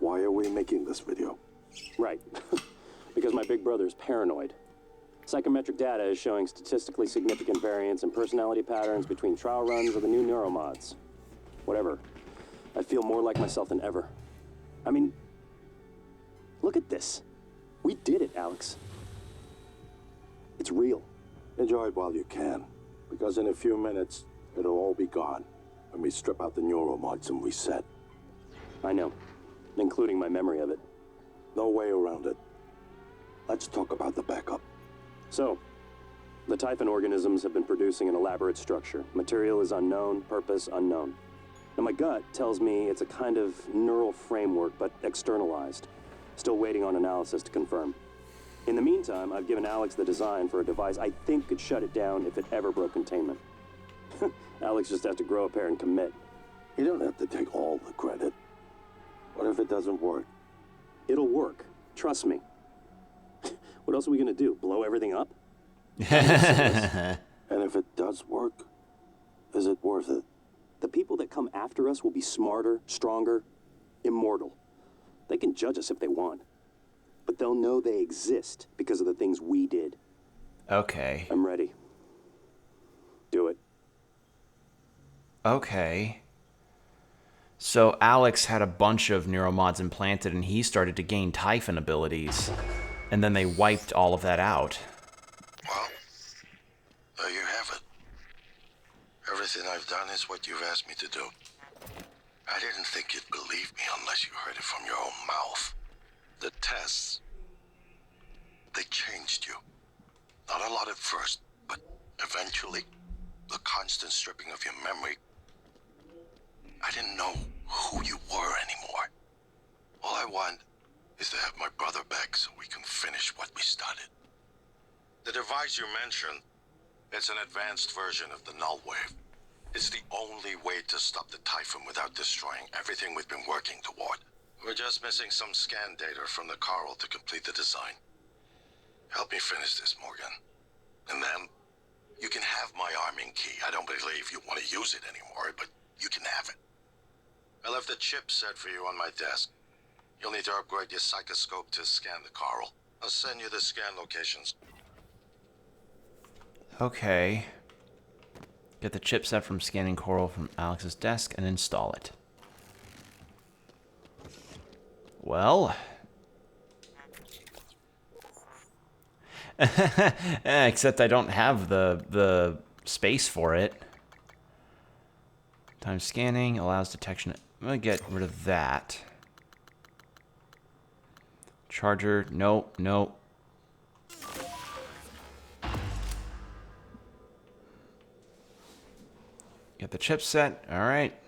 Why are we making this video? Right. Because my big brother is paranoid. Psychometric data is showing statistically significant variance in personality patterns between trial runs of the new neuromods. Whatever. I feel more like myself than ever. I mean, look at this. We did it, Alex. It's real. Enjoy it while you can, because in a few minutes, it'll all be gone when we strip out the neuromods and reset. I know, including my memory of it. No way around it. Let's talk about the backup. So, the Typhon organisms have been producing an elaborate structure. Material is unknown, purpose unknown. Now my gut tells me it's a kind of neural framework, but externalized. Still waiting on analysis to confirm. In the meantime, I've given Alex the design for a device I think could shut it down if it ever broke containment. Alex just has to grow a pair and commit. You don't have to take all the credit. What if it doesn't work? It'll work. Trust me. What else are we gonna do? Blow everything up? And if it does work, is it worth it? The people that come after us will be smarter, stronger, immortal. They can judge us if they want. But they'll know they exist because of the things we did. Okay. I'm ready. Do it. Okay. So Alex had a bunch of neuromods implanted and he started to gain Typhon abilities. And then they wiped all of that out. Well, there you have it. Everything I've done is what you've asked me to do. I didn't think you'd believe me unless you heard it from your own mouth. The tests, they changed you. Not a lot at first, but eventually, the constant stripping of your memory, I didn't know who you were anymore. All I want is to have my brother back so we can finish what we started. The device you mentioned, it's an advanced version of the null wave. It's the only way to stop the Typhon without destroying everything we've been working toward. We're just missing some scan data from the coral to complete the design. Help me finish this, Morgan. And then, you can have my arming key. I don't believe you want to use it anymore, but you can have it. I left the chip set for you on my desk. You'll need to upgrade your psychoscope to scan the coral. I'll send you the scan locations. Okay. Get the chipset from scanning coral from Alex's desk and install it. Well. Except I don't have the space for it. Time scanning allows detection. I'm gonna get rid of that. Charger, nope, nope. Get the chipset, alright.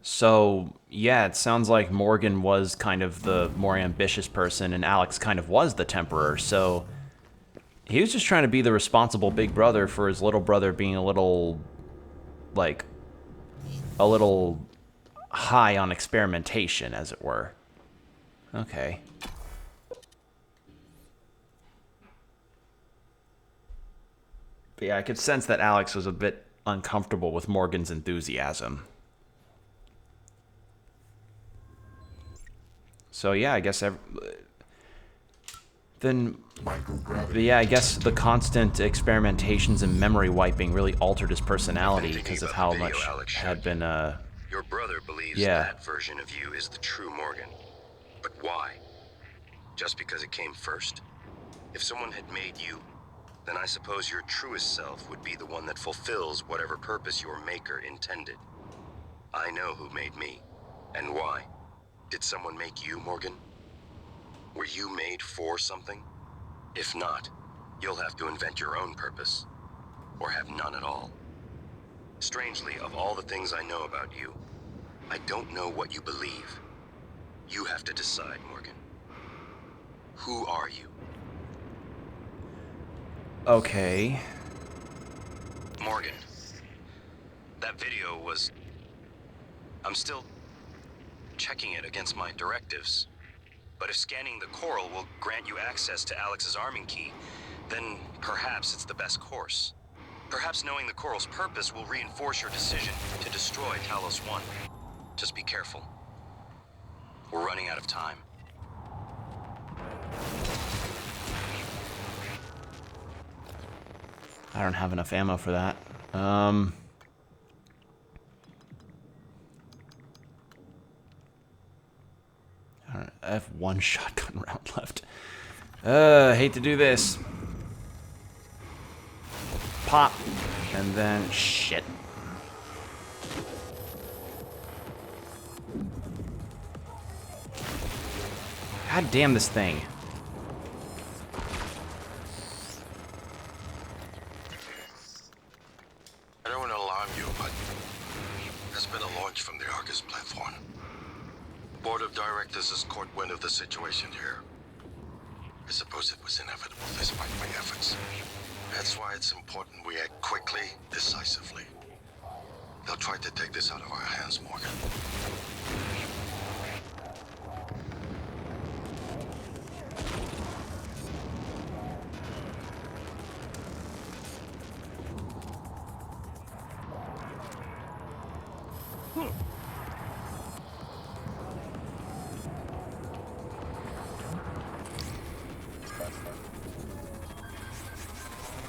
So, yeah, it sounds like Morgan was kind of the more ambitious person, and Alex kind of was the Temperer, so he was just trying to be the responsible big brother for his little brother being a little, like, a little high on experimentation, as it were. Okay. But yeah, I could sense that Alex was a bit uncomfortable with Morgan's enthusiasm. So yeah, I guess then yeah, I guess the constant experimentations and memory wiping really altered his personality because of how much had been Your brother believes yeah. that version of you is the true Morgan. But why? Just because it came first? If someone had made you, then I suppose your truest self would be the one that fulfills whatever purpose your maker intended. I know who made me, and why. Did someone make you, Morgan? Were you made for something? If not, you'll have to invent your own purpose, or have none at all. Strangely, of all the things I know about you, I don't know what you believe. You have to decide, Morgan. Who are you? Okay. Morgan, that video was... I'm still checking it against my directives. But if scanning the coral will grant you access to Alex's arming key, then perhaps it's the best course. Perhaps knowing the coral's purpose will reinforce your decision to destroy Talos 1. Just be careful. We're running out of time. I don't have enough ammo for that. I have one shotgun round left. Hate to do this. Pop. And then shit. God damn this thing. I don't want to alarm you, but there's been a launch from the Argus platform. Board of Directors has caught wind of the situation here. I suppose it was inevitable despite my efforts. That's why it's important we act quickly, decisively. They'll try to take this out of our hands, Morgan.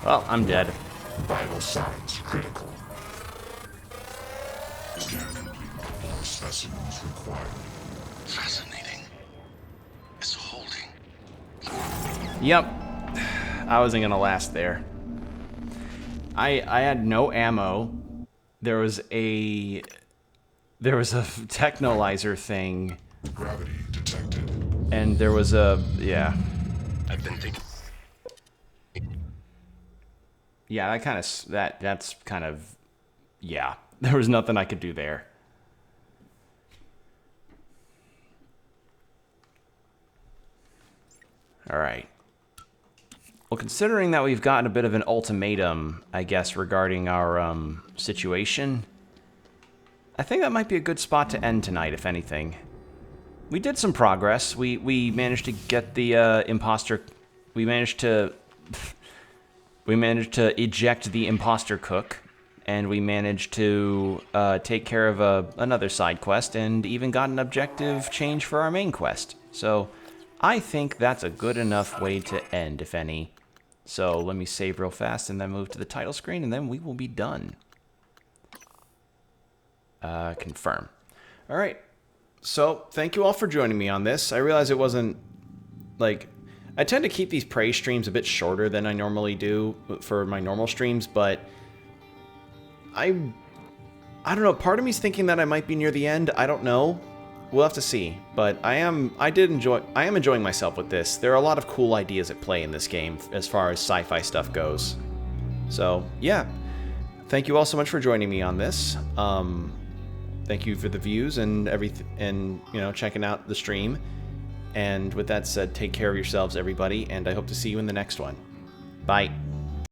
Well, I'm dead. Vital signs critical. Scan complete. All specimens required. Fascinating. It's holding. Yep. I wasn't gonna last there. I had no ammo. There was a technolyzer thing. Gravity detected. And there was a I've been thinking. Yeah, that's kind of yeah. There was nothing I could do there. All right. Well, considering that we've gotten a bit of an ultimatum, I guess, regarding our situation, I think that might be a good spot to end tonight, if anything. we did some progress. We managed to get the imposter. We managed to eject the imposter cook, and we managed to take care of another side quest, and even got an objective change for our main quest. So I think that's a good enough way to end, if any. So let me save real fast and then move to the title screen, and then we will be done. Confirm. All right. So thank you all for joining me on this. I realize it wasn't, like, I tend to keep these Prey streams a bit shorter than I normally do for my normal streams, but I don't know. Part of me's thinking that I might be near the end. I don't know. We'll have to see. But I am enjoying myself with this. There are a lot of cool ideas at play in this game as far as sci-fi stuff goes. So yeah, thank you all so much for joining me on this. Thank you for the views and everything, and checking out the stream. And with that said, take care of yourselves, everybody, and I hope to see you in the next one. Bye.